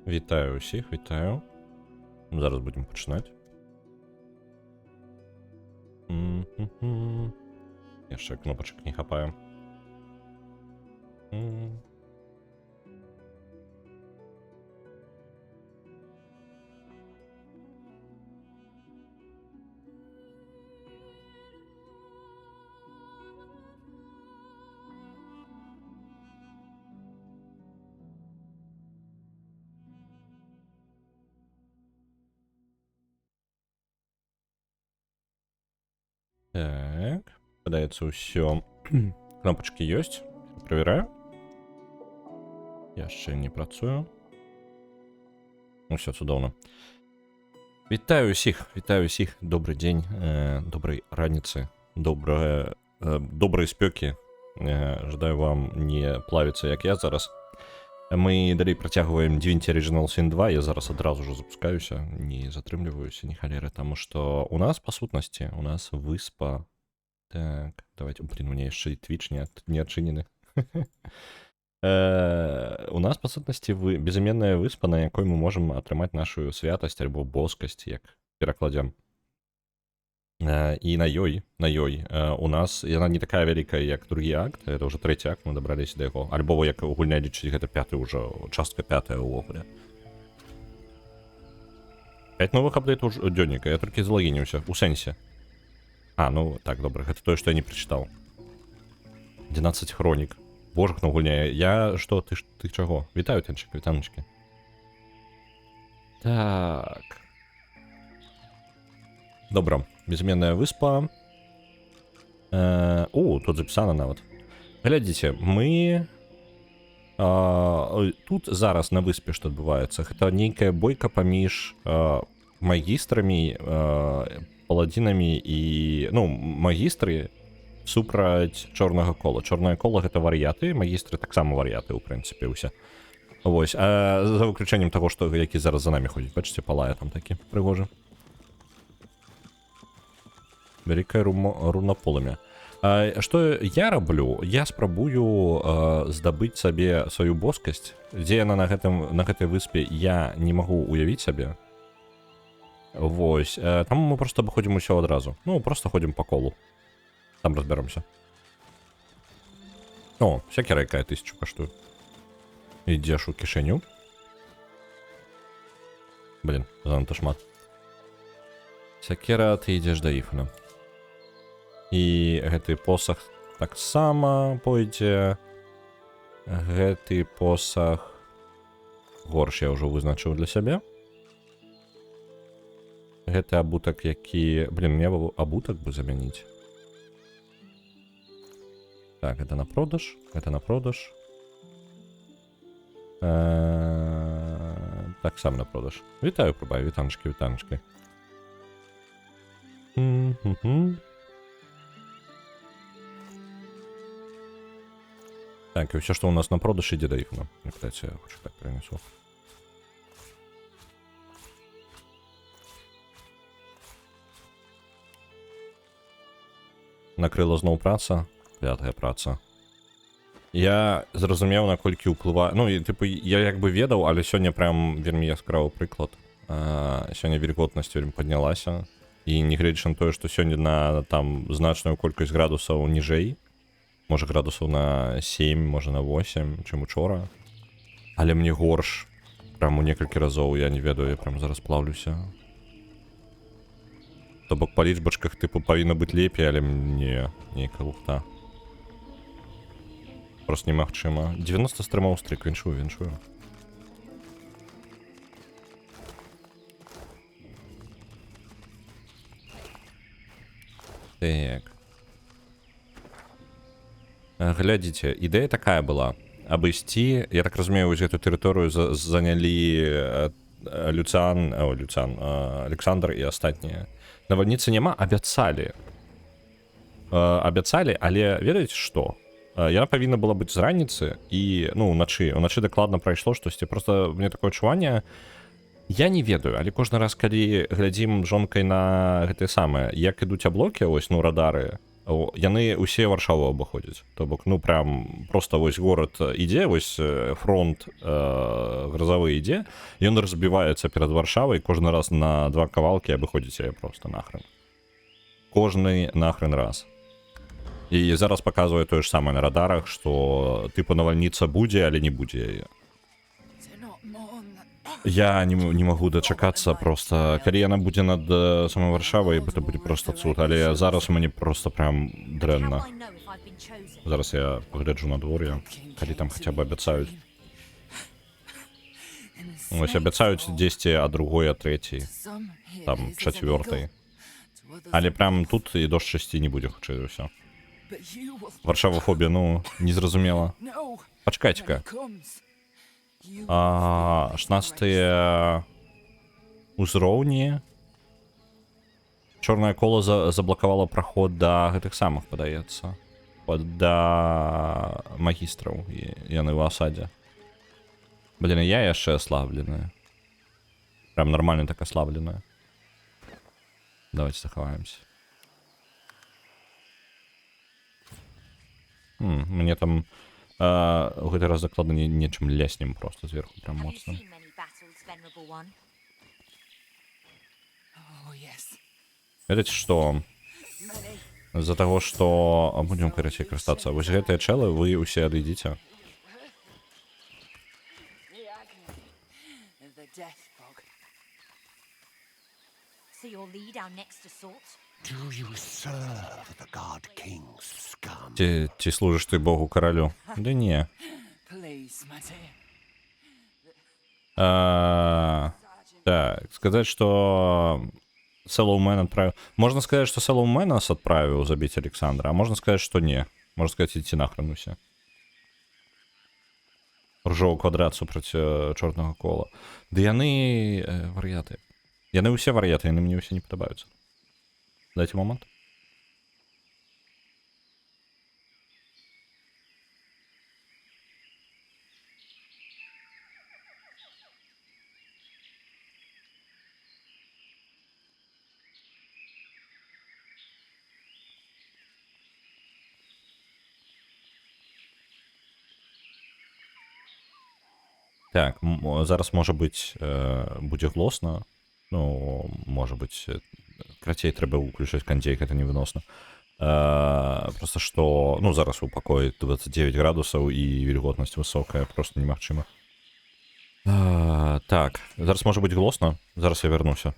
Вітаю усіх, вітаю. Зараз будемо починати. Я ще кнопочок не хапаю. Так, подается все. Кнопочки есть. Проверяю. Я ще не працюю. Ну все, цудовно. Вітаю усіх. Добрий день, доброї раніці, доброї спеки. Жадаю вам не плавиться, як я зараз. Ми далі протягуємо Divinity Original Sin 2. Я зараз одразу ж запускаюся, не затрымліваюся, ні халери, тому що у нас, по сутності, у нас виспа. Так, давайте, блин, у меня еще и Twitch не отчинены. У нас, по сутності, безіменная виспа, на якій ми можемо отримати нашу святость або боскость, як перекладемо. І на ёй, у нас, вона не така велика, як другий акт, це вже третій акт, ми добралися до його. Альбо, як гульня лічить, це п'ятий уже, частка п'ятая увогуле. 5 нових апдейтів дённика, я тільки залогінився, у сенсі. А, ну, так, добре, це то, що я не прочитав. 11 хронік. Боже, ну гульняє. Я що, ти чого? Вітаю, Тенчик, вітаночки. Так. Добре, безіменна виспа. Тут записано навіть. Глядите, ми... тут зараз на виспі що відбувається? Це нейкая бойка паміж магістрами, паладинами і... Ну, магістри супраць чорного кола. Чорне коло гэта вар'яты, магістры таксама вар'яты, у прынцыпе, усе. Вось, за выключэннем таго, што які зараз за намі ходзіць. Бачыце, палае там такі прыгожы. Вялікае рунаполымя. Што я раблю? Я спрабую здабыць сабе сваю боскасць, дзе яна на гэтай выспе я не магу уявіць сабе. Вось, там мы просто абыходзім усё адразу. Ну, просто ходзім по колу. Там разберемся. О, сякера якая 1000 коштує. Ідеш у кишеню. Блін, занадто шмат. Сякера, ты ідеш да Іфана. І гэты посах таксама пойдзе. Гэты посах горш я ўжо вызначыў для сябе. Гэты абутак, які... Блін, мне абутак бы замяніць. Так, это на продаж, это на продаж. Так, сам на продаж. Вітаю, прибай, вітаночки, вітаночки. Так, і все, що у нас на продаж, іде до Іфана. Кстати, я хочу так принесу. Накрила зноў праца. 5-я праца. Я зразумеў, наколькі ўплывае... Ну, і, типу, я як бы ведаў, але сёння прям вельмі яскравы прыклад. Сёння вільготнасць вельмі паднялася. І нягледзячы на тое, што сёння на там значную колькасць градусаў ніжэй. Можа, градусаў на 7, можа, на 8, чым учора. Але мне горш. Прям у некалькі разоў, я не ведаю, я прям зараз плаўлюся. То бок па лічбачках, типу, павінна быць лепей, але не, нейкая лухта. Просто немагчыма. 90 стрымаў стрик, віншую. Так. Глядзіце, ідэя такая была. Абысці, я так разумею, вось гэту тэрыторыю занялі Александр і астатнія. Навальніцы няма, абяцалі. Але ведаеце што? Яна павінна была быць з раніцы і, ну, уначы дакладна прайшло штосьці. Просто мне такое адчуванне, я не ведаю, але кожны раз, калі глядзім жонкай на гэтае самае, як ідуць аблокі, ось, ну, радары, Яны ўсе Варшаву абыходзяць. То бок, ну прям просто вось горад ідзе, вось фронт грозавы ідзе, ён разбіваецца перад Варшавай, кожны раз на 2 кавалкі абыходзіць яе просто нахрен. Кожны нахрен раз. І зараз паказвае тое ж самае на радарах, што тыпу навальніца будзе, але не будзе яе. Я не магу дачакацца просто, калі яна будзе над самой Варшавай, гэта будзе просто цуд, але зараз у мяне просто прям дрэнна. Зараз я пагляджу на двор'е, калі там хаця б абяцаюць. Вось абяцаюць дзесьці ад другой, ад трэцяй, там чацвёртай. Але прям тут і дождж ісці не будзе, хутчэй за ўсё. Варшавафобія, ну, незразумела. Пачакайце-ка. 16 узроўні. Чорнае кола заблакавала праход да гэтых самых, падаецца. Да магістраў. Яны ў асадзе. Блін, я яшчэ аслабленая. Прям нормально так аслабленая. Давайте захаваемся. Мне там у гэты раз закладна нечым ляснем просто зверху прям моцна. Ведаеце што? З-за таго, што будзем карацей карыстацца. Вось гэтыя чэлы вы ўсе адыдзіце. Ці служыш ты Богу каралю? Ды не. Так, сказаць, што Сэллоумен отправил. Можно сказать, что Сэллоумен нас отправил забить Александра, а можно сказать, что не. Можно сказать, идти нахрен усе. Ржавый квадрат супроти чорного кола. Да яны вар'яты. Яны усе вар'яты, яны мне усе не падабаюцца. Дайте момент. Так, зараз можа быць будзе глосна. Ну, можа быць, крацей трэба ўключаць кандзей, гэта невыносна. Просто што, ну, зараз у пакоі 29 градусаў і вільготнасць высокая, просто немагчыма. Так, зараз можа быць глосна, зараз я вярнуся.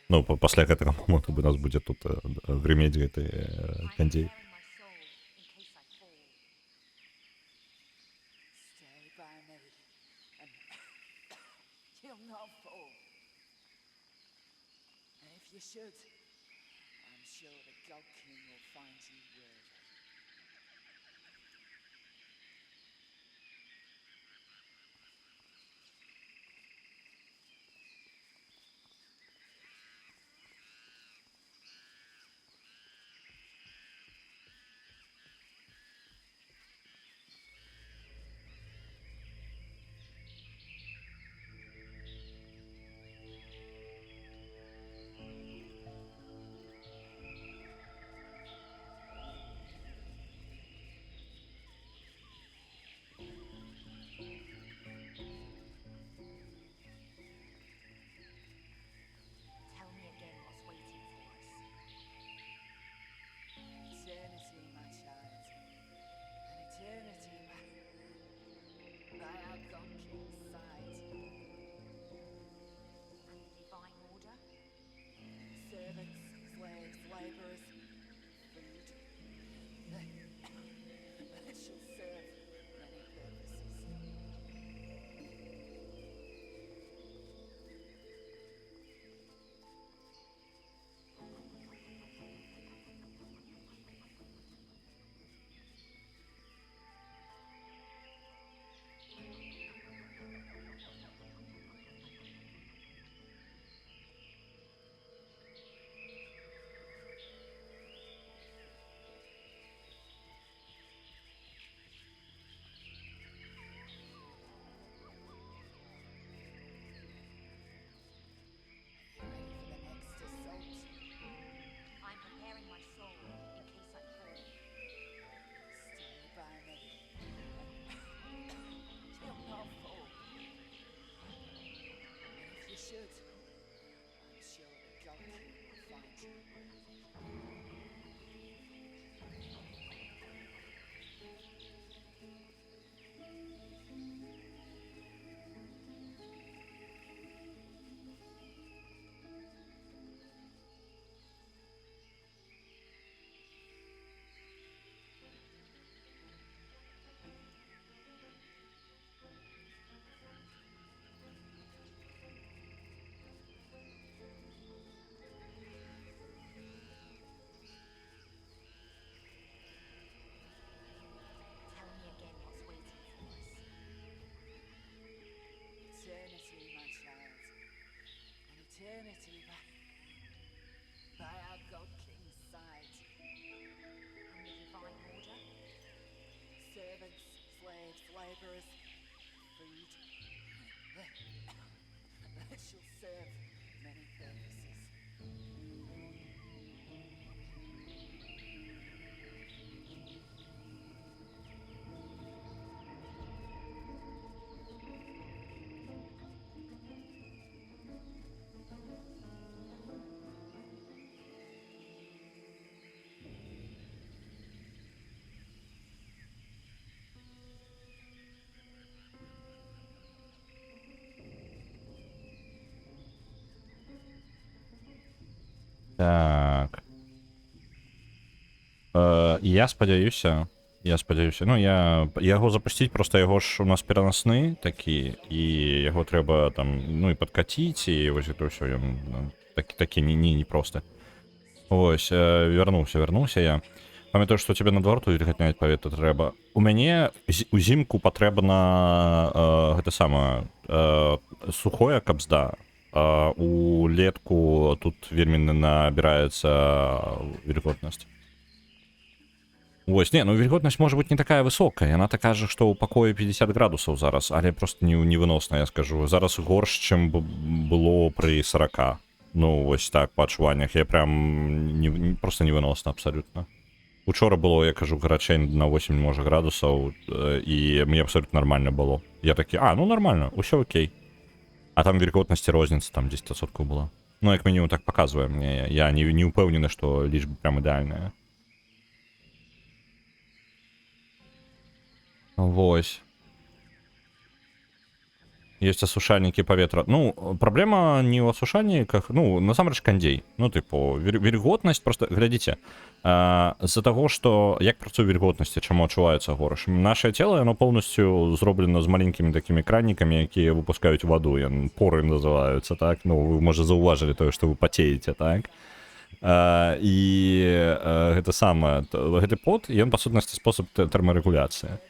Ну, пасля гэтага моманту у нас будзе тут грымець гэты кандзей. You should. I'm sure the God King will find you worthy. Tell me again what's waiting for us. Eternity, my child. An eternity by our God King's side. And the Divine Order? Servants, slaves, laborers, food. That shall serve many purposes. Так. Я спадзяюся. Ну, я яго запусціць, просто яго ж у нас перанасны такі, і яго трэба там, ну, і падкаціць, і вось гэта ўсё, ён такі не проста. Ось, вярнуўся я. Памятаю, што цябе на двор тут гатняць паветра трэба. У мяне узімку патрэбна гэта самае сухое кабзда. Улетку тут вельмі набіраецца вільготнасць. Вось, не, ну вільготнасць можа быць не такая высокая. Яна такая же, што ў пакоі 50 градусаў зараз, але просто невыносна, я скажу. Зараз горш, чым было пры 40. Ну, вось так, па адчуваннях. Я прям просто невыносна абсалютна. Учора было, я кажу, гарачэй на 8, можа, градусаў, і мне абсолютно нормально было. Я такі, ну нормально, усё окей. А там вільготнасці розніца, там 10% была. Ну, як мінімум так паказвае мне. Я не ўпэўнены, што лічба прям ідэальная. Вось. Есть асушальнікі паветра. Ну, праблема не ў асушальніках, ну, насамрэч кандзей. Ну, тыпу, вільготнасць, просто, глядзіце, з-за таго, што як працуе вільготнасці, чаму адчуваецца горш. Нашае цела, яно поўнасцю зроблена з маленькімі такімі кранікамі, якія выпускаюць ваду, поры называюцца, так? Ну, вы, можа, заўважылі тое, што вы пацееце, так? І гэта самае, гэты пот, ён, па сутнасці, спосаб тэрмарэгуляцыі.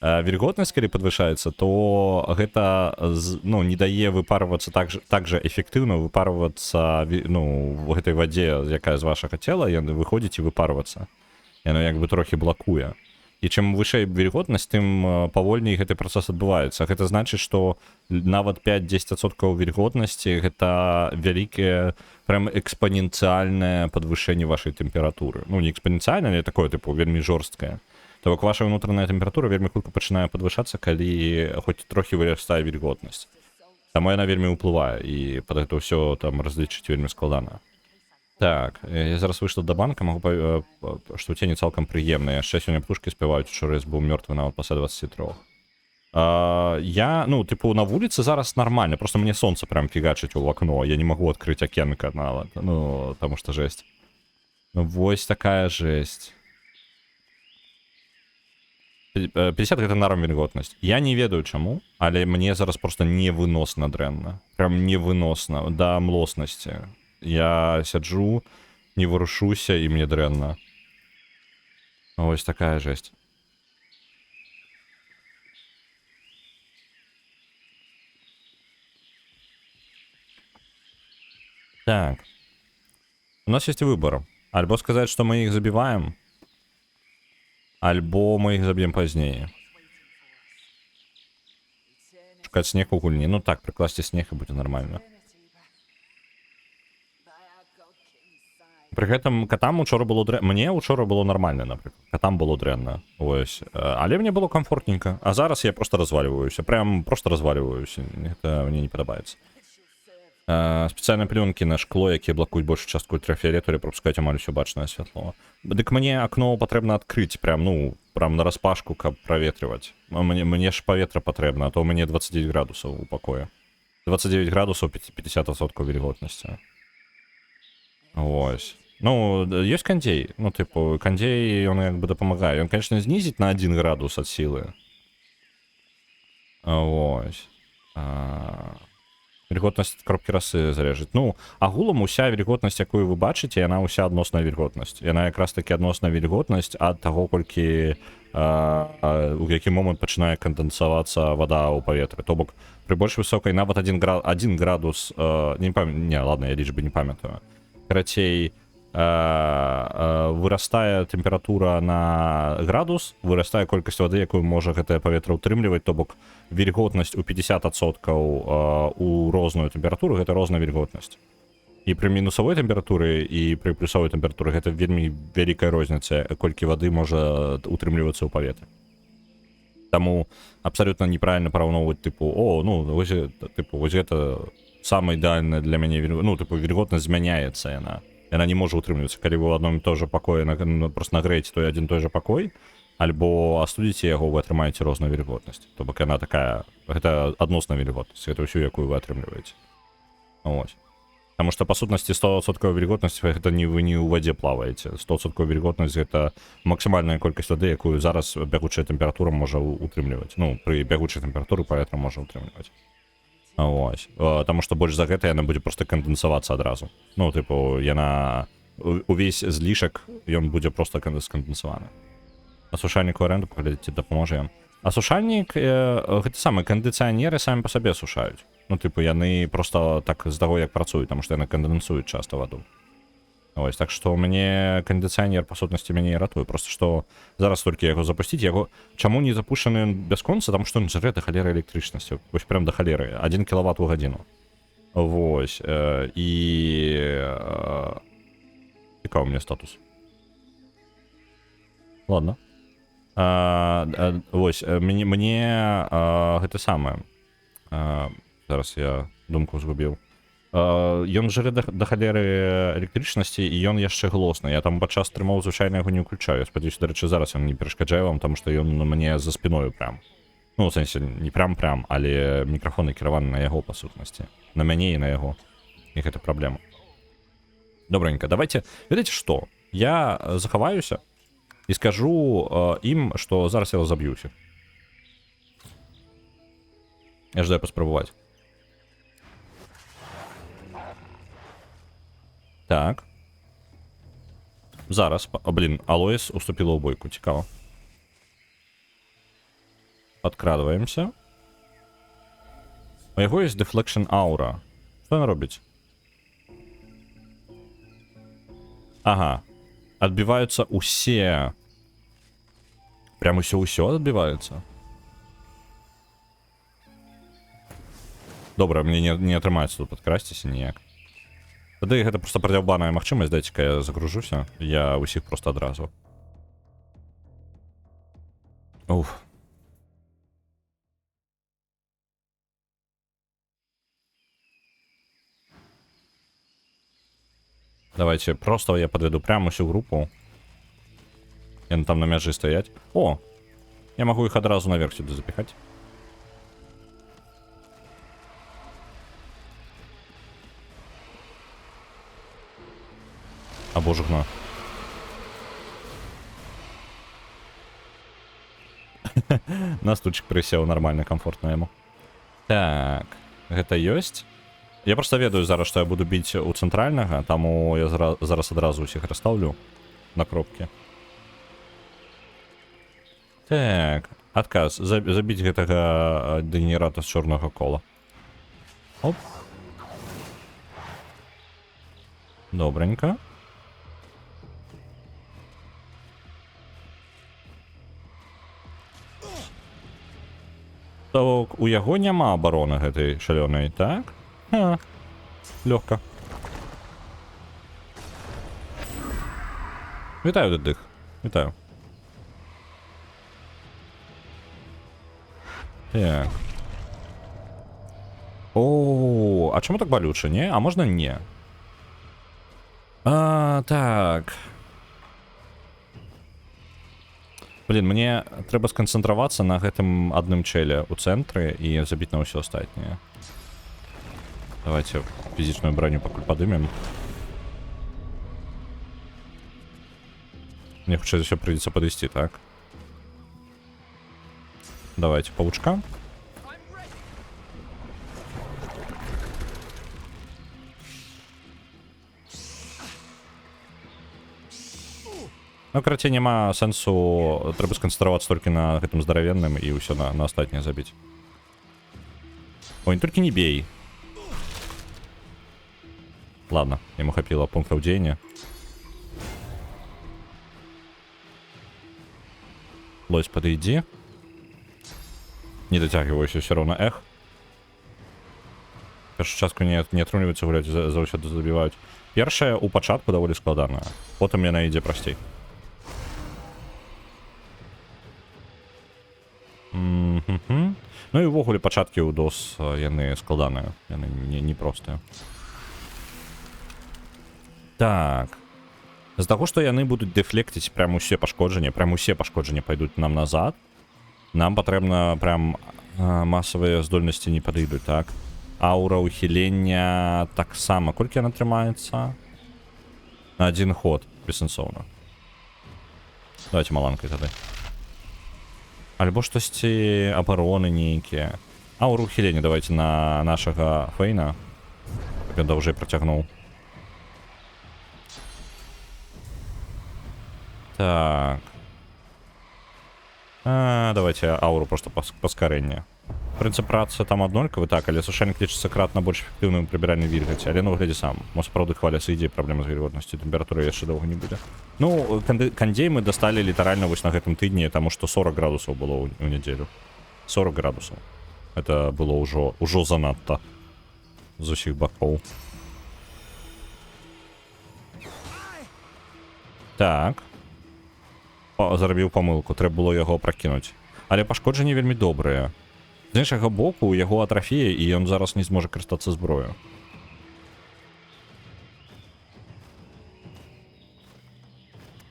Вільготнасць, калі падвышаецца, то гэта, ну, не дае выпарвацца так жа эфектыўна выпарвацца, ну, в гэтай вадзе, якая з вашага цела, яны выходзіць і выпарвацца. Яно як бы трохі блакуе. І чым вышэй вільготнасць, тым павольней гэты працэс адбываецца. Гэта значыць, што нават 5-10% вільготнасці гэта вялікае, прям экспаненцыяльнае падвышэнне вашай тэмпературы. Ну, не экспаненцыяльнае, але такое, тыпу, вельмі жорсткае. То бок ваша ўнутраная тэмпература вельмі хутка пачынае падвышацца, калі хоць трохі вырастае вільготнасць. Таму яна вельмі ўплывае, і пад гэта ўсё там разлічыць вельмі складана. Так, я зараз выйшла да банка, магу што цені цалкам прыемна. Яшчэ сёння птушкі спяваюць, учора я быў мёртвы нават пасля 23. Я, ну, тыпу, на вуліцы зараз нармальна, просто мне сонца прям фігачыць у акно, я не магу адкрыць акенка нават, ну, таму што жэсць. Ну, вось такая жэсць. 50 гэта нарм вільготнасць. Я не ведаю чаму, але мне зараз просто невыносна дрэнна. Прям невыносна, да млоснасці. Я сяджу, не варушуся, і мне дрэнна. Ось такая жэсць. Так. У нас есть выбор. Альбо сказать, что мы их забиваем, альбо мы их забьем позднее. Шукать снег у гульни. Ну так, прикласти снег и будет нормально. При гэтым катам учора было дрэнна. Мне учора было нормально, напрыклад. Катам было дрэнна. Ось. Але мне было комфортненько. А зараз я просто разваливаюся. Прям просто разваливаюся. Это мне не падабаецца. Спецыяльныя плёнкі на шкло, якія блакуюць большую частку ультрафіолету, але прапускаюць амаль усё бачнае святло. Дык мне акно патрэбна адкрыць прям, ну, прям нараспашку, каб праветрываць. Мне ж паветра патрэбна, а то ў мяне 29 градусаў у пакоі. 29 градусаў, 50% вільготнасці. Вось. Ну, ёсць кандзей. Ну, тыпу, кандзей, ён як бы дапамагае. Ён, конечно, знізіць на 1 градус ад сілы. Вось. Вільготнасць ад кропкі расы залежыць. Ну, агулам уся вільготнасць, якую вы бачыце, яна ўся адносная вільготнасць. Яна якраз таки адносная вільготнасць ад таго, колькі у які момант пачынае кандэнсавацца вада ў паветры. То бок, пры больш высокай нават 1 градус, не, ладно, я лічбы не памятаю. Карацей, вырастае тэмпература на градус, вырастае колькасць вады, якую можа гэтае паветра ўтрымліваць, то бок вільготнасць у 50% у розную тэмпературу, гэта розная вільготнасць. І пры мінусавой тэмпературы і пры плюсавой тэмпературы гэта вельмі вялікая розніца, колькі вады можа утрымлівацца ў паветры. Таму абсалютна неправільна параўноўваць, тыпу, вось гэта самая ідэальная для мяне, ну, тыпу, вільготнасць змяняецца яна. Яна не можа утрымлівацца. Калі вы ў адном і той жа пакоі просто нагрэеце той адзін той жа пакой, альбо астудзіце яго, вы атрымаеце розную вільготнасць. То бок яна такая, гэта адносная вільготнасць, гэта ўсю, якую вы атрымліваеце. Вось. Таму што, па сутнасці, 100% вільготнасць гэта не вы не ў вадзе плаваеце. 100% вільготнасць гэта максімальная колькасць вады, якую зараз бягучая тэмпература можа утрымліваць. Ну, пры бягучай тэмпературы паветра можа утрымліваць. Вось. Таму што больш за гэта яна будзе проста кандэнсавацца адразу. Ну, тыпу, яна... Увесь злішак, ён будзе проста скандэнсаваны. Асушальнік у аренду, паглядзіце, дапаможа ён. Асушальнік, гэта самы, кандыцыянеры самі па сабе асушаюць. Ну, тыпу, яны проста так з таго, як працуюць, таму што яны кандэнсуюць часта ваду. Ось, так што мне кандыцыянер, па сутнасці, мяне і ратуе. Проста што зараз толькі яго запусціць, яго... Чаму не запушаны ён бясконца? Таму што ён жрэ да халеры электрычнасці. Вось прям да халеры. 1 кілават у гадзіну. Вось. І... Цікавы мне статус. Ладно. Вось, мне гэта самае. Зараз я думку згубіў. Ён жрэ да халеры электрычнасці, і ён яшчэ глосны. Я там падчас стрымоў звычайна яго не ўключаю. Спадзяюся, дарэчы, зараз ён не перашкаджае вам, таму што ён мне за спіною прям. Ну, у сэнсе, не прям, але мікрафон накіраваны на яго, па сутнасці. На мяне і на яго. І гэта праблема. Добренька, давайте... Ведаеце што? Я захаваюся і скажу ім, што зараз я разаб'юся. Я ждаю паспрабаваць. Так. Зараз. Блін, Алоіс уступіла ў бойку. Цікава. Подкрадваемся. У яго есть Deflection Aura. Што яна робіць? Ага. Адбіваюцца усе. Прям усё адбіваецца. Добра, мне не атрымаецца тут падкрасціся ніяк. Тады гэта проста прадзяўбаная магчымасць, дайце-ка я загружуся. Я ўсіх проста адразу. Уф. Давайте, просто я подведу прямо всю группу. Яны там на мяжы стаять. О! Я могу их одразу наверх сюда запихать. А боже гна. Настучик присел нормально, комфортно ему. Так, гэта ёсць. Я просто ведаю зараз, што я буду біць у цэнтральнага, таму я зараз адразу ўсіх расстаўлю на кропкі. Так, адказ. Забіць гэтага дэгенерата з чорнага кола. Оп. Добренька. Так, у яго няма абароны гэтай шалёнай, так? Лёгка. Вітаю, дыдых. Вітаю. Так. О, А чому так болюче, ні? А можна ні? Так. Блін, мені треба сконцентруватися на гэтым одним челе у центрі і забити на все остальне. Давайте физичную броню подымем. Мне хоть еще придется подвести, так? Давайте, паучка. Ну, короче, нема сенсу. Треба сконцентруватися тільки на гэтым здоровенным і все на остальне забить. Ой, только не бей. Ладно, ему хапило пунктов деяния. Лось, подойди. Не дотягиваюсь все равно, эх. Першу частку не отруниваются гулять, заўсёды забивают. Першая у пачатку даволі складаная. Потым яна ідзе прасцей. Ну і ўвогуле пачаткі ў DOS яны складаныя. Яны не простыя. Так. З таго, што яны будуць дэфлектыць прям усе пашкоджанні пойдуць нам назад. Нам патрэбна прям масавыя здольнасці не падыдуць, так? Аура ухілення таксама. Колькі яна трымаецца? На один ход. Бессэнсоўна. Давайте маланкай тады. Альбо штосьці абароны нейкія. Ауру ухілення давайте на нашага Фейна. Каб ён даўжэй працягнуў. Так. Давайте ауру просто паскарэнне. Прынцып працы там аднолькавы, так, але сушальнік лічыцца кратна больш эфектыўным прыбіральнай вільгаці, але ну глядзі сам. Мо сапраўды хваляцца ідзе праблема з вільготнасцю, тэмпературы яшчэ доўга не будзе. Ну, кандзей мы дасталі літаральна вось на гэтым тыдні, таму што 40 градусаў было ў нядзелю. 40 градусаў. Это было ўжо занадта з усіх бакоў. Так. Зарабіў памылку, трэба было яго пракінуць. Але пашкоджанні вельмі добрыя. З іншага боку, у яго атрафія, і ён зараз не зможа карыстацца зброю.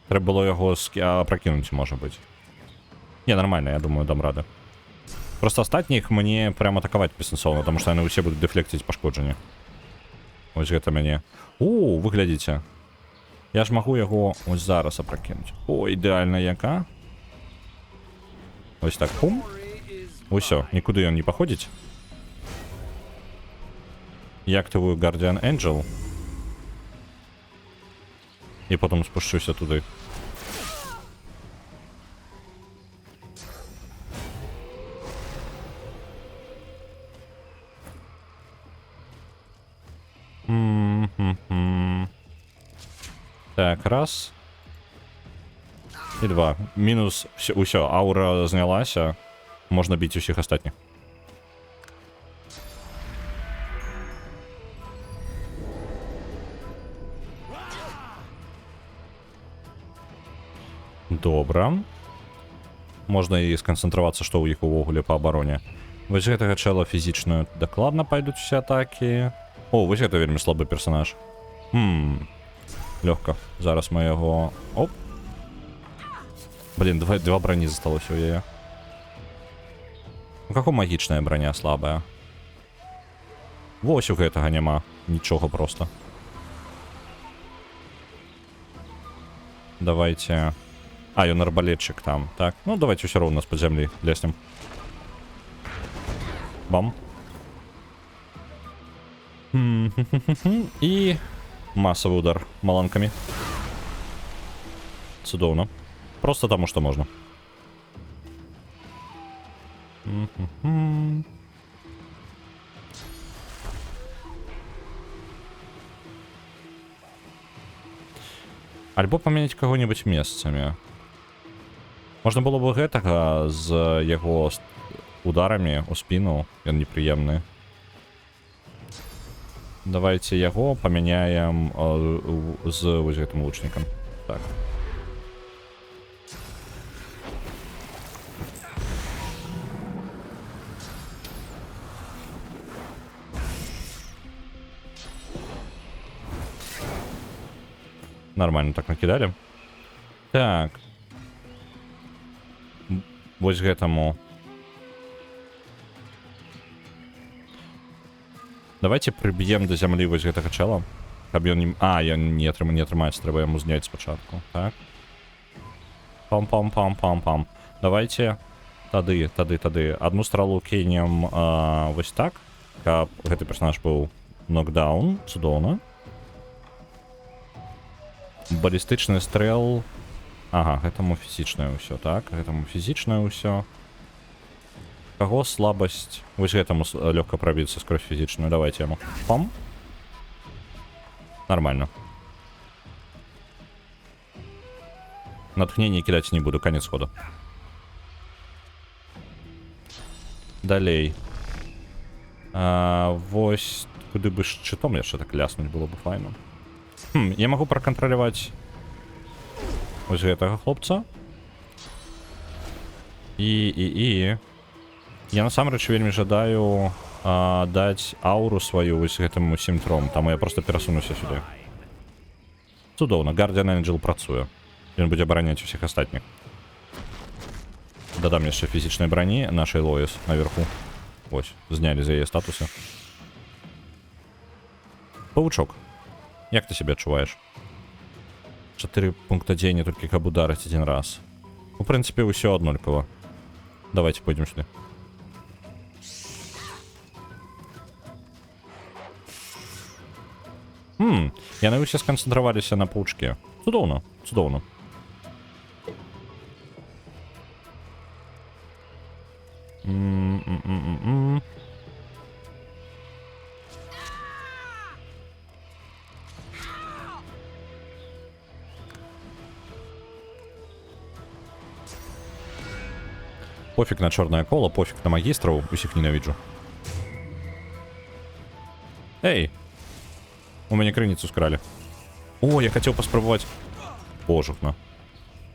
Трэба было яго пракінуць, можа быць. Не, нормально, я думаю, дам рады. Просто астатніх мне прям атакаваць бессэнсоўна, таму што яны ўсе будуць дэфлекціць пашкоджанні. Вось гэта мяне. Вы глядзіце. Я ж магу яго ось зараз апракінуць. О, ідэальна яка. Ось так, пум. Усё, нікуды ён не паходзіць. Я актывую Guardian Angel. І потым спушчуся туды. Так, раз. І два. Мінус. Усё, аура знялася. Можна біць усіх астатніх. Добра. Можна і сканцэнтравацца, што ў іх увогуле па абароне. Вось гэтага чэла фізічную дакладна пайдуць усе атакі. О, вось гэта вельмі слабы персонаж. Лёгка. Зараз мы яго... Оп. Блин, два броні засталося у яе. Ну, какая магічная броня слабая. Вось у гэтага няма. Нічога просто. Давайте... Ён арбалетчик там. Так, ну давайте все равно с-под земли ляснем. Бам. І масовий удар маланками. Цудовно. Просто тому, что можно. Альбо поменять кого-нибудь месцами. Можно было бы гэтага з яго ударамі у спину. Ён непрыемны. Давайте яго памяняем з вось гэтым лучнікам. Так. Нормально так накидали. Так. Вось гэтаму. Давайте приб'ем до зямлі вось гэтага чела. Каб ён не... ён не атрымаецца, трэба яму зняць спачатку. Так. Пам-пам-пам-пам-пам. Давайте тады. Одну стралу кинем вось так, каб гэты персонаж быў нокдаун. Цудоўна. Балістычны стрэл. Ага, гэтаму фізічнае ўсё, так. Гэтаму фізічнае ўсё. Каго слабасць? Вось гэтаму лёгка прабіцца скрозь фізічную. Давайте яму. Пам. Нормально. Натхнение кидать не буду, конец хода. Далей. Вось куды бы шчытом яшчэ так ляснуць было бы файна. Я могу пракантраляваць вось гэтага хлопца. І я насамрэч вельмі жадаю даць ауру сваю вось гэтым усім тром. Таму я просто перасунуся сюды. Цудоўна, Guardian Angel працуе. Ён будзе абараняць усіх астатніх. Дадам яшчэ фізічнай брані нашай Лоіс наверху. Вось, знялі за яе статусы. Павучок, як ты себе адчуваеш? 4 пункта дзеяння толькі каб ударыць один раз. У прынцыпе, ўсё аднолькава. Давайте пойдем сюды. Яны ўсе сканцэнтраваліся на паучке. Цудоўна, цудоўна. Пофиг на черное коло, пофиг на магистров, усіх ненавиджу. Эй! У меня крыницу скрали. О, я хотел поспробовать. Божухна.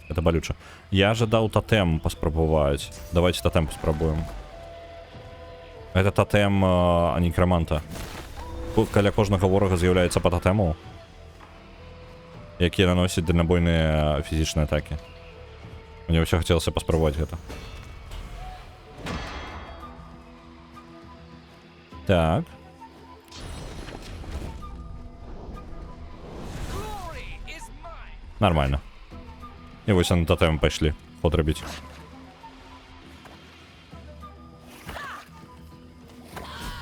Это болюче. Я ожидал тотем поспробовать. Давайте тотем попробуем. Это тотем некроманта. Каля кожного ворога з'являється по тотему, які наносять дальнобойні фізичні атаки. Мені вообще хотілося поспробувати це. Так. Нормально. І ось на тотем пішли. Ход робити.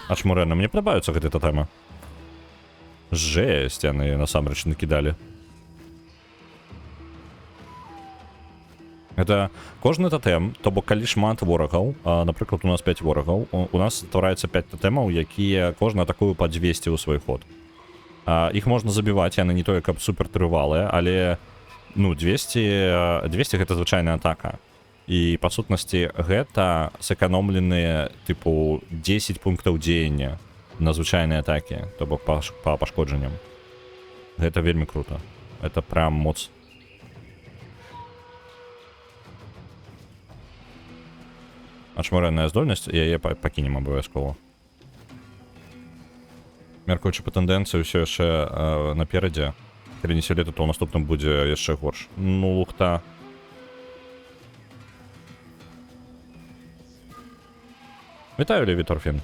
Ачмуренно. Мне подобаються гэты тотемы. Жесть, яны насамрэч накидали. Это кожны тотем, то бок калі шмат ворагаў, напрыклад, у нас 5 ворагаў, у нас ствараецца 5 тотемаў, якія кожны атакую па 200 ў свой ход. Іх можна забіваць, яны не тое каб супер трывалыя, але ну 200 гэта звычайная атака. І па сутнасці гэта сэканомленыя тыпу 10 пунктаў дзеяння на звычайныя атакі, то бок па пашкоджанням. Гэта вельмі круто. Это прям моц. Ачмурэнная здольнасць, яе пакінем абавязкова. Мяркуючы па тэндэнцыі, ўсё яшчэ наперадзе. Калі не сёлета, то ў наступным будзе яшчэ горш. Ну, лухта. Вітаю, Леві Торфін.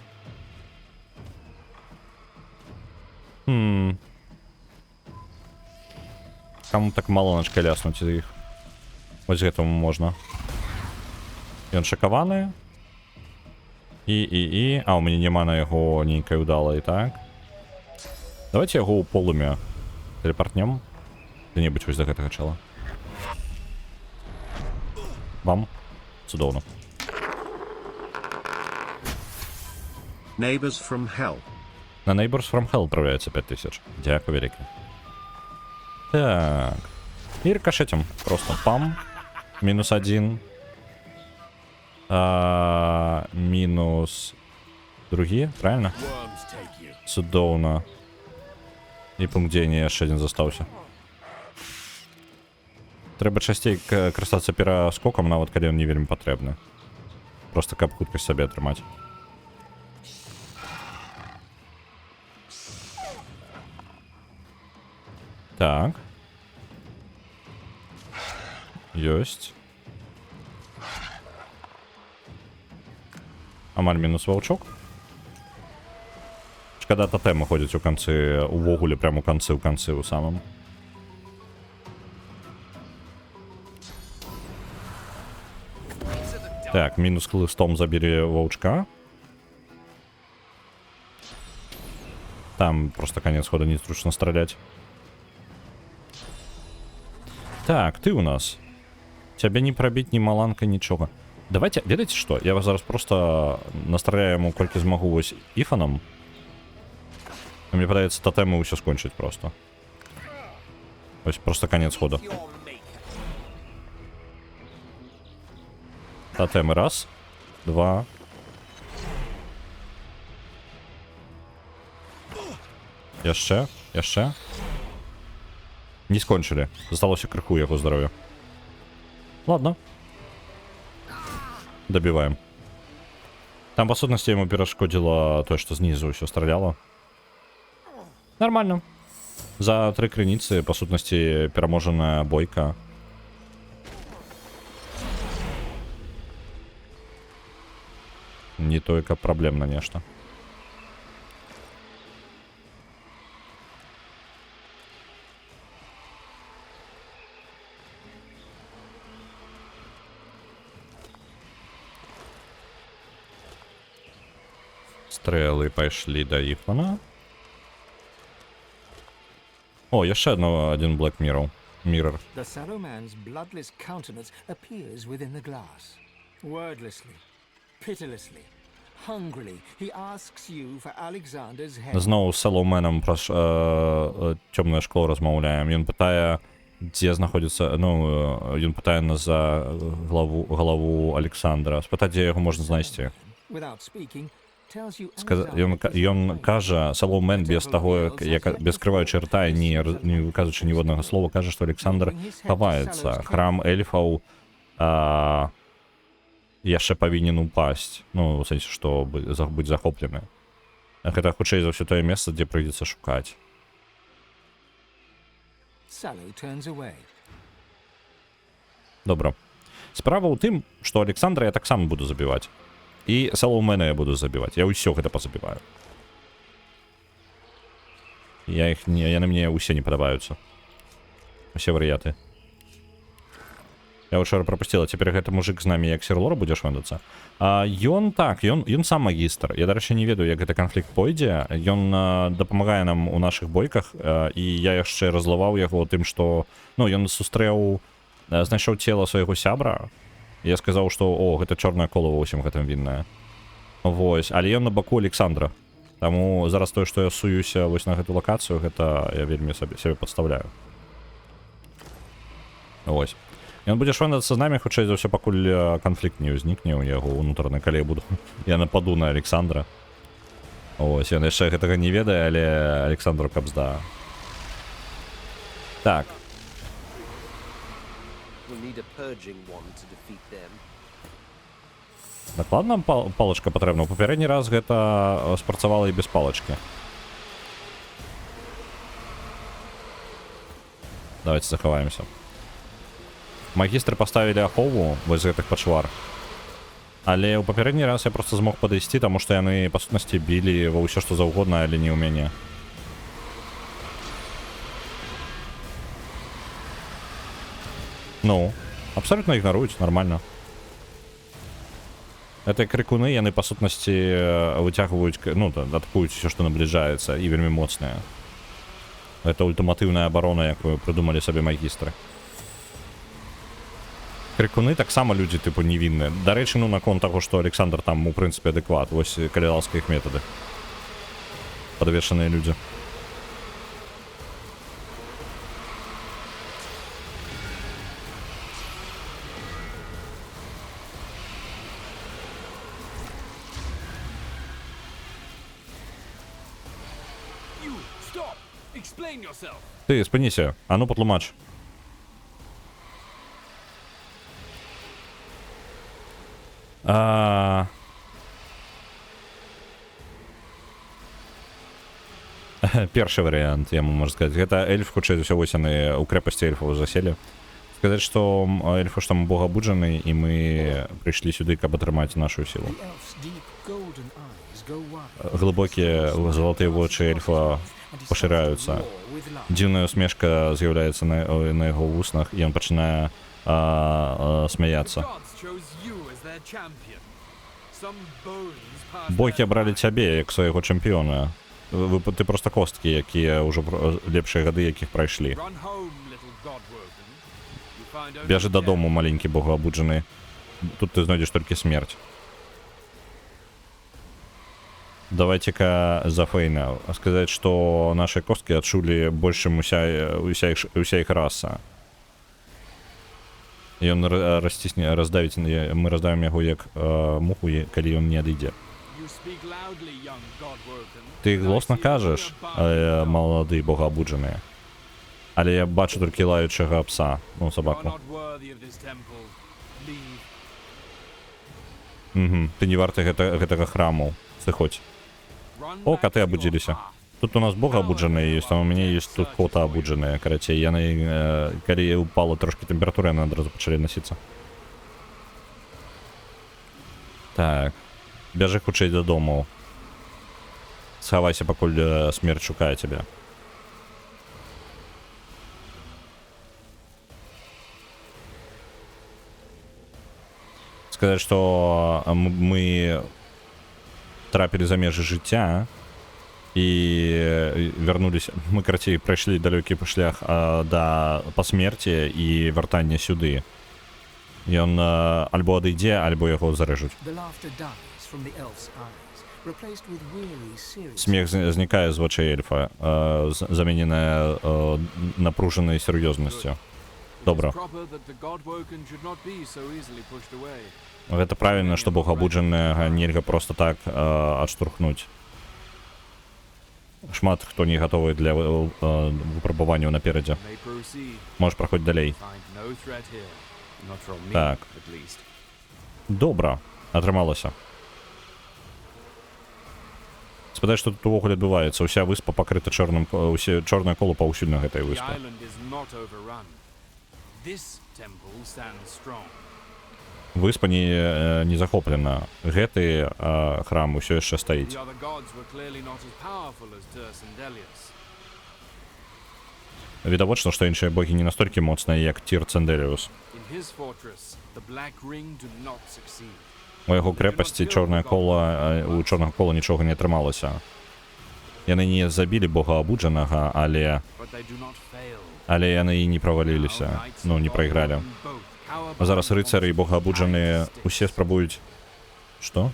Каму так малоначка ляснуць з іх. Вось гэтаму можна. Ён шакаваны. А, у мяне няма на яго нейкай удалай, так? Давайте яго ў полымя телепартнем. Дзе-небудзь вось да гэтага чала. Вам. Цудоўна. Neighbors from Hell. На Neighbors from Hell отправляется 5000. Дякую велике. Так. И рикошетим. Просто пам. -1. Минус другие, правильно? Цудоўна. І пункт дзеяння яшчэ один застаўся. Трэба часцей карыстацца пераскокам, нават калі ён не вельмі патрэбны. Просто каб хуткасць сабе атрымаць. Так. Ёсць. Амаль мінус ваўчок. Шкада тотэма ходзяць у канцы, увогуле прям у канцы у самым. Так, мінус хлыстом забери ваўчка. Там просто конец хода, не зручно стрелять. Так, ты у нас. Тебя не пробить, ни маланка, ничего. Давайте, ведаеце что? Я вас зараз просто настраляю ему колькі змагу вось ифаном. Мне пытается тотемы все скончить просто. То есть просто конец хода. Тотемы раз, два. Яшчэ. Не скончили. Засталося крыху яго здоровья. Ладно. Добиваем. Там, по сутности, ему перешкодило то, что снизу все стреляло. Нормально. За 3 крыніцы, по сутности, пераможаная бойка. Не только проблемно нешта. Стрелы пайшлі да Ифана. О, яшчэ один Black Mirror. The Sallow Man's bloodless countenance appears within the glass. Wordlessly, pitilessly, hungrily, he asks you for Alexander's head. Знову з Салоуменом про темне шкло розмовляємо. Він питає, де знаходиться, він питає нас за голову Олександра. Спитати, де його можна знайти. Without speaking, tells you Ён каже, Салоумен без того, без скриваючи рта і не виказуючи ні одного слова, каже, що Олександр ховається. Храм ельфаў яшчэ павінен упасть. Ну, в сенсе, што быць захоплены. Гэта хутчэй за ўсё тое месца, дзе прыйдзецца шукаць. Добра. Справа ў тым, што Александра я таксама буду забіваць. І Салоумена я буду забіваць. Я ўсё гэта пазабіваю. Яны мне ўсе не падабаюцца. Усе варыяты. Я учора пропустила, цяпер гэты мужик з намі як Сірлора будзе швэндацца. Ён сам магістр. Я, дарэчы, не ведаю, як гэты канфлікт пойдзе. Ён дапамагае нам у нашых бойках, і я яшчэ разлаваў яго тым, што ён знайшоў цела свайго сябра. Я сказаў, што гэта чорная кола ва ўсім гэтым вінная. Вось, але ён на баку Александра. Таму зараз тое, што я суюся вось на гэту лакацыю, гэта я вельмі сябе падстаўляю. Вось. Ён будзе швэндацца з намі, хутчэй за ўсё, пакуль канфлікт не ўзнікне ў яго ўнутраны, калі я нападу на Александра. Вось, ён яшчэ гэтага не ведае, але Александру капзда. Так. Дакладна палачка патрэбна. У папярэдні раз гэта спрацавала і без палачкі. Давайте захаваемся. Магістры паставілі ахову вось гэтых пачвар. Але ў папярэдні раз я просто змог падысці, таму што яны, па сутнасці, білі ва ўсё што заўгодна, але не ў мяне. Абсолютно ігнаруюць, нормально. Это крикуны, яны, па сутнасці, выцягваюць, атакуюць усё, што набліжаецца, і вельмі моцныя. Это ультыматыўная абарона, якую прыдумалі сабе магістры. Крикуны таксама людзі, тыпу, невінныя. Дарэчы, наконт таго, што Александр там, у прынцыпе, адэкват. Вось калялаўскія іх метады. Падвешаныя людзі. Ты, спыніся. А ну, патлумач. Першы варыянт, яму можна сказаць. Гэта эльф, хутчэй за ўсё, вось яны ў крэпасці эльфаў заселі. Сказаць, што эльфы ж там богабуджаны, і мы прыйшлі сюды, каб атрымаць нашу сілу. The elf's deep golden eyes go wide. Глыбокія залатыя вочы эльфа пашыраюцца. Дзіўная усмешка з'яўляецца на яго вуснах, і ён пачынае смяяцца. Богі абралі цябе, як свайго чэмпіёна. Ты проста косткі, якія ўжо лепшыя гады, якіх прайшлі. Бяжы дадому, маленькі богабуджаны. Тут ты знойдзеш толькі смерць. Давайте-ка за Фейна сказаць, што нашы косткі адчулі больш, чым уся іх раса. Ён раздавіць, мы раздавім яго як муху, калі ён не адыдзе. Ты глосна кажаш, малады богабуджаныя. Але я бачу толькі лаючага пса, ну, сабаку. Ты не варты гэтага храму. Сыходзь. О, коты абудзіліся. Тут у нас бога абуджаныя ёсць, а у мяне ёсць тут кота абуджаныя. Карацей, яны, калі упала трошкі тэмпература, яны адразу пачалі насіцца. Так. Бяжы хутчэй дадому. Схавайся, пакуль смерць шукае цябе. Сказаць, што мы трапілі за межы жыцця і вярнуліся. Мы, карацей, прайшлі далёкі шлях па смерці і вяртання сюды. Ён альбо адыдзе, альбо яго зарэжуць. Смех знікае з вачэй эльфа, замененая напружанай сур'ёзнасцю. Добра. Гэта правільна, што богабуджанага нельга проста так адштурхнуць. Шмат хто не гатовы для выпрабаванняў наперадзе. Можаш праходзіць далей. Так. Добра. Атрымалася. Спадай, што тут увогуле адбываецца. Уся выспа пакрыта чорным, чорнае кола паўсюль на гэтай выспе. Выспа не захоплена. Гэты храм усё яшчэ стаіць. Відавочна, што іншыя богі не настолькі моцныя, як Тир Ценделіус. У яго крэпасці чорнае кола, у чорнага кола нічога не атрымалася. Яны не забілі бога абуджанага, але яны і не праваліліся. Ну, не прайгралі. А зараз рыцары і богабуджаныя усе спрабуюць... Што?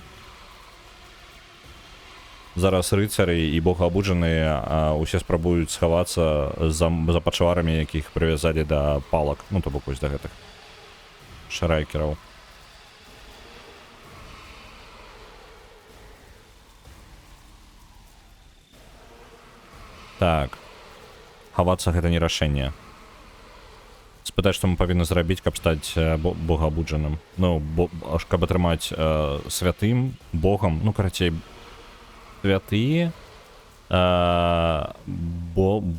Зараз рыцары і богабуджаныя усе спрабуюць схавацца за пачварамі, якіх прывязалі да палак. Ну, то бок вось да гэтых шарайкераў. Так. Хавацца гэта не рашэнне. Спытаць, што мы павінны зрабіць, каб стаць богабуджаным. Ну, каб атрымаць святым, богам, ну, карацей, святы,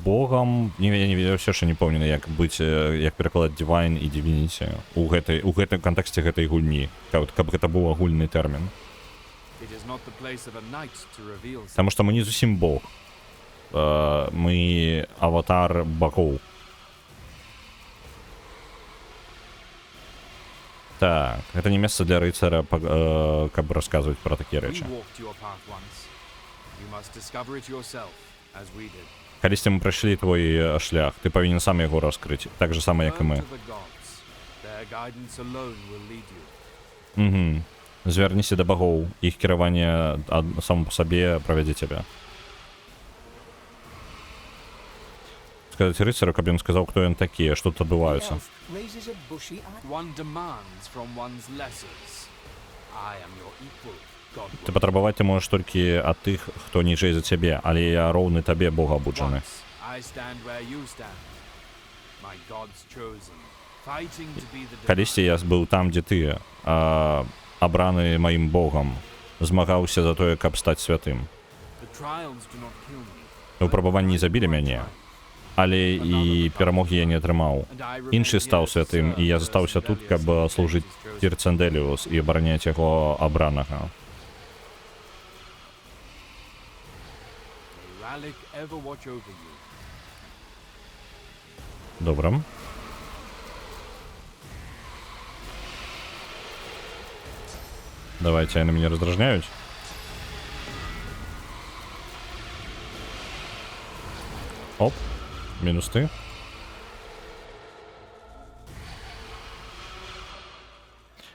богам, я ўсё яшчэ не помню, як перакладаць divine і divinity у гэтым кантексце гэтай гульні, каб гэта быў агульны тэрмін. Таму што мы не зусім бог. Мы аватар богоў. Так, гэта не месца для рыцара, каб расказваць пра такія рэчы. Калісьці мы прайшлі твой шлях, ты павінен сам яго раскрыць, так же сама, як і мы. Звярніся да багоў, іх кіраванне само па сабе правядзе цябе. Сказаць рыцару, каб ён сказаў, хто ён такі, што тут адбываюцца. Ты патрабаваць ты можаш толькі ад тых, хто ніжэй за цябе, але я роўны табе, богабуджаны. Калісьці я быў там, дзе ты, абраны маім богам, змагаўся за тое, каб стаць святым. Выпрабаванні забілі мяне, але і перамогі я не атрымаў. Іншы стаў святым, і я застаўся тут, каб служыць Тірценделіус і абараняць яго абранага. Ralik ever watch over you. Добра. Давайте, они меня раздражняют. Оп. Мінус ти.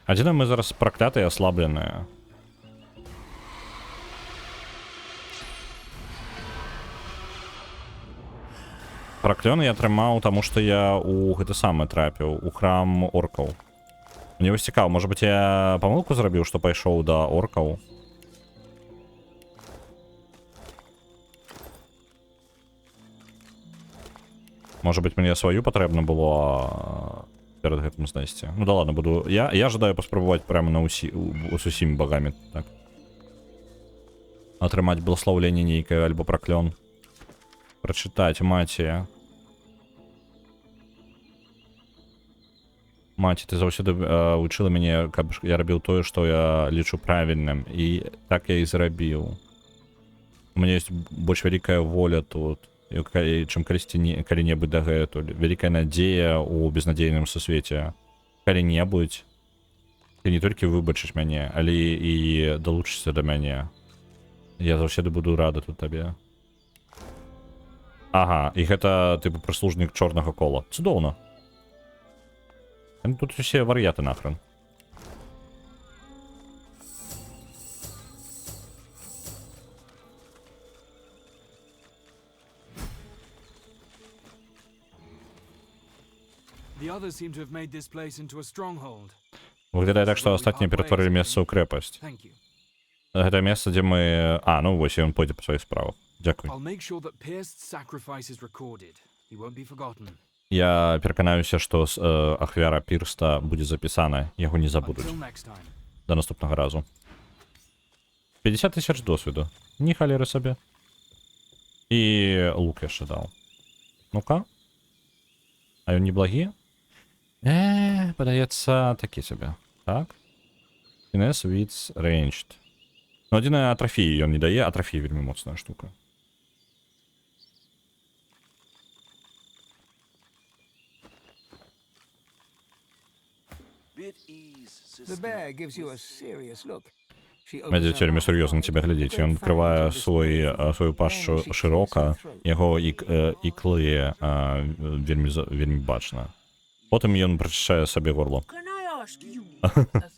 Адзіна мы зараз праклятыя, аслабленыя. Праклён я атрымаў, таму што я у гэты самы трапіў, у храм оркаў. Мне вось цікава, можа быць, я памылку зрабіў, што пайшоў да оркаў. Можа быць, мне сваю патрэбна было перад гэтым знайсці. Ну да ладно, буду... Я жадаю паспрабаваць прямо на з усімі багамі, так. Атрымаць благословленне нейкае, альбо праклён. Прачытаць маці. Маці, ты заўсёды вучыла мяне, каб я рабіў тое, што я лічу правільным. І так я і зрабіў. У мяне ёсць больш вялікая воля тут. Чым калі-небудзь дагэтуль. Вялікая надзея ў безнадзейным сусвеце. Калі-небудзь ты не толькі выбачыш мяне, але і далучышся да мяне. Я заўсёды буду рада тут табе. Ага, і гэта тыпу прыслужнік чорнага кола. Цудоўна. Тут усе вар'яты нахрен. The others seem to have made this place into a stronghold. Выглядае так, што астатнія ператварылі месца ў крэпасць. Thank you. Гэта месца, дзе мы... ну вось, ён пойдзе па сваіх справах. Дзякуй. I'll make sure that Pierce's sacrifice is recorded. He won't be forgotten. Я пераканаюся, што ахвяра Пірста будзе запісана, яго не забудуць. Until next time. До наступнага разу. 50 000 досвіду. Ні халеры сабе. І лук яшчэ даў. Ну-ка. А ён не благі? Падаецца такі сабе. Так. Finesse with ranged. Ну, адзіная атрафіі ён не дае, атрафіі вельмі моцная штука. The bear gives you a serious look. Медведь вельмі сур'ёзна на цябе глядзіць. Ён адкрывае сваю пашчу шырока, яго іклы вельмі бачна. Потым ён прачышчае сабе горло. Can I ask you a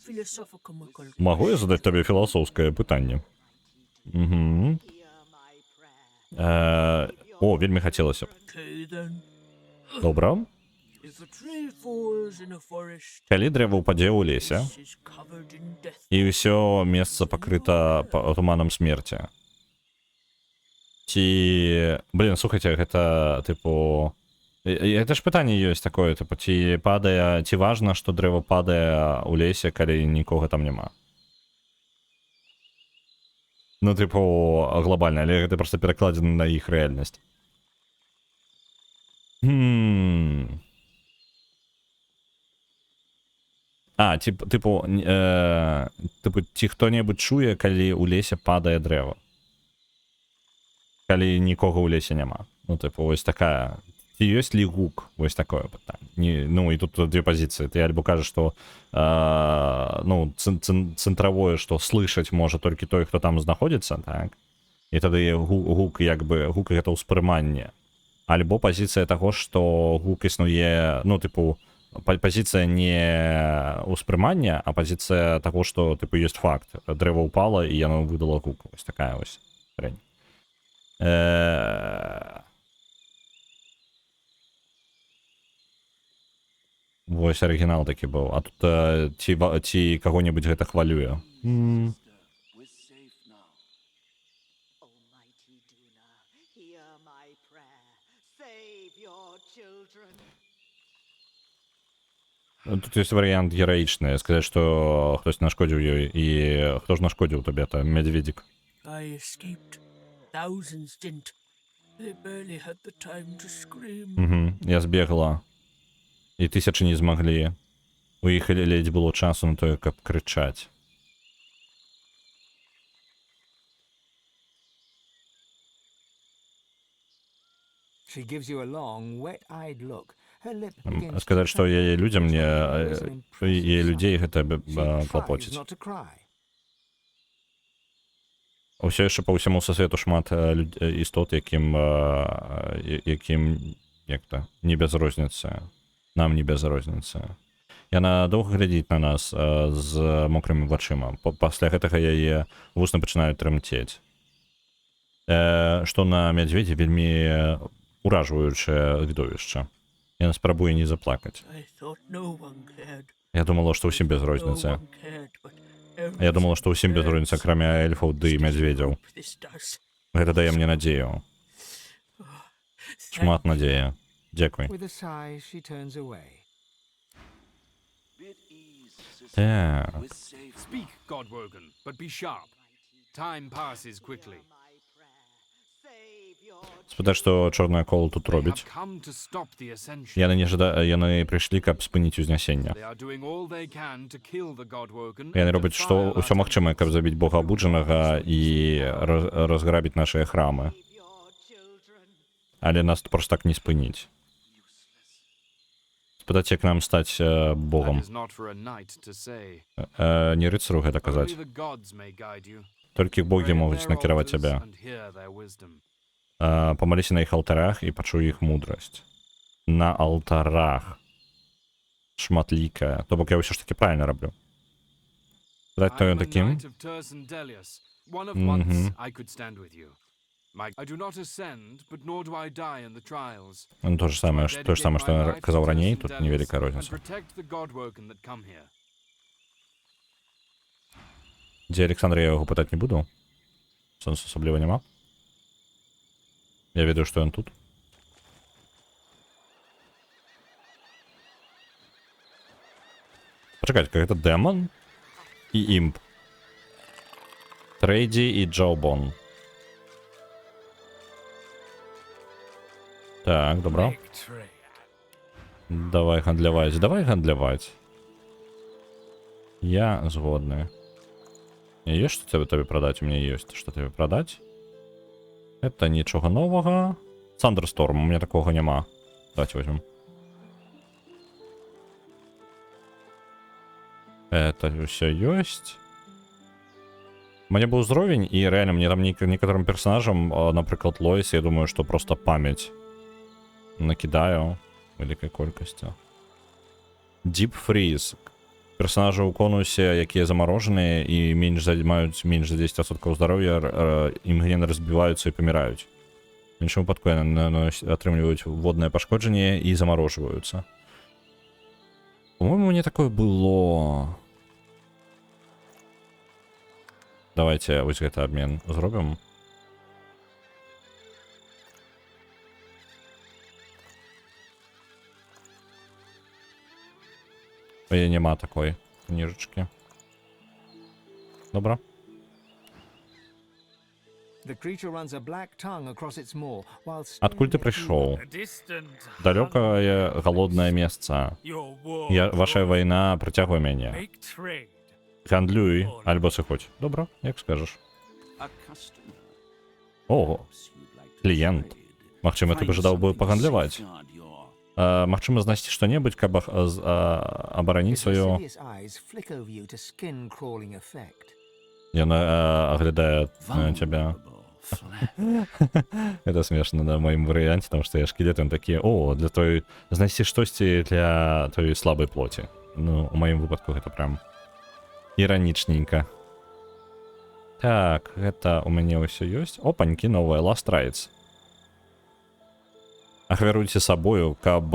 philosophical Магу я задаць табе філасофскае пытанне? Угу. О, вельмі хацелася б. Okay then. Добра. If a tree falls in a forest, Калі дрэва ўпадзе ў лесе, this is covered in death. і ўсё месца пакрыта туманам смерці. Ці... Блін, слухайце, гэта, тыпу... Гэта ж пытанне ёсць такое, тыпу, ці падае... Ці важна, што дрэва падае ў лесе, калі нікога там няма? Ну, тыпу, глобальна, але гэта проста перакладзена на іх рэальнасць. Тыпу, ці хто-небудзь чуе, калі ў лесе падае дрэва? Калі нікога ў лесе няма. Ну, тыпу, вось такая... Ці ёсць ли гук? Вось такое пытанне. Ну, і тут две пазіцыі. Ты альбо кажаш, што цэнтравое, што слышаць можа толькі той, хто там знаходзіцца, так? І тады гук, як бы, гук гэта ўспрыманне. Альбо пазіцыя таго, што гук існуе, ну, тыпу, пазіцыя не ўспрымання, а пазіцыя таго, што, тыпу, ёсць факт. Дрэва ўпала, і яно выдала гук. Вось такая вось хрень. Вось арыгінал такі быў. А тут ці каго-небудзь гэта хвалюе? We're safe now. Almighty Duna, hear my prayer. Save your children. Тут ёсць варыянт гераічны. Сказаць, што хтось нашкодзіў ёй. І хто ж нашкодзіў табе, то медведзік? I escaped. Thousands didn't. They barely had the time to scream. Я збегла. І тисячі не змогли. У їх ледь було часу на то, як кричать. She gives you a long, wet-eyed look. Her lip begins to Сказать, что я ей людям, мне, tremble. It was an impressive ей людей sight. гэта She tries клапоціць. not to cry. Усё яшчэ па ўсяму сусвету шмат істот, якім як то не без розніцы. Нам не без розніцы. Яна доўга глядзіць на нас з мокрымі вачыма. Пасля гэтага яе вусны пачынаюць трымцець. Што на мядзведзе вельмі уражваючае відовішча. Яна спрабуе не заплакаць. I thought no one cared. Я думала, што ўсім без No розніцы. one cared, but Я думала, што ўсім без everyone розніцы, акрамя эльфаў ды мядзведзяў. cared. This does. Гэта дае мне надзею. Шмат надзеі. Дзякуй. With a sigh, she turns away. Bid ease, sister, Так. with safe Speak, Godwogan, but be sharp. Time passes quickly. My prayer. Save your Спытаць, што чорная кола тут They робіць. have come to stop the ascension. Яны прыйшлі, каб спыніць узнясенне. They are doing all they can to kill the Godwogan. Яны and робяць што defile ўсё our магчымае, каб забіць бога абуджанага і разграбіць нашыя храмы. your children. Але нас проста так не спыніць. Спытаць, як нам стаць That богам. is not for a knight to say. Не рыцару гэта казаць. Only the gods may guide you. Толькі богі Pray at могуць their накіраваць altars цябе. and hear their wisdom. Памаліся на іх алтарах і пачуй іх мудрасць. На алтарах. Шматлікая. То бок я ўсё ж таки правильно раблю. Даць I то am a такім. knight of Tersan Delius. One of once I could stand with you. I do not ascend, but nor do I die in the trials. Ну, то же самое, что я казаў раней, тут невялікая And розніца. protect the Godwogan that come here. Дзе Александр, я яго пытаць не буду. Сэнсу асабліва няма. Я ведаю, што ён тут. Пачакайце, гэта дэмон і імп. Трейдзі і Джаубон. Так, добра. Давай гандляваць. Я згодны. Есть что тебе продать? У меня есть что тебе продать. Это ничего нового. Сандерсторм, у меня такого нема. Давайте возьмем. Это все есть. Мне был уровень, и реально мне там некоторым персонажам, например, Лоис, я думаю, что просто память накидаю великой колькостью. Deep Freeze. Персонажи у конусе, якія замороженыя і маюць менш за 10% здароўя, імгненна разбіваюцца і паміраюць. В іншым выпадку яны атрымліваюць воднае пашкоджанне і замарожваюцца. По-моему, мне такое было. Давайте вось гэты обмен зробім. Нема такой книжечки. Добро. Откуль ты пришел? Далекое голодное место. Ваша война притягивает меня. Гандлюй, альбо сыходь. Добро, як скажешь. a customer. Ого, клиент. Магчыма, ты бы жадаў бы пагандляваць. Магчыма, знайсці што-небудзь, каб абараніць сваё. Яна аглядае цябе. Это смешно на моім варыянце, потому што я шкілет, ён такі, для той знайсці штосьці для твоей слабай плоці. Ну, у маім выпадку гэта прям іранічненька. Так, гэта у мяне ўсё ёсць. Опанькі, новая Last Rides. Ахвяруйце сабою, каб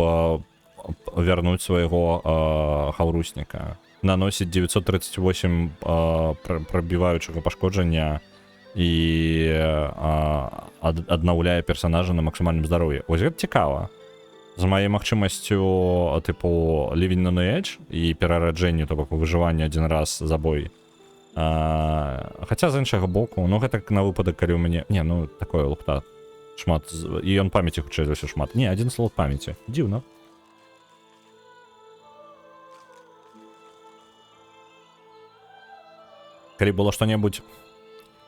вярнуць свайго хаўрусніка. Наносіць 938 прабіваючага пашкоджання і аднаўляе персонажа на максімальным здароўі. Вось гэта цікава. З маёй магчымасцю тыпу Living on the Edge і перараджэнню, то бок выжывання адзін раз за бой. Хаця з іншага боку, ну гэта на выпадак, калі ў мяне... Не, ну такое лупта. Шмат. І ён памяці хутчэй за ўсё шмат. Не, адзін слот памяці. Дзіўна. Калі было што-небудзь,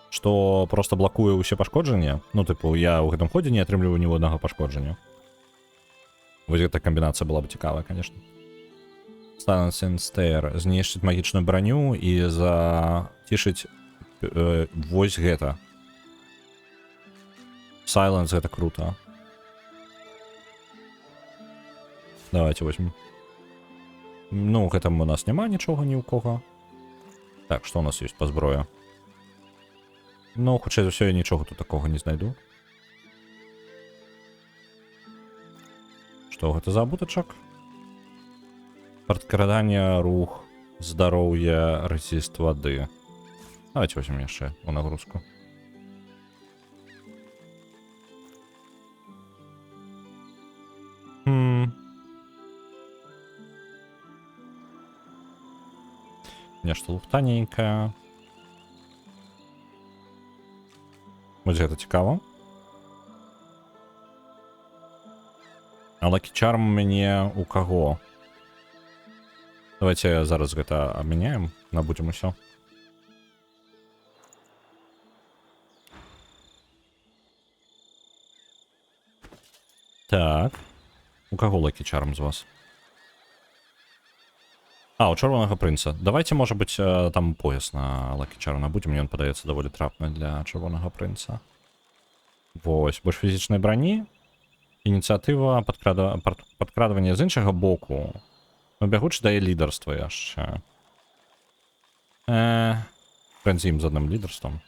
што проста блакуе ўсе пашкоджанні, ну, тыпу, я ў гэтым ходзе не атрымліваю ні аднаго пашкоджання. Вось гэта камбінацыя была б цікавая, конечно. Silence and Stare. Знішчыць магічную броню і зацішыць вось гэта. Silence гэта круто. Давайте возьмем. Ну, гэтым у нас няма нічога ні ў кого. Так, што у нас ёсць па зброю? Ну, хутчэй за ўсё, я нічога тут такога не знайду. Што гэта за абутачак? Падкрадання, рух, здароўе, рэзіст вады. Давайте возьмем яшчэ у нагрузку. Нешта лухтаненькае. Вось гэта цікава. А Lucky Charm у мяне у каго? Давайте зараз гэта абмяняем, набудзем усё. Так. У каго Lucky Charm з вас? А, у чырвонага прынца. Давайте, можа быць, там пояс на Lucky Charm набудзем, ён падаецца даволі трапны для чырвонага прынца. Вось, больш фізічнай брані. Ініцыятыва, падкрадванне з іншага боку. Ну, бягучы дае лідарства яшчэ. Прэнзім з адным лідарствам.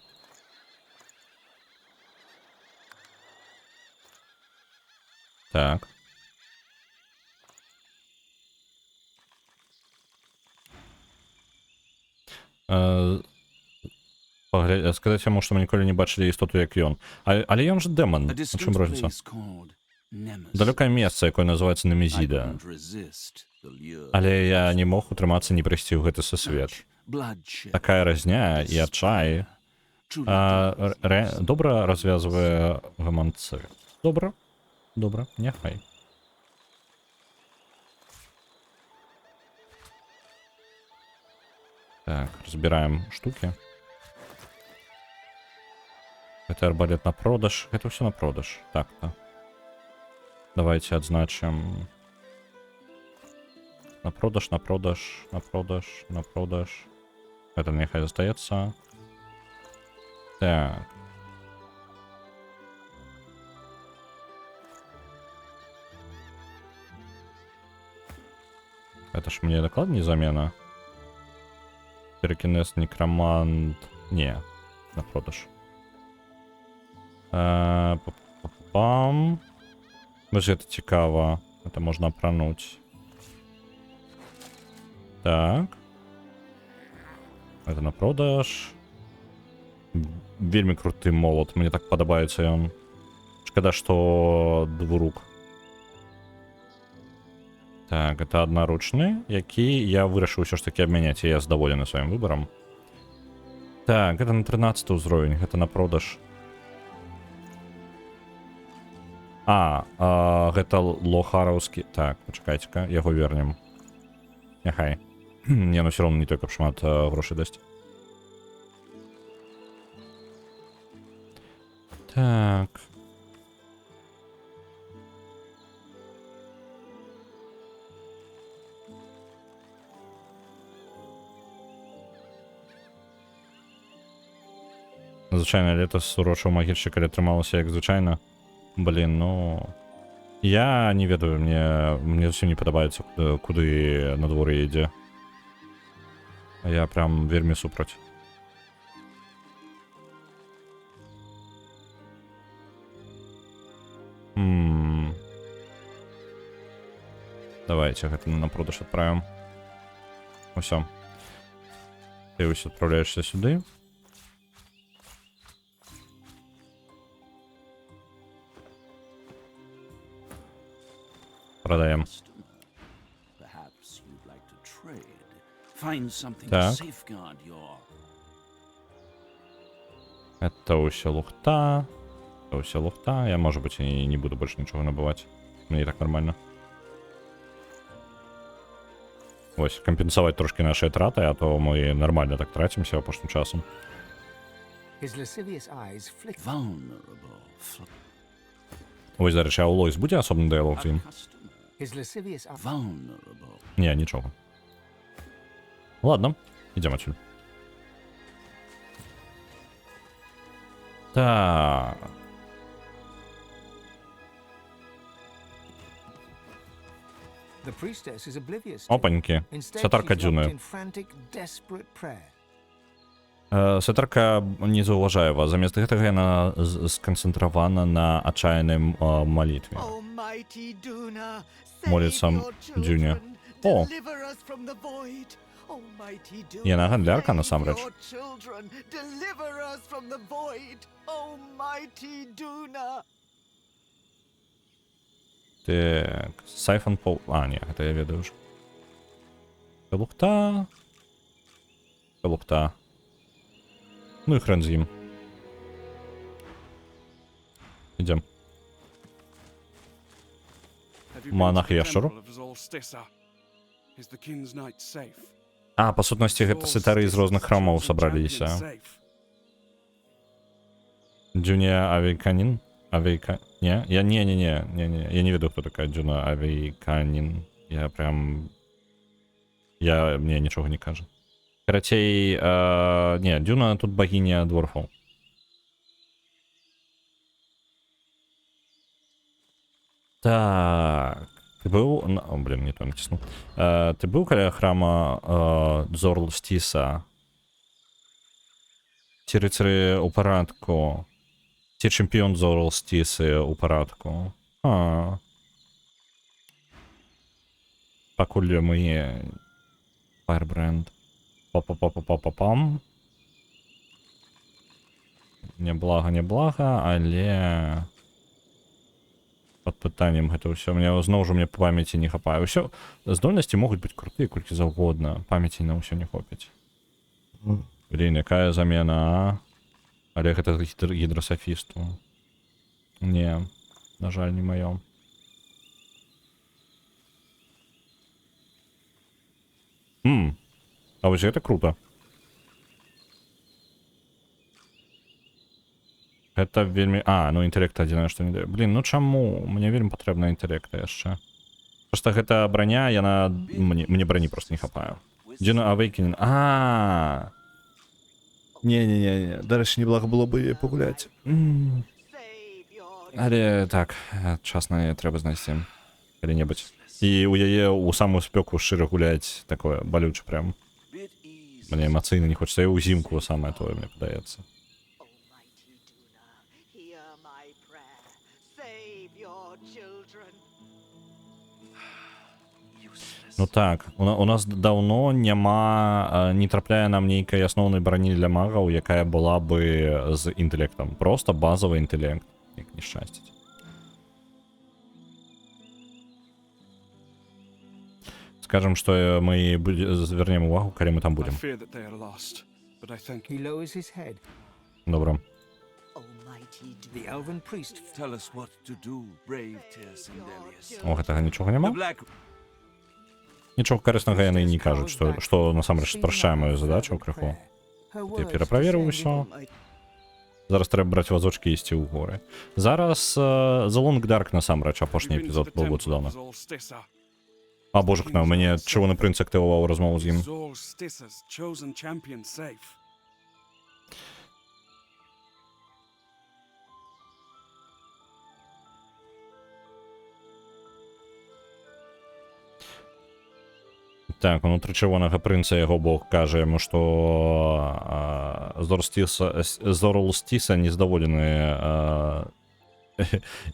Так. Сказаць яму, што мы ніколі не бачылі істоту, як ён. Але ён жа дэман. A У distant чым розніца? place called Nemesis. Далёкае месца, якое называецца I Немезіда. couldn't resist the lure. Але я не мог утрымацца не прыйсці ў гэты сусвет. Bloodshed. Такая разня і адчай Truly добра развязвае гаманцы. Добра, добра, няхай. Так, разбираем штуки. Это арбалет на продаж. Это все на продаж. Так-то. Давайте отзначим. На продаж, на продаж, на продаж, на продаж. Это нехай остается. Так. Это ж мне докладнее замена. Перекинез, некромант. Не, на продаж. Пам. Може, это цікаво. Это можно опрануть. Так. Это на продаж. Вельмі круты молот. Мне так падабаецца ён. Шкада, што двурук. Так, это одноручны, які я вырашыў усё ж таки абмяняць, і я задаволены сваім выбарам. Так, гэта на 13 ўзровень, гэта на продаж. Гэта лохараўскі. Так, пачакайце-ка, яго вернем. Няхай. Не, ну все равно не той, каб шмат грошай дасць. Так. Звычайна лета з урочаў магільшчыка атрымалася як звычайна. Блін, ну... Я не ведаю, мне зусім не падабаецца, куды надвор'е ідзе. Я прям вельмі супраць. Давайте гэта на продаж адправім. Усё. Ты вось адпраўляешся сюды. Продаем. Perhaps you'd like to trade. Find something to Так. safeguard your Это усё лухта. Это все луфта. Я, может быть, и не буду больше ничего набывать. Мне и так нормально. Ось, компенсовать трошки наши траты, а то мы нормально так тратимся опошнім часом. His lascivious eyes flick. Vulnerable. Ось, до речі, а у Лойс буде особливий діалог з ним? Customer. His lascivious eyes. Vulnerable. Ні, нічого. Ладно, йдемо отсюда. Так. The priestess is oblivious. to it. Опаньки. Instead, Сатарка she's locked Дюна. in frantic, desperate prayer. Сатарка не заўважае вас. Замест гэтага яна сканцэнтравана на адчайным малітве. Almighty Duna, Молится save your Дюне. children, О. deliver us from the void. Almighty Duna, Яна гандлярка, save насамрэч. your children, deliver us from the void. Almighty Duna. Так, Сайфон Пол... А, не, это я ведаю уже. Лухта. Лухта. Ну и хрен з ним. Идем. Монах ящеру. А, по сутности, гэта сетары из розных храмов собраліся. Дюня Авейканин? Авейка... Не? Я не. Я не веду, кто такая Дюна Авейканин. Я прям... Мне ничего не кажет. Карацей... Не, Дюна тут богиня дворфов. Так... Ты был... О, блин, не то натиснул. Ты был каля храма Зорлстіса? Ці рицари у парадку? Ці чемпіон Зорлстіси у парадку? Пакуль ми... Firebrand. Па-па-па-па-па-пам. Неблага, але... Под пытаннем гэта ўсё. Зноў жа мне па памяці не хапае. Усё здольнасці могуць быць крутыя, колькі заўгодна. Памяці на ўсё не хопіць. Блін, якая замена, а? Але гэта гідрасафісту. Не, на жаль, не маё. А вось гэта круто. Гэта вельмі... А, ну інтэлект адзінае, што не дае. Блін, ну чаму? Мне вельмі патрэбна інтэлекта яшчэ. Проста гэта браня, яна... Мне брані просто не хапае. Дюна Авейкенін. Не. Дарэчы, неблага было бы яе пагуляць. Save your Але так, час на яе трэба знайсці. Калі-небудзь. І у яе у самую спёку шчыра гуляць такое балюче прям. Bit easy. Мне эмацыйна не хочется. Я ўзімку самае тое, мне падаецца. Almighty Duna, hear my prayer. Save your children. Ну так, у нас даўно няма, не трапляе нам нейкай асноўнай брані для магаў, якая была бы з інтэлектам. Просто базовый інтэлект, як не шчасціць. Скажем, што мы звернем увагу, калі мы там будзем. He lowers his head. Добра. Almighty Duna. The elven priest. Tell us what to do, brave Tersendelius. О, гэтага нічога The няма? Black Нічога карыснага яны і не кажуць, што насамрэч спрашчае маю задачу крыху. Я пераправерыў усё. Зараз трэба браць вазочкі і ісці ў горы. Зараз The Long Dark насамрэч апошні эпізод быў бы цудоўны. А божак на, у мяне чырвоны прынц актываваў размову з ім. Так, унутры чырвонага прынца яго бог кажа яму, што Зорлстіса незадаволены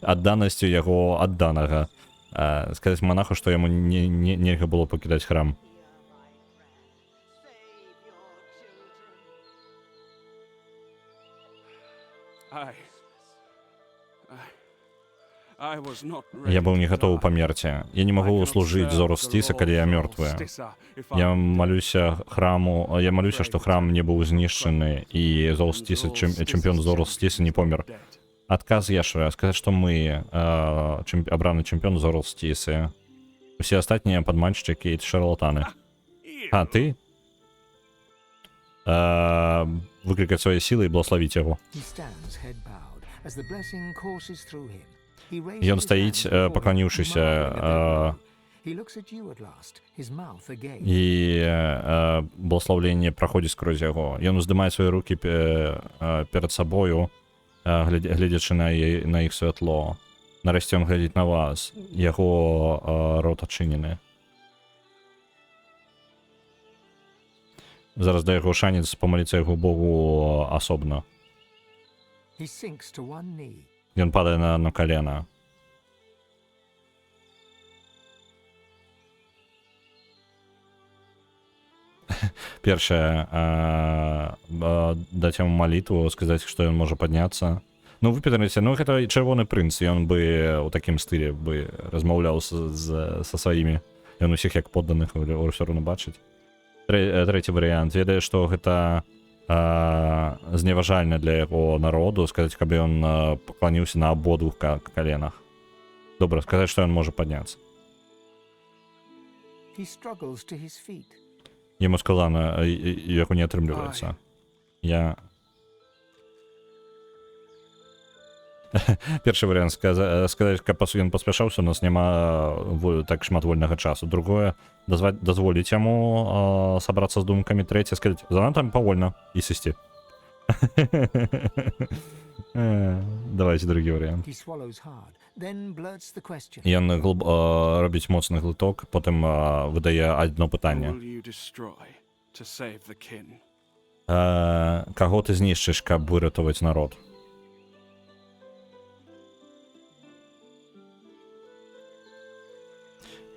адданасцю яго адданага. Сказаць монаху, што яму нельга было пакідаць храм. Я быў не гатовы памерці. Я не магу служыць Зорлстіса, калі я мёртвая. Я малюся, што храм не быў знішчаны, і чэмпіён Зорлстіса не помер. Отказ Яшера. Сказать, что мы обранный чемпион Зорл Стисы. Все остальные подманщики и шарлатаны. А, ты? Выкликать свои силы и благословить его. He stands head bowed as the blessing courses through him. He raises И он his стоит, hands before him, поклонившись, marveling at their glory. He looks at you at last, his mouth agape. и благословление проходит сквозь его. И он вздымает свои руки перед собою, глядячи на их світло. Нарешті він глядить на вас. Його рот очинений. Зараз дає його шанець помолитися його Богу особно. He sinks to one knee. Він падає на колено. Перше, дать йому молитву, сказати, що він може піднятися. Ну, випитаніться, ну, це Червоний принц, і він би у такому стилі би розмовляв зі своїми. Він усіх як подданих все одно бачить. Третій варіант. Ведає, що це зневажальне для його народу, сказати, щоб він поклонився на обидвох коленах. Добре, сказати, що він може піднятися. He struggles to his feet. Йому сказано, його не отримлюється. Я... Перший варіант сказати, каб він поспішався, у нас нема так шмат вольного часу. Другое, дозволить йому собраться з думками. Третє, сказати, занадто повольно і сісти. Давайте другий варіант. He swallows hard, then blurts the question. І він робить моцний глиток, потім видає одне питання. Who will you destroy to save the kin? Кого ти знищиш, каб вирятувати народ?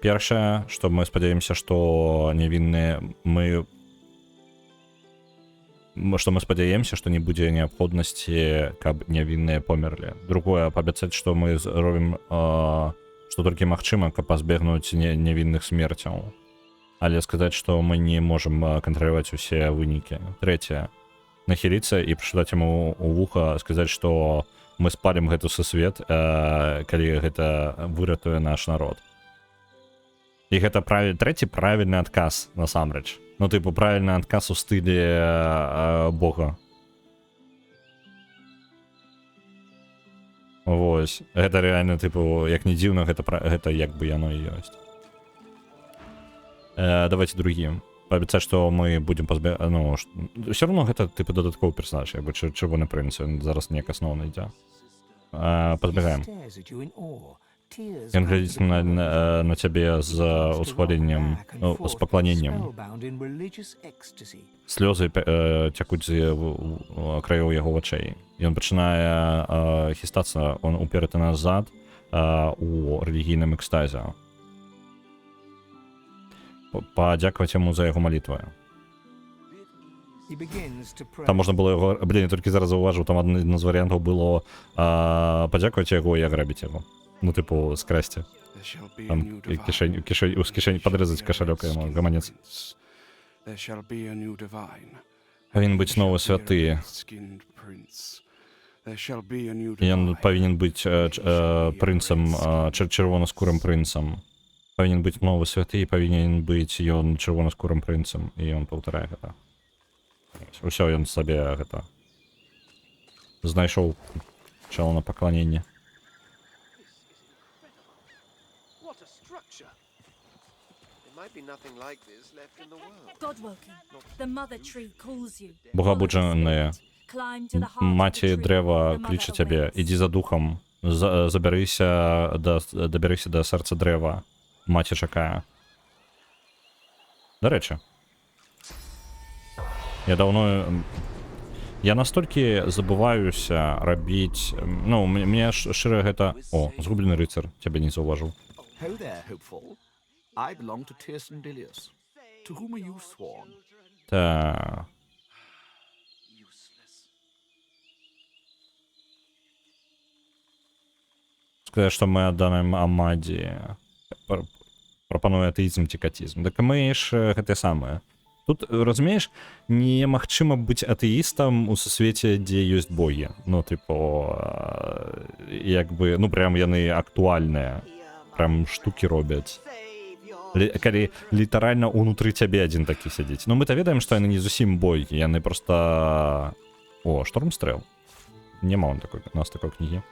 Перше, що ми сподіваємося, що невинні что мы спадзяемся, что не будзе неабходнасці, каб нявінныя померлі. Другое, паабяцаць, што мы робім што толькі магчыма, каб пазбегнуць нявінных смерцяў. Але сказаць, што мы не можам кантраляваць усе вынікі. Трэцяе, нахіліцца і прачытаць яму ў вуха, сказаць, што мы спалім гэты сусвет, калі гэта выратуе наш народ. І гэта трэці правільны адказ насамрэч. Ну, типу, правильный отказ у стиле Бога. Вось. Гэта реально, типу, як не дзіўна, гэта як бы яно і ёсць. Давайте другим. Паабяцаць, што мы будзем пазбегаць... Ну, все равно гэта, типу, дадатковы персонаж, як бы Чырвоны прынц, ён зараз неяк асноўны ідзе. Пазбегаем. Ён глядзіць на цябе з усхваленнем, з пакланеннем. Слёзы цякуць з краёў яго вачэй. Ён пачынае хістацца, он уперты назад у рэлігійным экстазе. Падзякаваць яму за яго малітвы. Там можна было яго... Блін, я толькі зараз заўважыў, там адзін з варыянтаў было падзякаваць яго і аграбіць яго. Ну, типу, скрасти. Там з кишені подрезать кошелек йому, гаманець. Повинен бути новий святий. Він повинен бути принцем, червоноскурим принцем. Повинен бути новий святий, повинен бути він червоноскурим принцем. І він повторяє це. Усе, він собі це знайшов чало на поклонення. Богобуджене, маті древа кличе тебе, іди за духом, доберися до серця древа, маті чекає. До речі, я настільки забуваюся робити, ну, мені шире гэта... О, згублений рицар, тебе не зауважив. Ho there, hopeful. I belong to Tirson Dilius. To whom are you sworn? Та... Сказать, що ми віддаємо Амаді. Пропонує атеїзм, тікатізм. Так ми ж те саме. Тут, разумееш, немагчыма быць атэістам у сусвеце, дзе ёсць богі. Ну, типу, як бы, ну, прям яны актуальныя. Прям штукі робяць. Калі літаральна ўнутры цябе адзін такі сядзіць. Ну, мы-то ведаем, што яны не зусім богі, яны просто... О, штормстрэл. Няма у нас такой кнігі.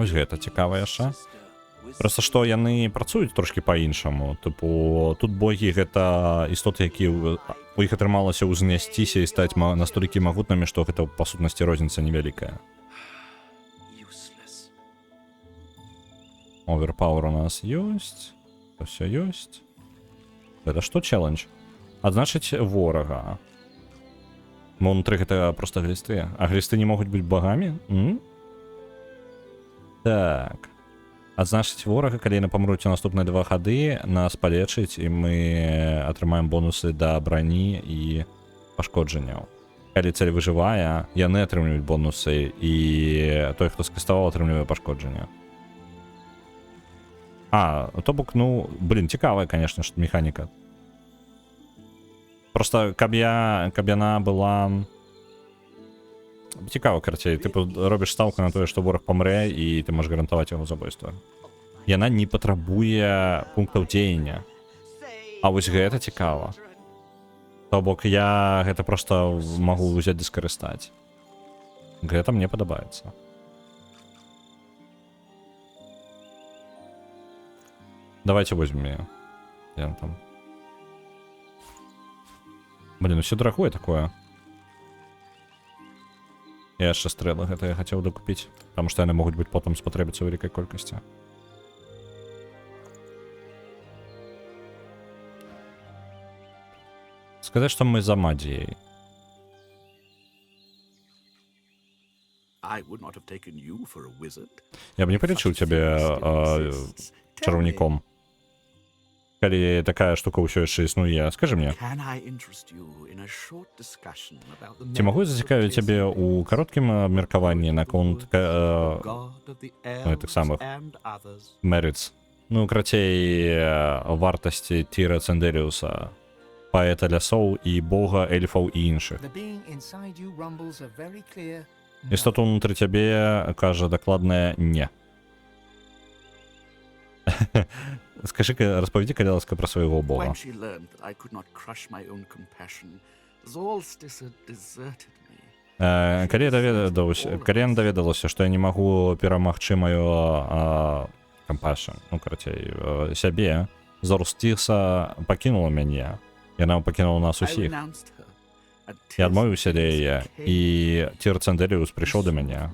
Ось гэта цікава яшчэ. Просто што яны працуюць трошки па-іншаму. Тыпу, тут богі гэта істоты, які у іх атрымалася ўзнясціся і стаць настолькі магутнымі, што гэта па сутнасці розніца невялікая. Оверпауэр у нас ёсць. Все ёсць. Гэта што челлендж? Адзначыць ворага. Мы ўнутры гэта проста глісты. А глісты не могуць быць багамі? Так. Адзначыць ворага, калі яны памруць у наступныя 2 гады, нас палечыць, і мы атрымаем бонусы да брані і пашкоджанняў. Калі цэль выжывае, яны атрымліваюць бонусы, і той, хто скаставаў, атрымлівае пашкоджанне. То бок, ну, блин, цікавая, конечно ж, механіка. Просто, каб яна была... Цікава, карцей, ты робіш ставку на тое, што вораг памрэ, і ты можаш гарантаваць яго забойства. Яна не патрабуе пунктаў дзеяння. А вось гэта цікава. То бок, я гэта проста магу ўзяць ды скарыстаць. Гэта мне падабаецца. Давайте возьмем ее. Я там. Блин, ну все дорогое такое. Я яшчэ стрэлы гэта я хацеў докупіць, потому што яны могуць быць потым спатрэбіцца ў вялікай колькасці. Сказаць, што мы за магіяй. Я б не палічыў цябе чараўніком. Калі такая штука ўсё яшчэ існуе, скажы мне. Ці магу я зацікавіць цябе ў кароткім абмеркаванні наконт гэтых самых мерыц? Ну, крацей, вартасці Тіра Цендэріуса, паэта лясоў і бога эльфаў і іншых. Істота ўнутры цябе кажа дакладнае «не». Скажи, распавядзі, калі ласка, пра свайго бога. Калі я даведалася, што я не магу перамагчы маё compassion, ну, карацей, сябе, Зорстіса пакінула мяне. Яна пакінула нас усіх. Я адмовіўся ад яе, і Тір Цендэріус прыйшоў да мяне.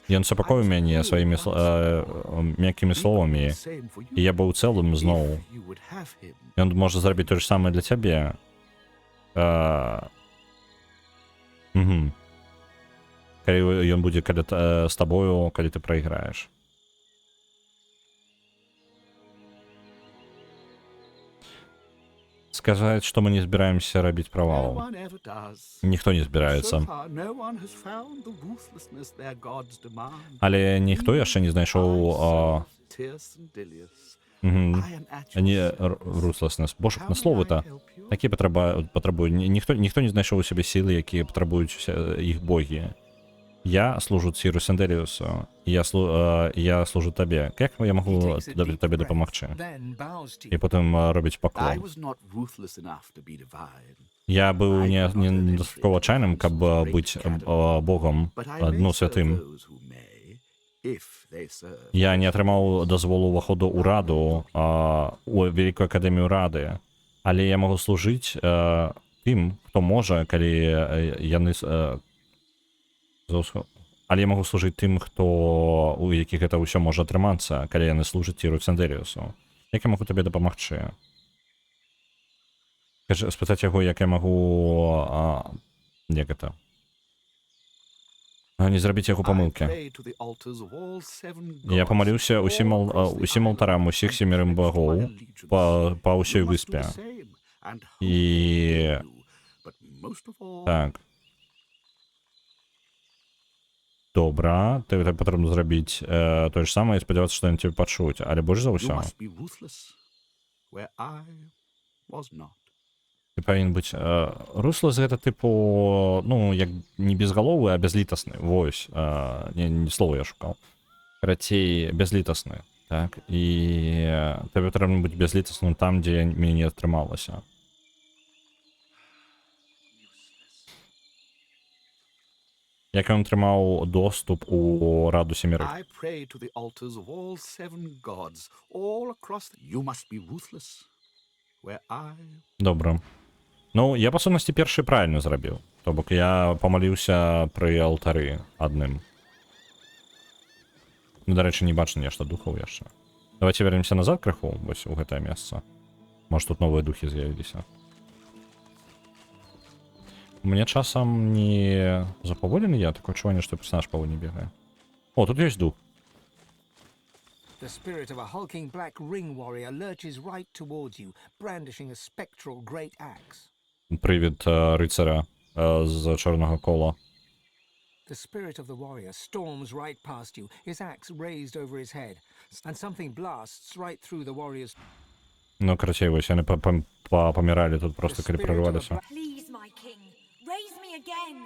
Ён супакоіў мяне сваімі мяккімі словамі, і я быў цэлым зноў. Ён можа зрабіць тое ж самае для цябе. Калі ён будзе з табою, калі ты прайграеш. Сказаць, што мы не збіраемся рабіць правалаў. Ніхто не збіраецца. Але ніхто яшчэ не знайшоў ruthlessness. Бо ж на словы-то такі патрабуе. Ніхто не знайшоў у сябе сілы, якія патрабуюць іх богі. Я служу Тіру Цендэріусу, я служу табе. Як я магу табе дапамагчы? І потым робіць паклон. Я быў недастаткова адчайным, каб быць богам, ну, святым. Я не атрымаў дазволу ўваходу ў раду, у Вялікую акадэмію рады, але я магу служыць тым, хто можа, калі яны... Але я магу служыць тым, хто у якіх гэта ўсё можа атрымацца, калі яны служаць Тіру Цендэріусу. Як я магу табе дапамагчы? Спытаць яго, як я магу... Як гэта? Не зрабіць яго памылкі. Я памаліўся усім алтарам, усіх 7 багоў па ўсёй выспе. І... Так. Добра, ты патрэбна зрабіць тое ж самае і спадзявацца, што яны цябе пачуюць, але больш за ўсё. was not. Ты павінен быць руслас гэта тыпу, ну як не безгаловы, а бязлітасны. Вось, не слова я шукаў. Карацей, бязлітасны, так? І табе трэба быць бязлітасным там, дзе мне не атрымалася. Як ён атрымаў доступ у Раду Сямерых? I pray to the altars of all 7 gods, all across You must be ruthless, where I... Добра. Ну, я, па сутнасці, першы правільна зрабіў. То бок я памаліўся пры алтары адным. Ну, дарэчы, не бачу нешта духаў яшчэ. Давайте вернемся назад крыху, вось у гэтае месца. Может, тут новыя духі з'явіліся. Мне часам не запаволены я, такое адчуванне, што персонаж павольней бегае. О, тут ёсць дух. The spirit of a hulking black ring warrior lurches right towards you, brandishing a spectral great axe. Привід рицаря з чорного кола. The spirit of the warrior storms right past you, his axe raised over his head, and something blasts right through the warrior's... Ну, короче, вось, яны паміралі тут просто, калі прорваліся. Please, my king, raise me again.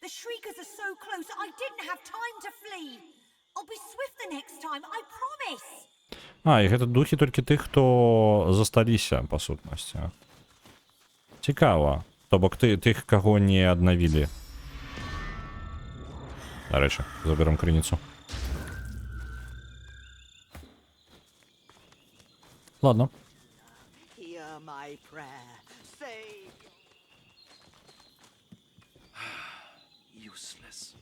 The shriekers are so close, I didn't have time to flee. I'll be swift the next time, I promise. А, і гэта духі толькі тых, хто засталіся, па сутнасці. Цікава. То бок тых, каго не аднавілі. Дарэчы, заберем крыніцу. Ладно. Hear my prayer. Save Useless.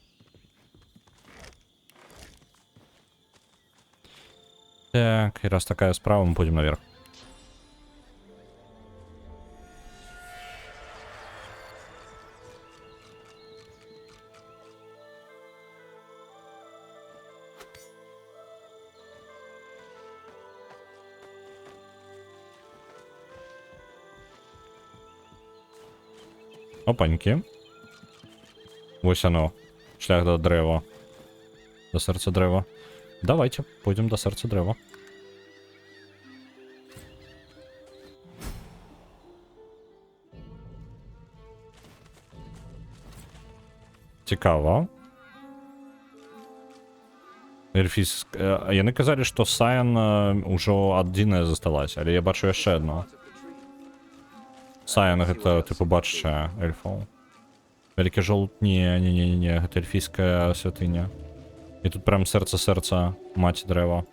Так, і раз такая справа, мы пойдем наверх. Опаньки. Вось оно. Шлях до дрэва. До сэрца дрэва. Давайте, пойдем до сэрца дрэва. Цікава. Эльфійск... Яны казалі, што Саян ўжо адзіная засталася, але я бачу яшчэ адно. Саян гэта, типу, бачачая эльфаў. Вялікі жолуд, не, гэта эльфійская святыня. І тут прям сэрца маці дрэва.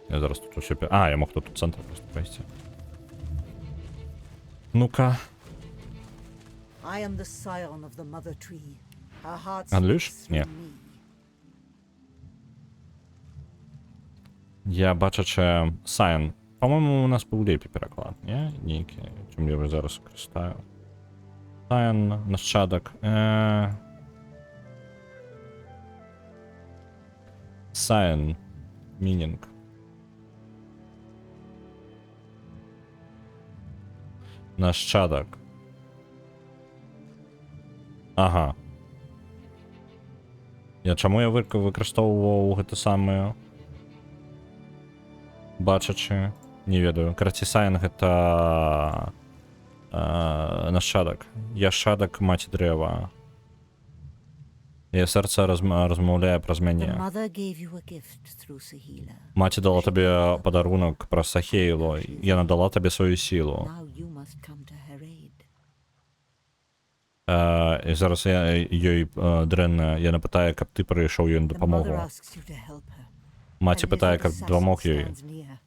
Я зараз тут усё... А, я мог тут у цэнтр просто прайсці. Ну-ка. I am the scion of the mother tree. Her heart Англиш? speaks Ні. through me. Я бачачая Саян. По-моему, у нас був лепі переклад, не? Нейкі, чим я зараз користаю. Саян, нащадок. Саян. Мінінг. Нащадок. Ага. Чаму я використовував гэта самае? Бачачы? Не ведаю. Караці, Саян гэта... нашчадак. Яшчадак маці дрэва. Яе сэрца размаўляе праз The мяне. mother gave you a gift through Sahila. Маці дала табе падарунак праз Сахейлу. Яна дала табе сваю сілу. Now you must come to her aid. І зараз ёй дрэнна. Яна пытае, каб ты прыйшоў ёй на The mother дапамогу. asks you to help her. Маці And пытае, little каб assassin дапамог ёй. stands near.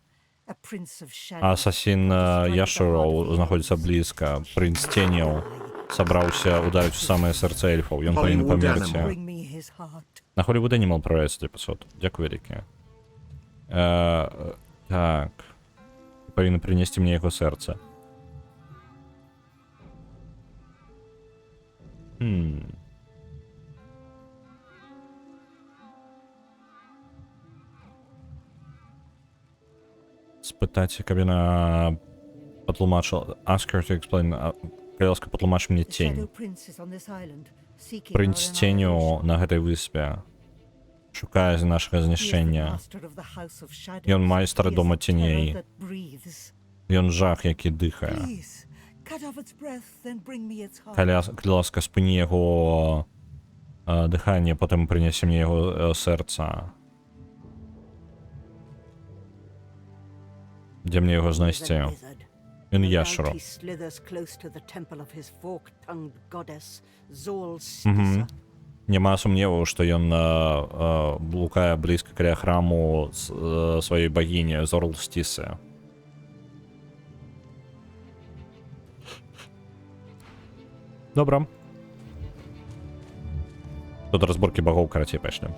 A prince of shadows. Асасін Яшураў знаходзіцца блізка. Прынц ценяў сабраўся ударыць у самае сэрца эльфаў. Ён павінен памерці. Bring me his heart. На Hollywood Animal праецца 500. Дзякуй вялікі. Так. Павінен прынесці мне яго сэрца. Спытаць, каб яна патлумачыла. Ask her to explain. Калі ласка, патлумач мне The цень. shadow prince is on this island, seeking Прынц our ценю annihilation. на гэтай выспе. Шукає нашого знищення. Ён майстер дома тіней. Ён жах, який дихає. Будь ласка, спині його дихання, потім принеси мені його серце. Де мені його знайти? Він яшеро. Нема сумніву, що ён блукає близько каля храму своєї богині Зорл Стіси. Добре. Тут разборки богов, короче, пошли.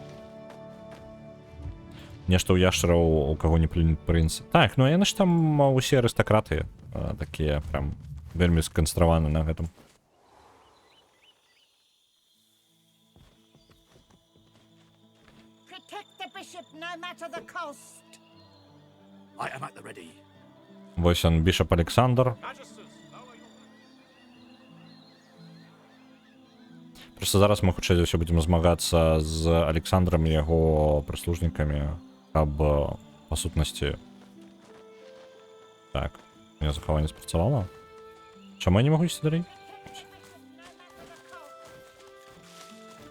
Нешта у яшераў у кого не принц. Так, ну яны ж там усе арыстакраты такія прям вельмі сканстраваны на гэтым. I am at the ready. Вось он, бішоп Александр. Просто зараз мы хутчэй за ўсё будзем змагацца з Александром і яго прыслужнікамі, каб па сутнасці. Так, у меня захаванне спрацавала. Чаму я не магу ісці далей?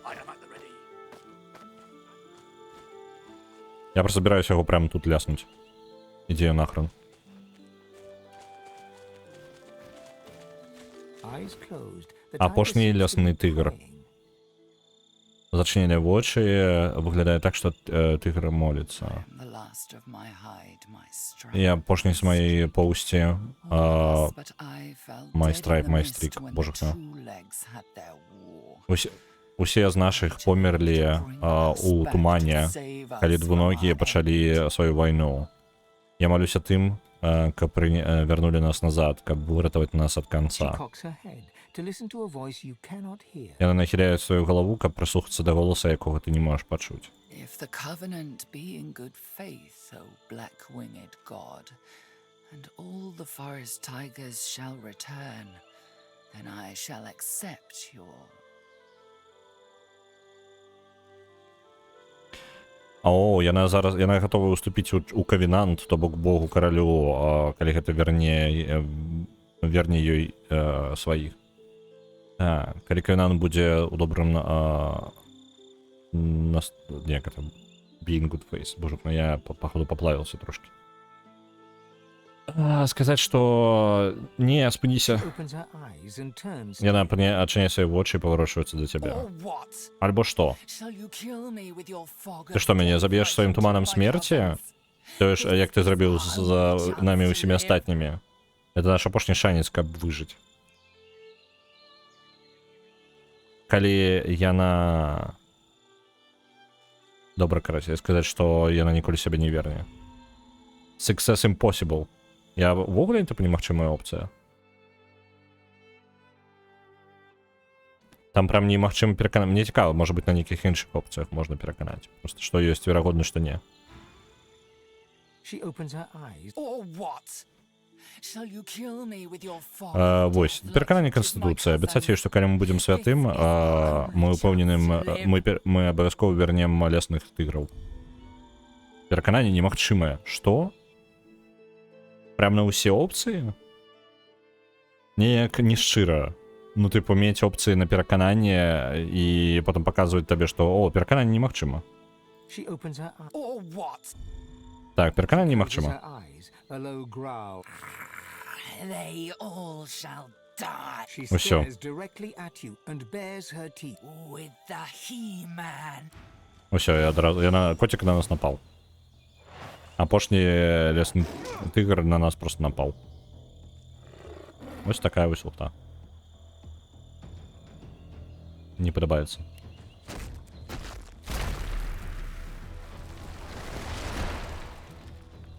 I am at the ready. Я просто збіраюся яго прямо тут ляснуць. Ідзі нахрен. Апошні лясны тыгр. Зачынілі вочы, выглядае так, што тыгр моліцца. І апошні з маёй поўсці май страйк, май стрик. Боже хто. Усе з нашых померлі у тумане, калі двуногія пачалі сваю вайну. Я малюся тым, каб вярнулі нас назад, каб выратаваць нас ад канца. Яна нахіляе сваю галаву, каб прыслухацца да голаса, якога ты не можаш пачуць. If the covenant be in good faith, O black-winged god, and all the forest tigers shall return, then I shall accept your... О, яна гатова уступіць у кавенант, то бок богу каралю, калі гэта верне ёй сваіх. Калі кавенант будзе у добрым як это, being good face. Боже, я походу поплавился трошки. Сказать, что не, спыніся. Яна адчыняе свае вочы і паварочваецца да цябе. Альбо што? Ты што, мяне заб'еш сваім туманам смерці? Тое ж, як ты зрабіў з намі усімі астатнімі. Это наш апошні шанец, каб выжыць. Калі яна... Добра, карацей, сказаць, што яна ніколі сябе не верне. Success impossible. Я ввогуле это немагчымая опцыя. Там прям немагчыма пераканаць. Мне цікава, можа быць, на нейкіх іншых опцыях можна пераканаць. Просто што ёсць верагодна, што не. Вось, перакананне Канстытуцыі. Абяцаць ёй, што калі мы будзем святым, мы упэўненым, мы абавязкова вернем лясных тыграў. Перакананне немагчымае. Што? Прям на ўсе опцыі? Неяк не шчыра. Ну, тыпу, мець опцыі на перакананне і потым паказваюць табе, што, о, перакананне немагчыма. Так, перакананне немагчыма. Усё. Усё, я адразу... Коцік на нас напал. Апошні лесны тыгр на нас просто напал. Вось такая вось лута. Не падабаецца.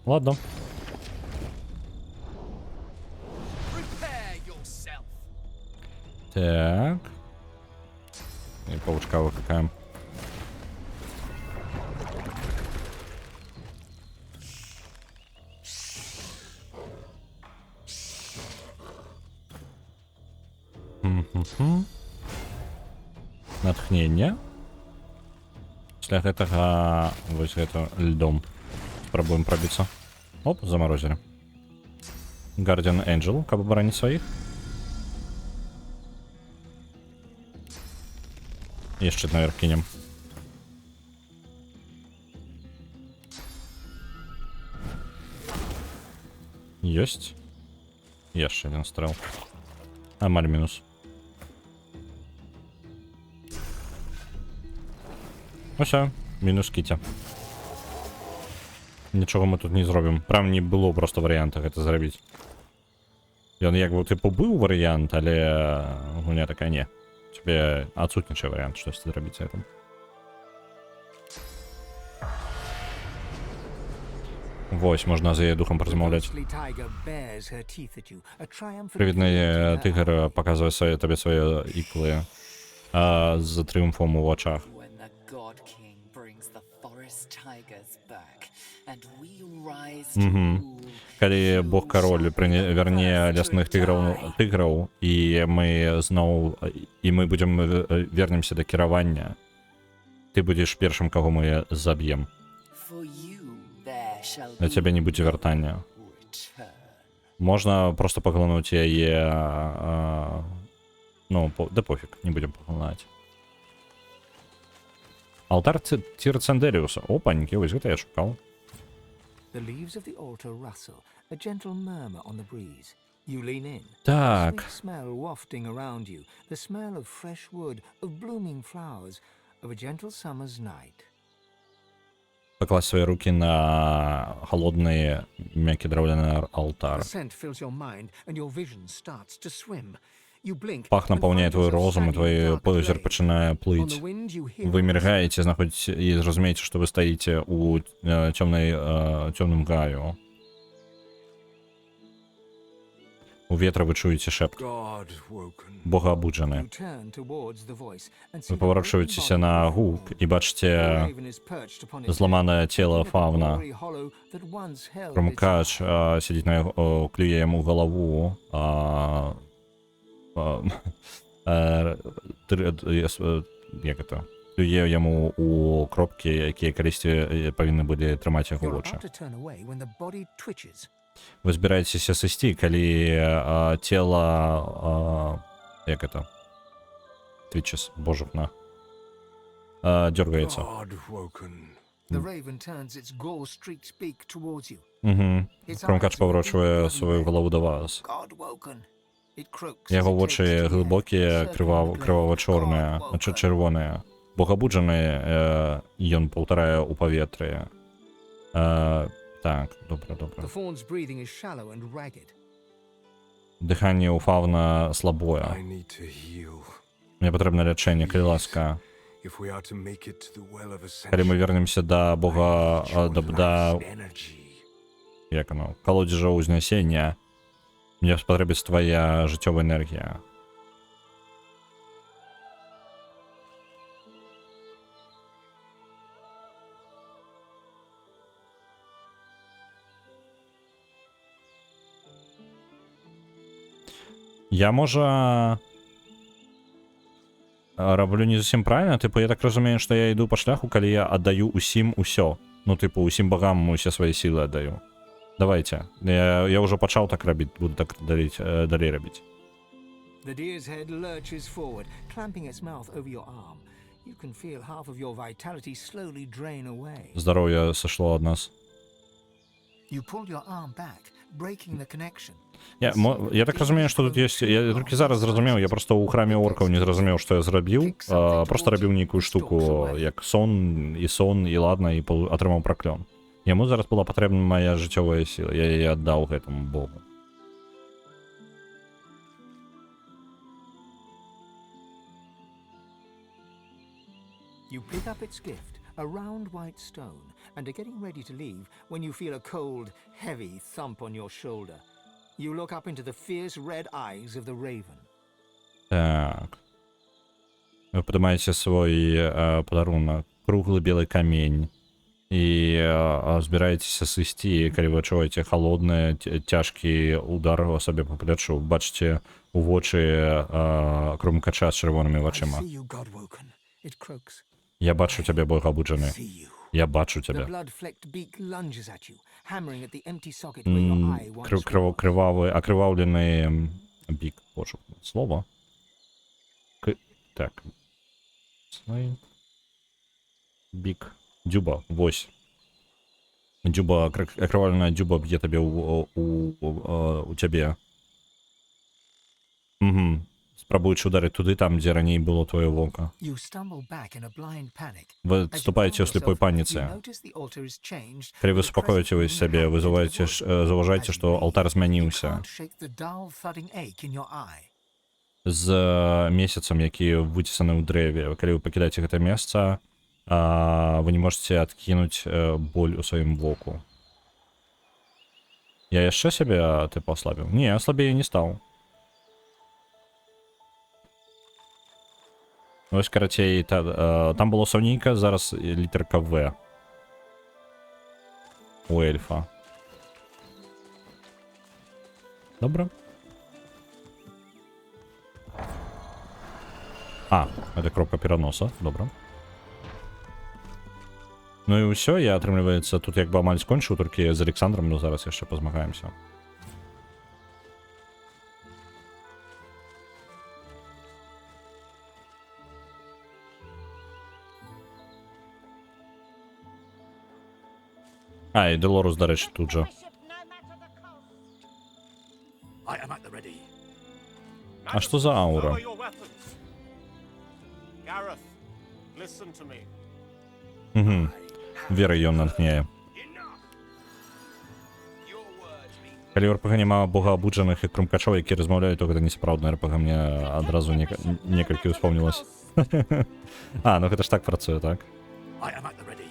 Ладно. Так. И паучка выкакаем. Натхнення. Пасля гэтага вось гэта льдом спрабуем прабіцца. Оп, замарозілі. Guardian Angel, каб абараніць сваіх. Яшчэ наверх кінем. Ёсць. Яшчэ один стрэл. Амаль мінус. Усё, мінус кіця. Нічого мы тут не зробім. Прям не было просто варыянта гэта зрабіць. Ён як бы типу быў варыянт, але гульня такая не. Тебе адсутнічае варыянт штосьці зрабіць з гэтым. Вось, можна за яе духам паразмаўляць. Прывідны тыгр паказвае табе свае іклы з трыумфом у вачах. Калі бог-кароль вярне лясных тыграў, і мы будзем вернемся да кіравання, ты будзеш першым, каго мы заб'ем. На цябе не будзе вяртання. Можна просто паглынуць яе, ну, да пофіг, не будзем паглынаць. Алтар Тирцендериуса. Опаньки, вось гэта я шукаў. The leaves of the altar rustle, a gentle murmur on the breeze. You lean in. Так. Sweet smell wafting around you, the smell of fresh wood, of blooming flowers, of a gentle summer's night. Покласть свои руки на холодный, мягкий драўляны алтар. The scent fills your mind, and your vision starts to swim. You blink. Пах наполняет твой розум, и твой позір пачынае плыть. Вы міргаеце, знаходзіце і зразумееце, што вы стаіце у цёмным гаю. У ветра вы чуеце шэпт. Бога абуджаны. Вы паварочваецеся на гук і бачыце зламанае цела фаўна. Крумкач сядзіць на яго, клюе яму галаву. Як это? Клюе яму у кропкі, якія калісьці павінны былі трымаць яго вочы. Вы збіраецеся сысці, калі цела... як это? Твічес, божухна. Дёргаецца. Крумкач паварочвае сваю галаву да вас. Яго вочы глыбокія, крывава-чорныя, чырвоныя. Богабуджаны, ён паўтарае ў паветры. Так, добра. Дыханне ў фаўна слабое. Мне патрэбна лячэнне, калі ласка. Калі мы вернемся да бога, да як оно, калодзежа ўзнясення, мне спатрэбіцца твоя жыццёвая энергія. Я, можа, раблю не зусім правильно, типу, я так разумею, што я іду па шляху, калі я аддаю усім усё. Ну, типу, усім богам усе свае сілы аддаю. Давайте. Я ўжо пачаў так рабіць, буду так далей рабіць. The deer's head lurches forward, clamping its mouth over your arm. You can feel half of your vitality slowly drain away. Здароўе сышло ад нас. You pull your arm back, breaking the connection. Я так разумею, што тут ёсць... Я толькі зараз зразумеў, я просто ў храме оркаў не зразумеў, што я зрабіў. Просто рабіў нейкую штуку, як сон, і ладна, і атрымаў праклён. Яму зараз была патрэбна моя жыццёвая сіла, я яе аддаў гэтаму богу. You pick up its gift, a round white stone, and are getting ready to leave when you feel a cold, heavy thump on your shoulder. You look up into the fierce red eyes of the raven. Так. Вы падымаеце свой падарунак, круглы белы камень, і збіраецеся сысці, калі вы адчуваеце халодны, цяжкі удар сабе па плячу. Бачыце у вочы крумкача з чырвонымі вачыма. Я бачу тебе, богообуджений. See you. Я бачу The тебе. blood-flecked beak lunges at you, hammering at the empty socket where your eye once was. Кривавий, окривавлений бік. Боже, слово. Так. Цей. Бік. Дюба, вось. Дюба, окровавленная дюба б'є тебе у тебе. Угу. Спробуючи ударити туди, там, де раніше було твоє воко. You stumble back in a blind panic. Ви As you відступаєте у calm сліпій yourself, паніці. you notice the altar is changed, Коли ви with a успокоїтесь crescent себе, ви moon hanging into the wood. заважаєте, As що you алтар breathe, змінився. you can't shake the dull thudding ache in your eye. З месяцем, які вытесаны ў дрэве. Калі вы пакідаеце гэта месца, вы не можете адкінуць боль у сваім воку. Я яшчэ сябе ты паслабіў? Не, слабее не стаў. Вось, карацей, там было сонейка, зараз літарка В. У эльфа. Добра. А, это кропка пераноса, добра. Ну і ўсё, я, атрымліваецца, тут як бы амаль скончыў, толькі з Александром, ну зараз яшчэ пазмагаемся. А, і Делорус, до речі, тут же. I am at the ready. А що за аура? Угу. Вера ее натхняє. Калі ў РПГ няма богоабуджаных і крумкачоў, які размаўляюць, то гэта не сапраўдны РПГ, мне адразу некалькі ўспомнілось. А, ну гэта ж так працуе, так? I am at the ready.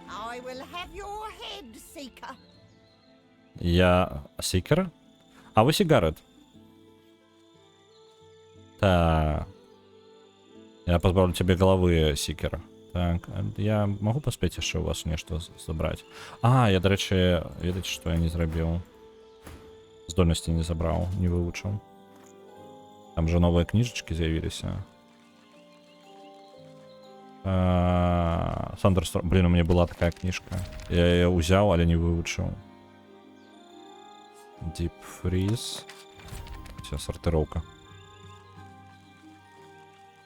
I will have your head, Seeker. Я Сикер? А вы Сигарет? Так. Я позбавлю тебе головы, Сикер. Так, я могу поспеть еще у вас нечто забрать? А, я, до речі, видите, что я не зробил. Здольности не забрал, не выучил. Там же новые книжечки заявились. Thunderstorm. Блин, у меня была такая книжка. Я ее взял, але не выучил. Deep Freeze. Сейчас сортировка.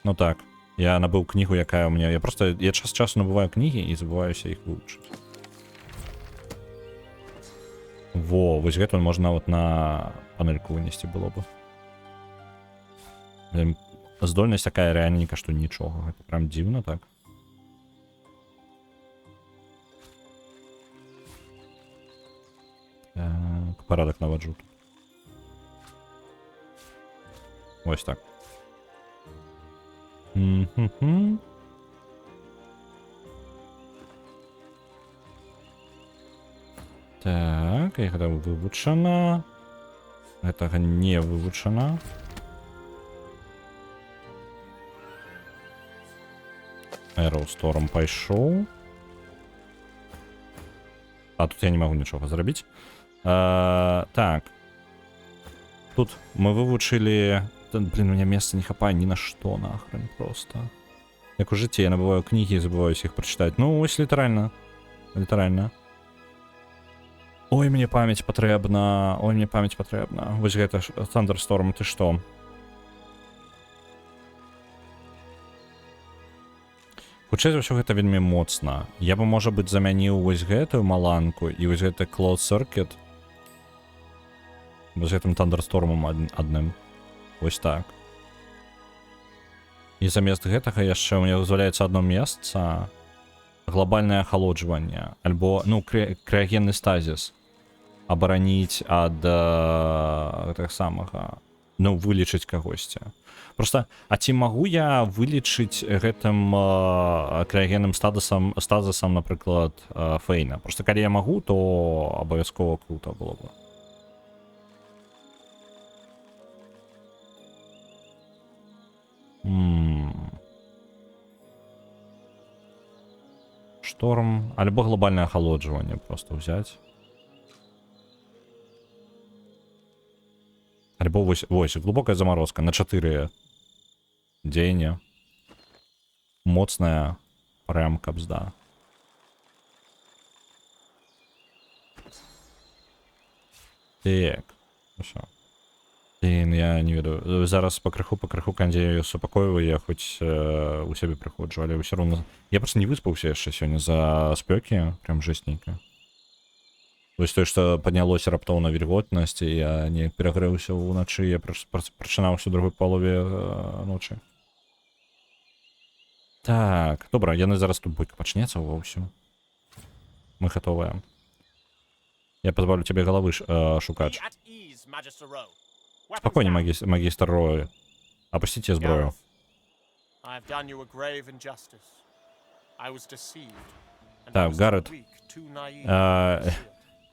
Ну так. Я набыл книгу, якая у меня... Я час часу набываю книги и забываюся их выучить. Во, вось гэта можно вот на панельку вынести было бы. Блин, здольность такая реальненька, что ничего. Это прям дивно так. Так, порядок наводжу. Ось так. Так, і гэта вывучана. Гэтага не вывучана. Aerostorm пайшоў. А тут я не могу нічога зрабіць. Так. Тут мы вывучили... Блин, у меня места не хапае ни на что, нахрен, просто. Як у житті, я набываю книги и забываюсь их прочитать. Ну, ось литерально. Литерально. Ой, мне память потребна. Ой, мне память потребна. Вось гэта Thunderstorm, ты что? Хутчэй за ўсё гэта вельмі моцна. Я бы, можа быць, замяніў вось гэтую маланку і вось гэты Closed Circuit. Вось гэтым Thunderstormом адным. Вось так. І замест гэтага яшчэ ў мне дазваляецца одно месца. Глобальнае ахалоджванне. Альбо, ну, крыягенны стазіс. Абараніць ад гэтых самага. Ну, вылечыць кагосьці. Просто, а ці магу я вылечыць гэтым крыягенным стазісам, напрыклад, Фейна? Просто калі я магу, то абавязкова круто было бы. Шторм. Альбо глобальное охолодживание просто взять. Альбо вось глубокая заморозка на 4 дзеяння. моцная прям кабзда. Так, ну що. Блін, я не веду. Зараз по криху Канді супакоюю, я хоч у себе приходжу, але все одно... Я просто не выспаўся яшчэ сёння за спёкі, прям жестненько. То есть то, что поднялось раптоўна вільготнасць, і я не перагрэўся ўначы, я прачынаўся ў другой палове ночы. Так, добра, яны зараз тут бойка пачнецца ва ўсю. Мы гатовыя. Я пазбавлю тебе головы шукач. Спокойнее, магистр Рой. Опустите зброю. Так, Гаррет.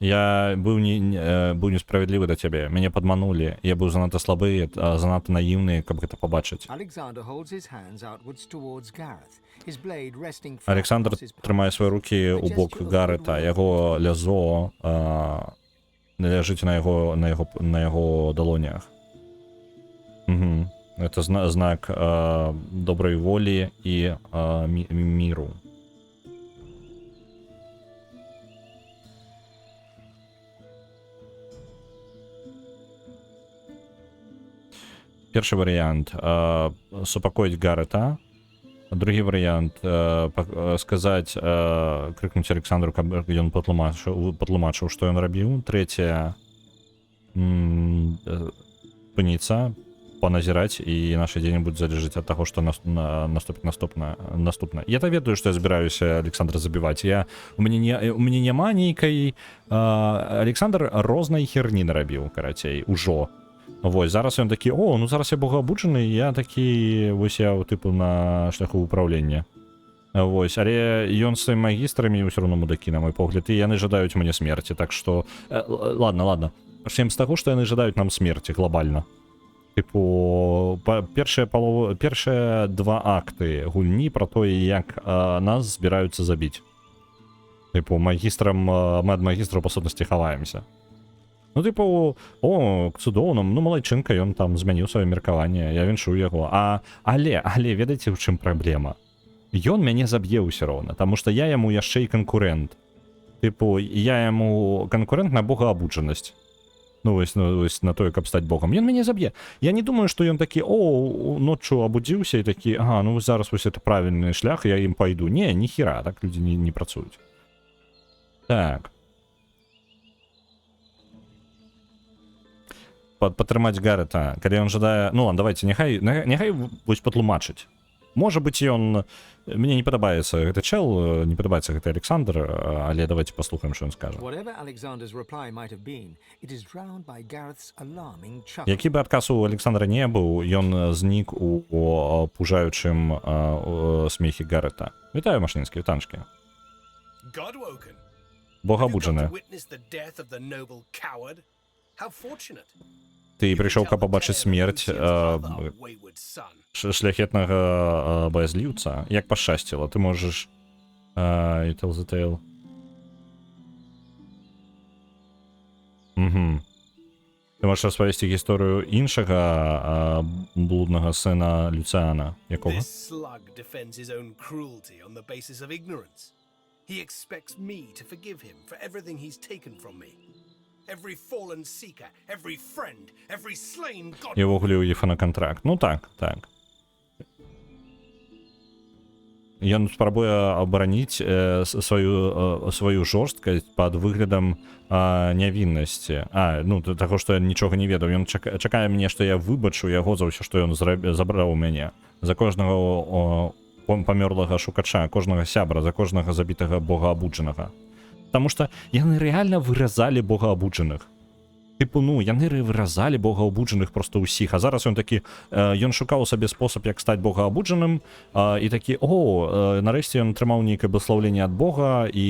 Я был несправедливый до тебя. Меня подманули. Я был занадто слабый, занадто наивный, как это побачить. Александр тримає свої руки у бок Гаррета. Його лязо лежить на його долонях. Угу. Это знак доброй воли и миру. Перший варіант супокоїть Гаррета. Другий варіант сказать, крикнуть Александру, каб ён патлумачыў, што ён рабіў. Третье спыніцца, паназіраць, і наш дзень будзе залежыць ад таго, што наступіць наступна. Я-то ведаю, што я збіраюся Александра забіваць. У мяне няма нейкай... Александр рознай херні нарабіў, карацей, ужо. Вось, зараз ён такі, ну зараз я богоабуджаны, я такі, вось я, тыпу, на шляху ўпраўлення. Вось, але ён з сваімі магістрамі ўсё роўно мудакі, на мой погляд, і яны жадаюць мне смерці, так што... Ладно. Пачнем з таго, што яны жадаюць нам смерці глобальна. Тыпу, першыя два акты гульні пра тое, як нас збіраюцца забіць. Тыпу, мы ад магістраў па сутнасці хаваемся. Ну, типу, цудоўна, малайчынка, ён там змяніў сваё меркаванне, я віншую яго. Але, ведаеце, у чым праблема? Ён мяне заб'е ўсё роўна, таму што я яму яшчэ і канкурэнт. Типу, я яму канкурэнт на богоабуджанасць. Ну, вось на тое, каб стаць богам. Ён мяне заб'е. Я не думаю, што ён такі, ноччу абудзіўся і такі, ну зараз вось это правільны шлях, я ім пайду. Не, ніхера, так людзі не працуюць. Так. Падтрымаць Гаррета, калі ён жадае... Ну ладно, давайте, няхай вось патлумачыць. Можа быць, ён... Мне не падабаецца гэты чел, не падабаецца гэты Александр, але давайте паслухаем, што ён скажа. Які бы адказ у Александра не быў, ён знік у пужаючым смехе Гаррета. Вітаю, машнінскія танчкі. Богоабуджаны. Ты прыйшоў, каб пабачыць смерць шляхетнага баязліўца. Як пашчасціла, ты можаш... You tell the tale. Ты можаш распавесці гісторыю іншага блуднага сына Люцыана. Якога? He expects me to forgive him for everything he's taken from me. Every fallen seeker, every friend, every slain god. І ўвогуле ў ефа на кантракт. Ну так. Ён спрабуе абараніць сваю жорсткасць пад выглядам нявіннасці. Таго, што я нічога не ведаў. Ён чакае мне, што я выбачу яго за ўсё, што ён забраў у мяне. За кожнага памёрлага шукача, кожнага сябра, за кожнага забітага богоабуджанага. Таму што яны рэальна выразалі богоабуджаных. Тыпу, яны выразалі богоабуджаных проста ўсіх. А зараз ён такі, ён шукаў сабе спосаб, як стаць богоабуджаным, і такі, нарэшце ён атрымаў нейкае бласлаўленне ад Бога, і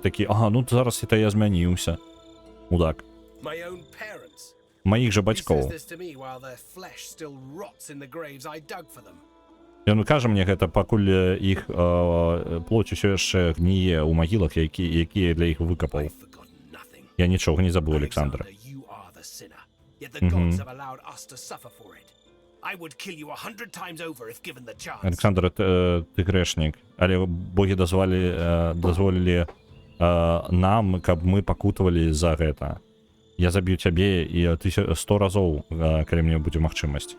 такі, зараз это я змяніўся. Мудак. Маіх жа бацькоў. Ён кажа мне гэта, пакуль іх плоць усё яшчэ гніе ў магілах, якія для іх выкапаў. Я нічога не забыў, Александра. I would kill you 100 times over if given the chance. Александр, ты грешник, але боги дозволили нам, каб мы пакутавалі за гэта. Я заб'ю цябе і 100 разоў, калі мне будзе магчымасць.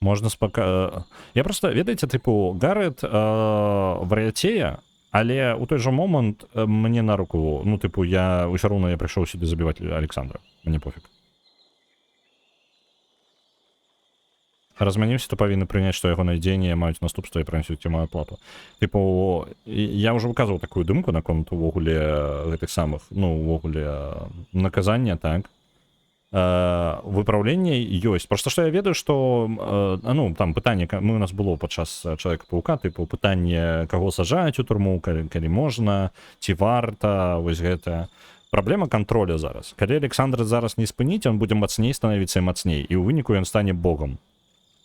Можна Я просто, ведаеце, тыпу, Гарэт вар'яцее, але ў той жа момант мне на руку, ну, тыпу, я ўсё роўна я прыйшоў сюды забіваць Александра. Мне пофиг. Размяніўся, то павінны прыняць, што ягоныя дзеянні маюць наступства і прынесуць яму аплату. Тыпу, я ўжо выказваў такую думку наконт увогуле гэтых самых, ну, увогуле наказання, так. Выпраўленне ёсць. Просто што я ведаю, што, ну, там пытанне, у нас было падчас Чалавека-паўка, тыпу, пытанне, каго сажаюць у турму, калі можна, ці варта, вось гэта. Праблема контроля зараз. Калі Александра зараз не спыніць, он будзе мацней становіцца і мацней, і ў выніку ён стане богом.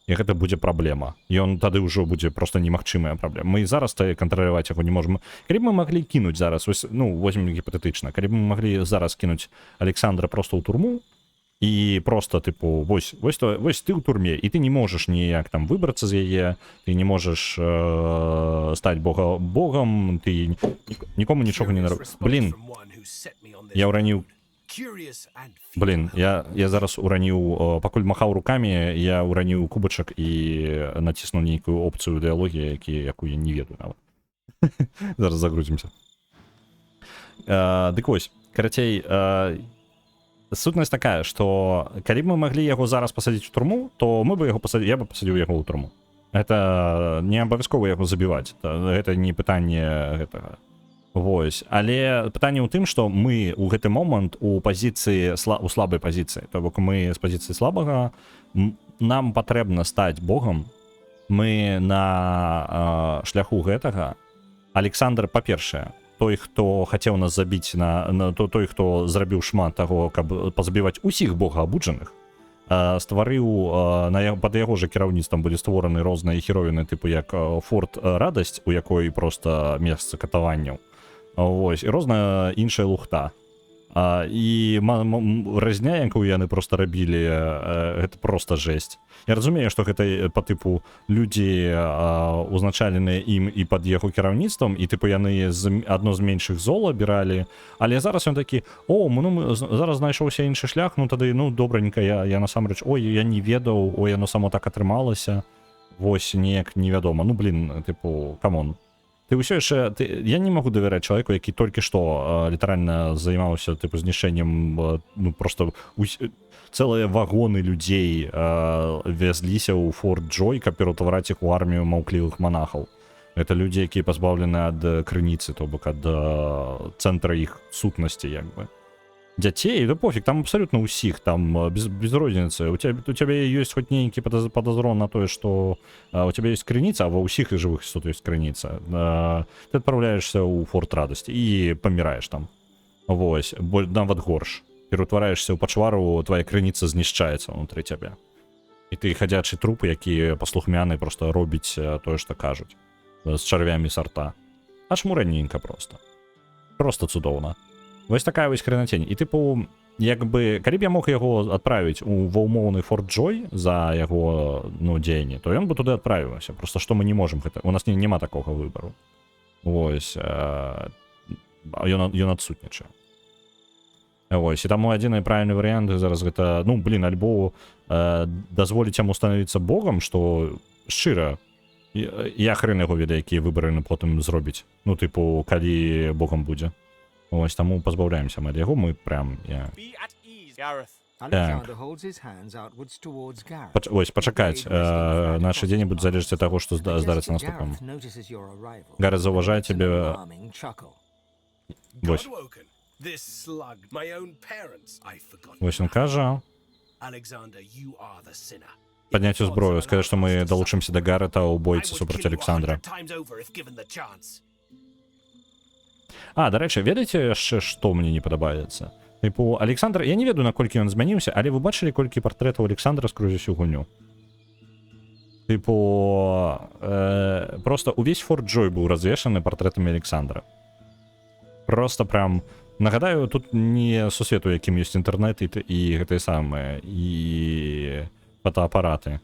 І гэта будзе праблема. І он тады ўжо будзе просто немагчымая праблема. Мы і зараз кантраляваць яго не можам. Калі б мы маглі кінуць зараз, вось, ну, возьмем гіпатэтычна, калі б мы маглі зараз кінуць Александра просто ў турму, і просто, тыпу, вось ты ў турме, і ты не можаш ніяк там выбрацца з яе, ты не можаш стаць богом, ты нікому нічога не нарабіш. Блін, я ўраніў. Блин, я зараз ураніў, пакуль махаў рукамі, я ураніў кубачак і націснуў нейкую опцыю дыялогіі, якую я не ведаю нават. Зараз загрузімся. Дык вось, карацей, сутнасць такая, што калі б мы маглі яго зараз пасадзіць у турму, то я бы пасадзіў яго ў турму. Гэта не абавязкова яго забіваць, гэта не пытанне гэтага. Вось, але пытанне ў тым, што мы ў гэты момант у пазіцыі у слабай пазіцыі, то бок мы з пазіцыі слабага, нам патрэбна стаць богам, мы на шляху гэтага. Александр, па-першае, той, хто хацеў нас забіць, той, хто зрабіў шмат таго, каб пазабіваць усіх богаабуджаных, стварыў пад яго же кіраўніцтвам былі створаны розныя херовіны, тыпу як Форт Радасць, у якой просто месца катаванняў. Вось, і розная іншая лухта. І разня, якую яны просто рабілі, гэта просто жэсць. Я разумею, што гэта па тыпу людзі узначаленыя ім і пад яго кіраўніцтвам, і тыпу яны адно з меншых зол абіралі, але зараз ён такі, зараз знайшоўся іншы шлях, ну тады, ну добранька, я насамрэч, я не ведаў, яно само так атрымалася, вось, неяк невядома, ну блин, тыпу, камон. Ты ўсё яшчэ, я не магу давяраць чалавеку, які толькі што літаральна займаўся тыпу знішчэннем, ну просто цэлыя вагоны людзей вязліся ў Форт Джой, каб пераўтвараць іх у армію маўклівых монахаў. Гэта людзі, якія пазбаўлены ад крыніцы, то бок ад цэнтра іх сутнасці, як бы. Дзяцей, да пофіг, там абсалютна ўсіх, там без розніцы. У цябе ёсць хоць нейкі падазрон на тое, што у цябе ёсць крыніца, а ва ўсіх і жывых істот ёсць крыніца. Ты адпраўляешся ў Форт Радасці і паміраеш там. Вось, нават горш. Пераўтвараешся ў пачвару, твая крыніца знішчаецца ўнутры цябе. І ты хадзячы труп, які паслухмяны просто робіць тое, што кажуць. З чарвямі сарта. Аж мурэнненька просто. Просто цудоўна. Вось такая вось хренацень. І тыпу, як бы, калі б я мог яго адправіць ва ўмоўны Форт Джой за яго, ну, дзеянні, то ён бы туды адправіўся. Просто што мы не можам гэта. У нас няма такога выбару. Вось. Ён адсутнічае. Вось. І таму адзіны правільны варыянт зараз гэта, ну, блин, альбо дазволіць яму становіцца богам, што шчыра, я хрен яго ведаю, якія выбары на потым зробіць. Ну, тыпу, калі богам будзе. Ось, таму пазбаўляемся мы ад яго, мы прям... Ось, пачакаць. Нашы дзені будуць залежаць ад таго, што здарыцца наступным. Гарэт заўважае цябе... Вось. Вось ён кажа... Падняць узброю, сказаць, што мы далучымся да Гарэта ў бойцы супраць Александра. Дарэчы, ведаеце яшчэ, што мне не падабаецца? Тыпу, Александр, я не ведаю, наколькі ён змяніўся, але вы бачылі, колькі партрэтаў Александра скрозь усю гульню? Тыпу, просто увесь Форт Джой быў развешаны партрэтамі Александра. Просто прям Нагадаю, тут не сусвету, якім ёсць інтэрнэт і гэтыя самыя, і фотоапараты.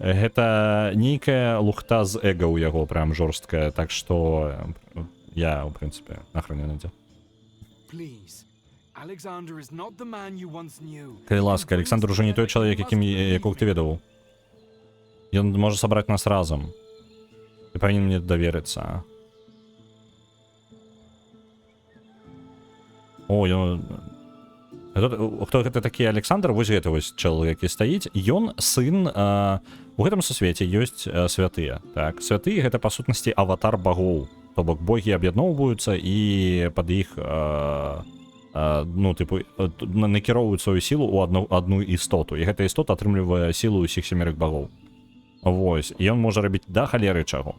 Гэта нейкая лухта з эго ў яго, прям жорсткая, так што я, у прынцыпе, нахрен не надзе. Please. Alexander is not the man you once knew. Калі ласка, Александр уже не той чалавек, якого ты ведаў. Ён можа сабраць нас разам. Ты павінен мне даверыцца. О, ён... Хто гэта такі Александр? Вось гэта вось чалавек, які стаіць. Ён сын... У гэтым сусвеце ёсць святыя. Так, святыя — гэта, па сутнасці, аватар багоў. То бок, богі аб'ядноўваюцца і пад іх... ну, типу, накіроўваюць сваю сілу ў адну істоту. І гэта істота атрымлівае сілу ўсіх 7 багоў. Вось. І ён можа рабіць да халеры чаго.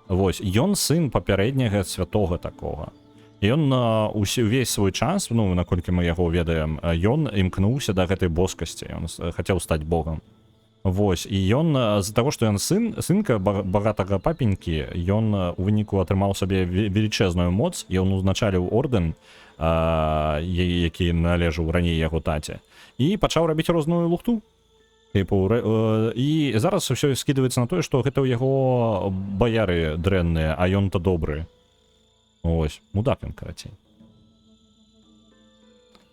Вось. Ён сын папярэдняга святога такога. І ён увесь свой час, ну, наколькі мы яго ведаем, ён імкнуўся да гэтай боскасці. Ён хацеў стаць богам. Вось. І ён, з-за таго, што ён сынка багатага папенькі, ён у выніку атрымаў сабе велічэзную моц, і ён узначаліў ордэн, які належаў раней яго таце. І пачаў рабіць розную лухту. І зараз ўсё скідваецца на тое, што гэта ў яго баяры дрэнныя, а ён-то добры. Ось, мудак ён, карацей.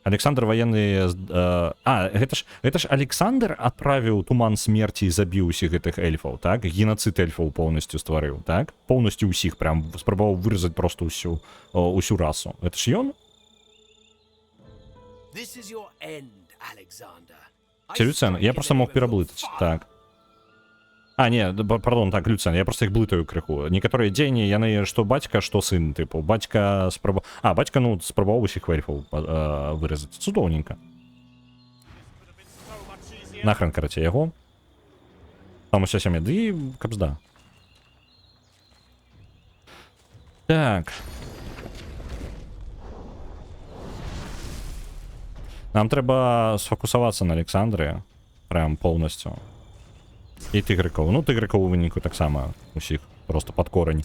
Александр военны... гэта ж Александр адправіў туман смерці і забіў усіх гэтых эльфаў, так? Генацыд эльфаў поўнасцю стварыў, так? Поўнасцю ўсіх, прям спрабаваў выразаць проста ўсю расу. Гэта ж ён? Ці Люцен? Я просто мог пераблытаць, так. Не, пардон, так, Люцен, я просто іх блытаю крыху. Некаторыя дзеянні, яны што бацька, што сын, тыпу. Бацька спрабаваў... бацька, ну, спрабаваў усіх эльфаў выразаць. Цудоўненька. Нахрен, карацей, яго. Там уся сям'я, ды капзда. Так. Нам трэба сфокусавацца на Александры. Прям поўнасцю. І тыгрыкаў. Ну, тыгрыкаў у выніку таксама усіх. Просто пад корань.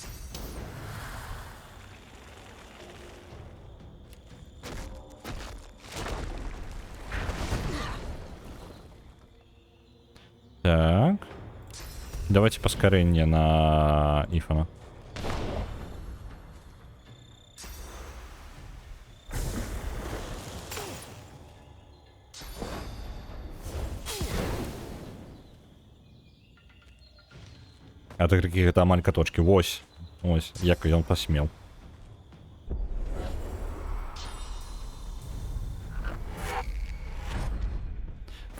Так. Давайте паскарэнне на Ифана. А так такі гэта амаль каточкі. Вось. Ось, як ён пасмеў.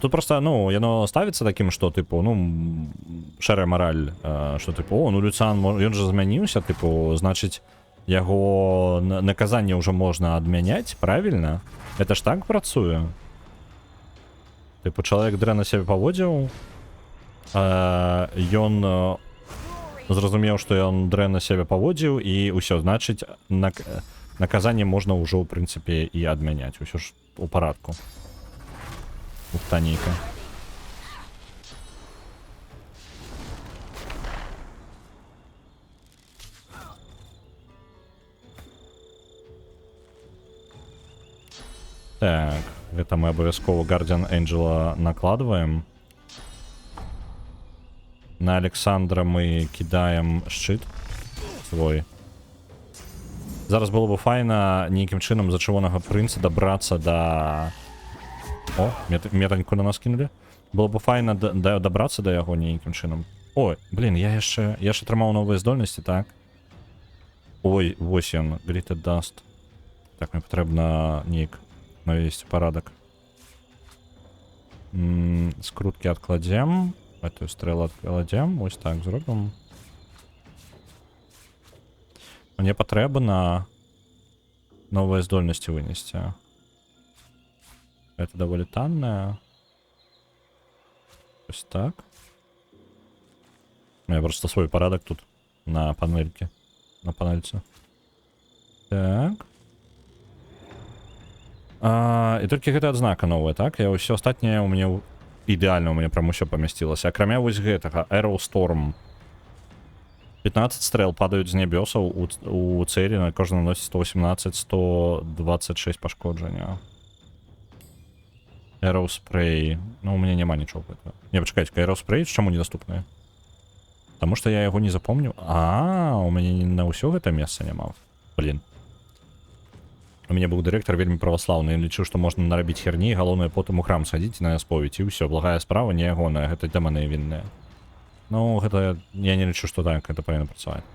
Тут просто, ну, яно ставіцца такім, што, типу, ну, шэрая мараль, што, типу, ну, Люцан, ён жа змяніўся, типу, значыць, яго наказанне ўжо можна адмяняць, правільна? Это ж так працуе? Типу, чалавек дрэнна сябе паводзіў, ён зразумеў, што ён дрэнна сябе паводзіў, і ўсё, значыць, наказанне можна ўжо, ў прынцыпе, і адмяняць. Усё ж у парадку. Ухтанейка. Так, гэта мы абавязкова Guardian Angela накладваем. На Александра мы кідаем шчыт свой. Зараз было бы файна нейкім чынам за чырвонага прынца дабрацца да... О, метаньку на нас кінулі. Было бы файна дабрацца да яго нейкім чынам. Ой, блин, я яшчэ атрымаў новыя здольнасці, так? Ой, вось ён, Greater Dust. Так, мне патрэбна нейк навесці парадак. Скруткі адкладзем. Эту стрелу откладем. Ось так зробим. Мне патрэбна новые здольности вынести. Это довольно танная. Ось так. У меня просто свой порядок тут на панельке. На панельце. Так. І толькі гэта адзнака новая, так? Я ўсё астатняе у мяне ідэальна, у мяне прям усё памясцілася. Акрамя вось гэтага, Arrow Storm. 15 стрел падают з нябёсаў у цэлі, на кожны наносіць 118-126 пашкоджання. Arrow Spray. Ну, у меня няма нічого гэтага. Не, пачакайце, Arrow Spray чаму недаступная? Таму што я яго не запомню. У мяне на ўсё гэта месца няма. Блин. У меня быў дырэктар вельмі праваслаўны. Ён лічыў, што можна нарабіць херні, галоўнае потым у храм схадзіць на споведь, і ўсё, благая справа не ягоная, гэта дэманы вінныя. Ну, гэта я не лічу, што так гэта павінна працаваць.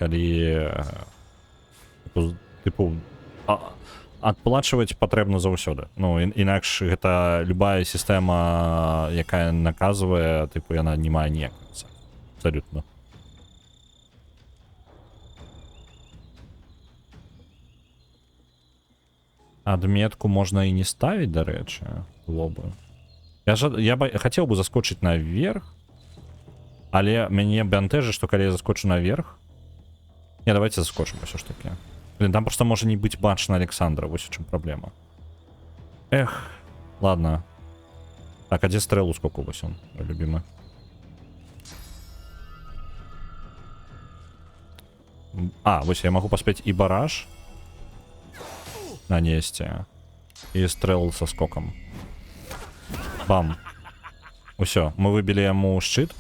Калі тыпу адплачваць патрэбна заўсёды. Ну, інакш гэта любая сістэма, якая наказвае, тыпу яна не мае ніякага сэнсу. Абсалютна. Адметку можна і не ставіць, дарэчы, лобы. Я хацеў бы заскочыць наверх, але мяне бянтэжы, што калі я заскочу наверх... Не, давайте заскочым ўсё ж таки. Блин, там просто можа не быць бачна Александра, вось у чым праблема. Эх, ладно. Так, а дзе стрэлу сколько вось он, любимый? Вось я магу паспець і бараж нанесці, і стрэл са скокам. Бам. Усё, мы выбілі яму шчыт.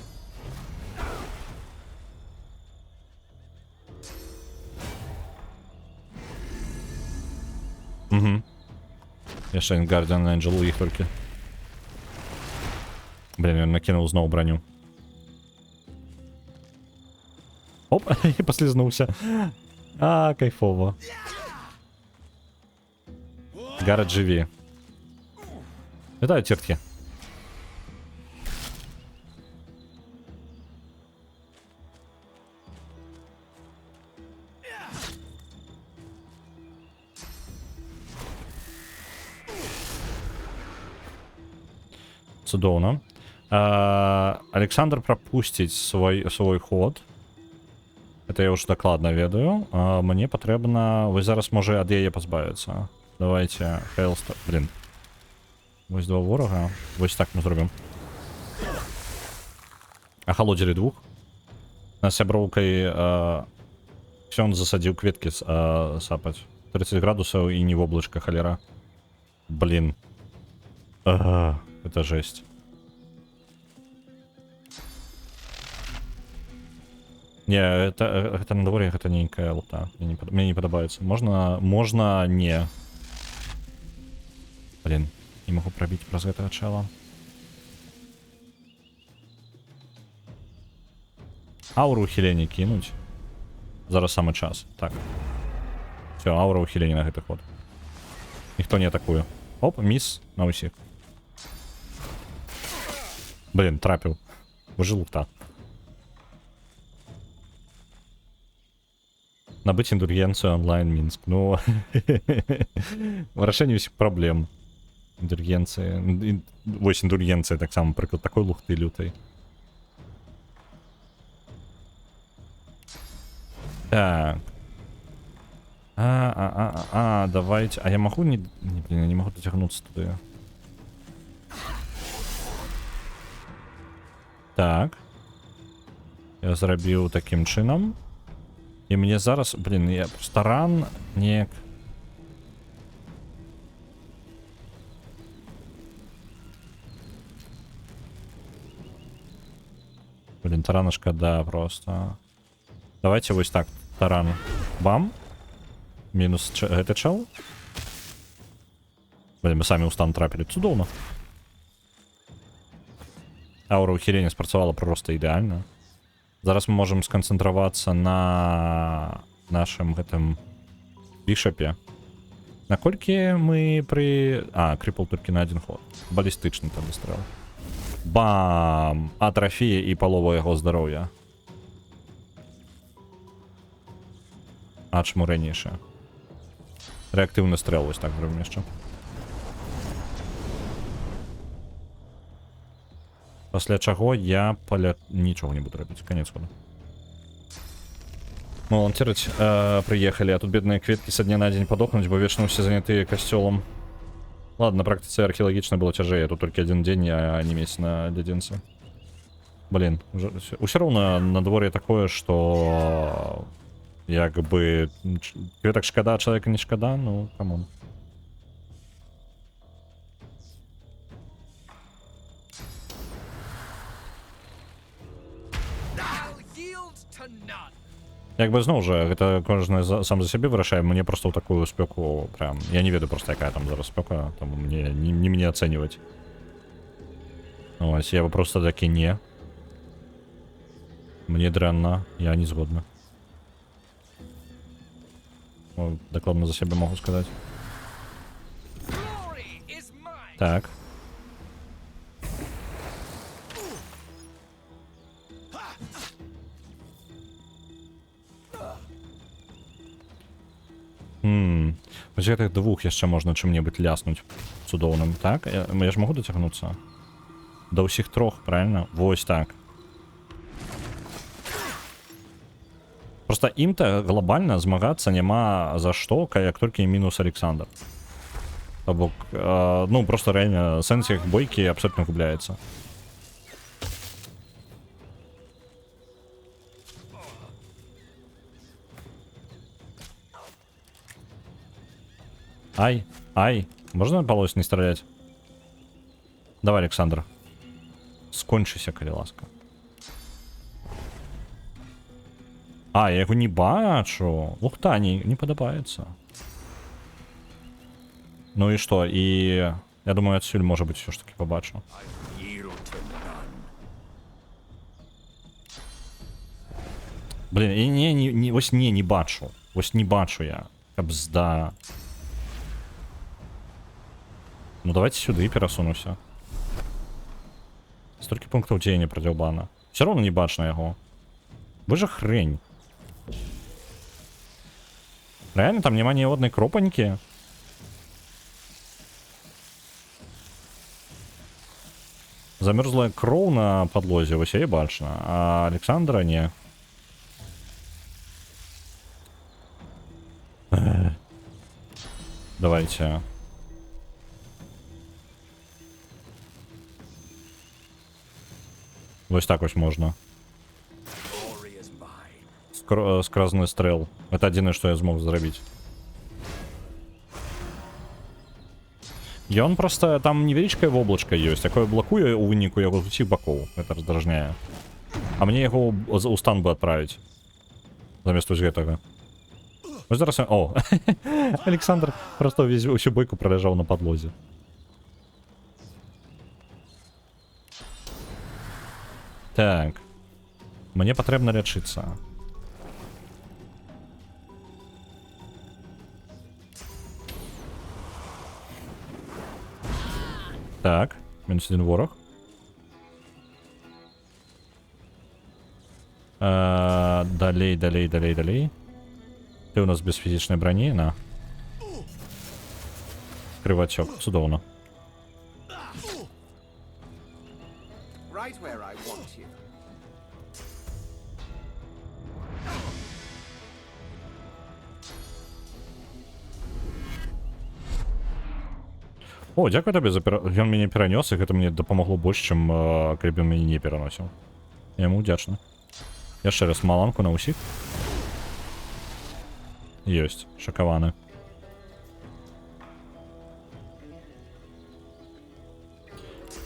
Угу. Яшчэ один Guardian Angel у іх толькі. Блин, ён накінуў зноў броню. Оп, і паслізнуўся. Кайфово. Гаррет, жыві. Вітаю, цірткі. Цудоўна. Александр пропусціць свой ход. Это я уже докладно ведаю. Мне патрэбна... Вось зараз можа ад яе пазбавіцца. Давайте Хейлстар. Блин. Вось два ворага. Вось так мы зробім. Ахалодзілі двух. На сяброўкай Ксёнд засадзіў кветкі сапаць. 30 градусаў і не воблачка, халера. Блин. Это жесть. Не, это на дворе, гэта нейкая лута. Мне не падабаецца. Можна не. Блин, не могу пробіць праз гэтага чела. Ауру ухілення кинуть. Зараз самый час. Так. Все, аура ухілення на гэты ход. Ніхто не атакуе. Оп, міс на усіх. Блин, трапіў. Божы лута. Набыть индульгенцию онлайн Минск. Ну, вырашэнне ўсіх праблем. Индульгенцыі. Вось индульгенцыя так само, прыклад такой лухты лютай. Так. Давайте. А я могу не могу дотягнуться туда. Так. Я зрабіў таким чынам. І мне зараз, блин, я просто ран неяк. Блин, тарана шкода просто. Давайте вось так, таран. Бам. Мінус гэты чел. Блин, мы самі ў стан трапілі. Цудоўна. Аура ухілення спрацавала просто ідэальна. Зараз мы можем сконцентроваться на нашем гэтым бішапе. Наколькі мы при... крипл только на один ход. Балістычны там выстрел. Бам! Атрофія і палова яго здароўя. Чаму ранейшая? Рэактыўны стрэл вось так зробім яшчэ. Пасля чаго я нічога не буду рабіць. Конец хода. Волонтерить приехали, а тут бедные кветки со дня на день подохнуть, бо вечно все занятые костелом. Ладно, на практике археологично было тяжелее, тут только один день, а не месяц на леденце. Блин, ўсё роўна надвор'е такое, што як бы кветак шкада, а чалавека не шкада, ну камон. Як бы зноў жа, гэта кожны сам за сябе вырашае, мне просто ў такую спёку прям, я не ведаю просто якая там зараз спёка, там мне не мне ацэньваць. Ось, я бы просто такі не. Мне дрэнна, я не згодна. О, дакладна за сябе могу сказаць. Так. Вось гэтых двух яшчэ можна чым-небудзь ляснуць цудоўным, так? Я ж магу дацягнуцца? Да ўсіх трох, правильно? Вось так. Просто ім-то глобальна змагацца няма за што, як толькі мінус Александр. Або, ну, просто реально сэнс іх бойкі абсолютно губляецца. Ай, ай, можно полось не стрелять? Давай, Александр. Скончыся, калі ласка. А, я яго не бачу. Ух та, не падабаецца. Ну і што? І я думаю, адсюль, можа быць, все ж таки побачу. Блин, я вось не бачу. Вось не бачу я. Кабзда. Ну давайте сюды перасунуся. Столькі пунктаў дзеяння прадзяўбана. Все равно не бачна яго. Вы же хрень. Реально там няма ні одной кропанькі. Замерзлая кроў на падлозе, вось яе бачна, а Александра не. Давайте. Вось так вось можна. Скразны стрэл. Это адзінае, што я змог зрабіць. Ён просто там невялічкае воблачка ёсць, такое блакуе у выніку яго з усіх бакоў. Это раздражняе. А мне яго ў стан бы адправіць. Замест вось гэтага. Вось зараз... О! Александр просто усю бойку праляжаў на падлозе. Так. Мне патрэбна лячыцца. Так, мінус один ворог. Далей. Ты у нас без фізічнай броні, на. Кривачок, цудоўна. О, дзякуй табе за ён мяне перанёс, і гэта мне дапамагло больш, чым калі б ён мяне не пераносіў. Я яму удзячны. Яшчэ раз маланку на ўсіх. Ёсць, шакаваны.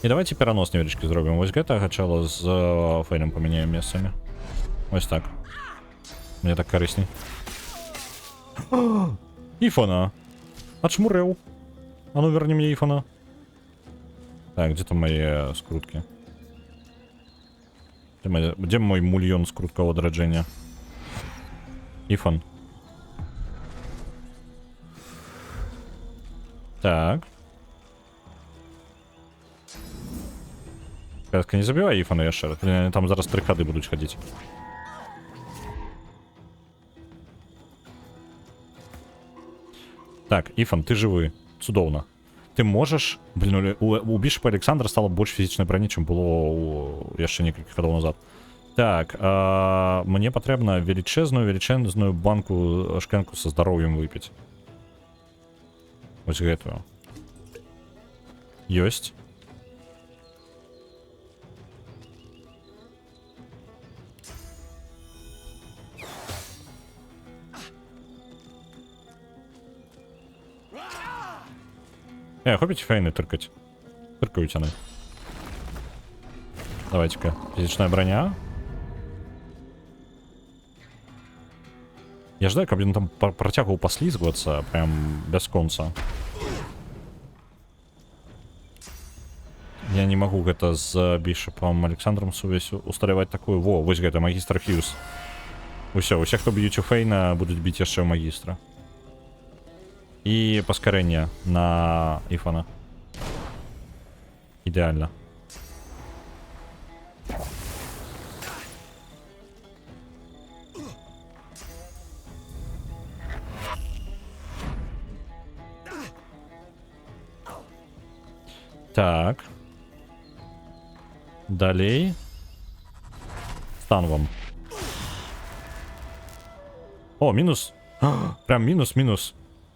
І давайте перанос невялічкі зробім. Вось гэтага чала з фэйлем памяняем месцамі. Вось так. Мне так карысней. Ифона! Отшмурэў. А ну верни мне Ифона. Так, где там мои скрутки? Где мой мульон скруткого драджения? Ифон. Так. Казка, не забивай Ифона яшчэ раз. Там зараз 3 ходы будуть ходить. Так, Ифон, ты живы. Цудоўна. Ты можаш... Блин, у Бішапа Александра стало больш фізічнай брані, чым было яшчэ некалькі гадоў назад. Так, мне патрэбна велічэзную банку шкэнку са здароўем выпіць. Вось гэтую. Ёсць. Хопить фейны тыркать. Тыркаюць яны. Давайте-ка. Фізічная броня. Я ждаю, каб ён там працягваў паслізгвацца прям бясконца. Я не магу гэта з бішапам Александром сувязь усталяваць такую. Во, вось гэта магістр Хьюз. Усе, хто б'юць у фейна, будуць біць яшчэ ў магістра. І паскарэнне на Ифана. Ідэальна. Так. Далей. Стан вам. О, мінус. Прям мінус.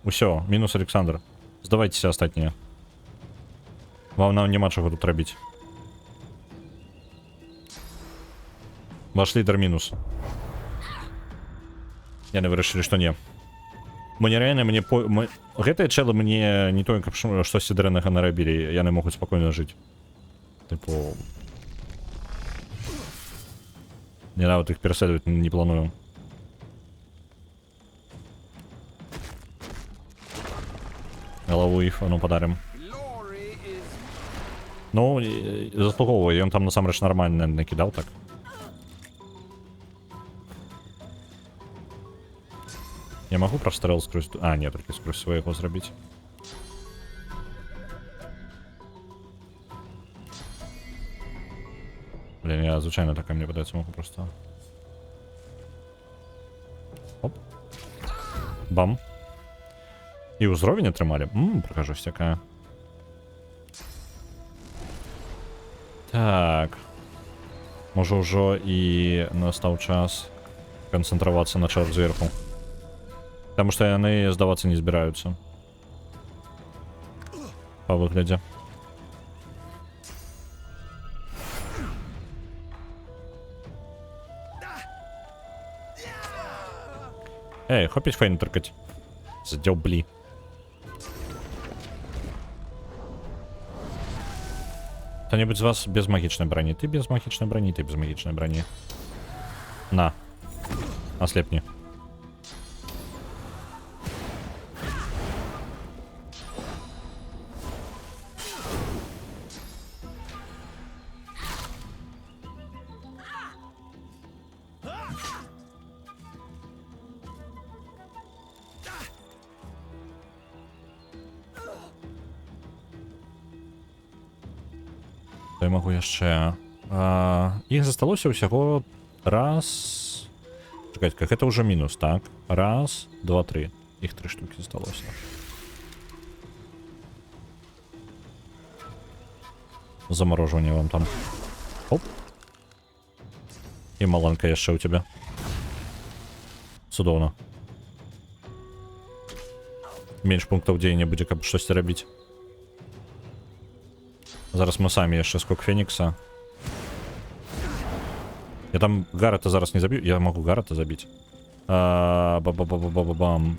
Усё, мінус Александр. Здавайцеся астатнія. Вам нам няма чаго тут рабіць. Ваш лідар мінус. Яны вырашылі, што не. Мне реально, гэтыя чэлы мне не тое, каб штосьці дрэннага нарабілі. Яны могуць спакойна жыць. Тыпу... Я нават іх пераследаваць не планую. Галаву Ифану подарим. Ну, заслуговывае, ён там насамрэч нармальна накидал так. Я могу прострел скрозь... А, нет, только скрозь своего зрабіць. Блин, я звычайно так, мне падаецца, могу просто... Оп. Бам. І ўзровень атрымалі. Прохожусь такая. Так. Можа ўжо і настаў час канцэнтравацца на чарт зверху. Потому что яны здавацца не збіраюцца. Па выглядзе. Эй, хопить фейн тыркать. Задёбли. Кто-нибудь из вас без магичной брони? Ты без магичной брони, ты без магичной брони. На. Ослепни. Я могу яшчэ. Іх засталося ўсяго раз. Чакайте, как это уже мінус, так? Раз, два, три. Іх 3 штуки засталося. Замороживание вам там. Оп. І маланка яшчэ у тебя. Цудоўна. Менш пунктаў дзеяння будзе, каб штосьці рабіць. Зараз мы самі яшчэ скок Фенікса. Я там Гаррета зараз не заб'ю. Я могу Гаррета забіць. Ба-ба-ба-ба-ба-бам.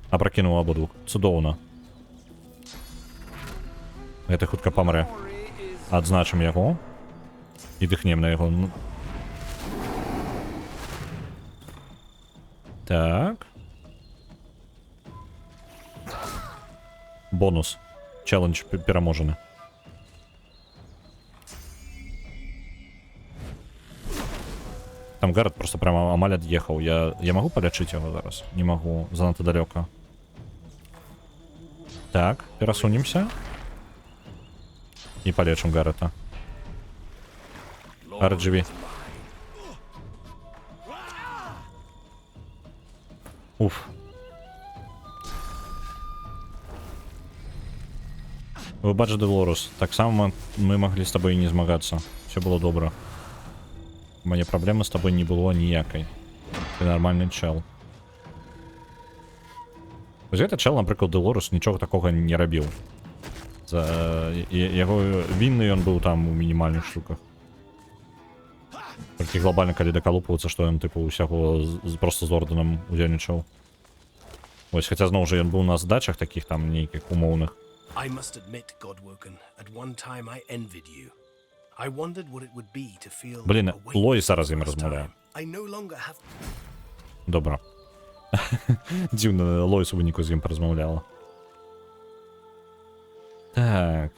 Апрокінуў абодвух. Цудоўна. Гэта хутка памрэ. Адзначым яго. І дыхнем на яго. Так. Бонус. Челлендж пераможаны. Там Гаррет просто прямо амаль ад'ехаў. Я могу палячыць яго зараз? Не могу. Занадта далёка. Так, перасунемся. І палечым Гаррета. RGB. Уф. Выбач, Делорус. Так само мы могли с тобой не змагацца. Все было добра. У мяне праблемы с тобой не было ніякай. Ты нормальный чел. Вось гэты чел, напрыклад, Делорус нічога такога не рабіў. Яго вінны ён быў там у мінімальных штуках. Толькі глобальна, калі дакалупвацца, што ён тыпу усяго просто з ордэнам удзельнічаў. Ось, хаця зноў жа ён быў на здачах такіх там нейкіх умоўных. I must admit, Godwoken, at one time I envied you. I wondered what it would be to feel Блін, awake Лой for зараз з the ім first розмовляє. time. I no longer have Добра. Дзіўна, Лойс у выніку з ім паразмаўляла. Так.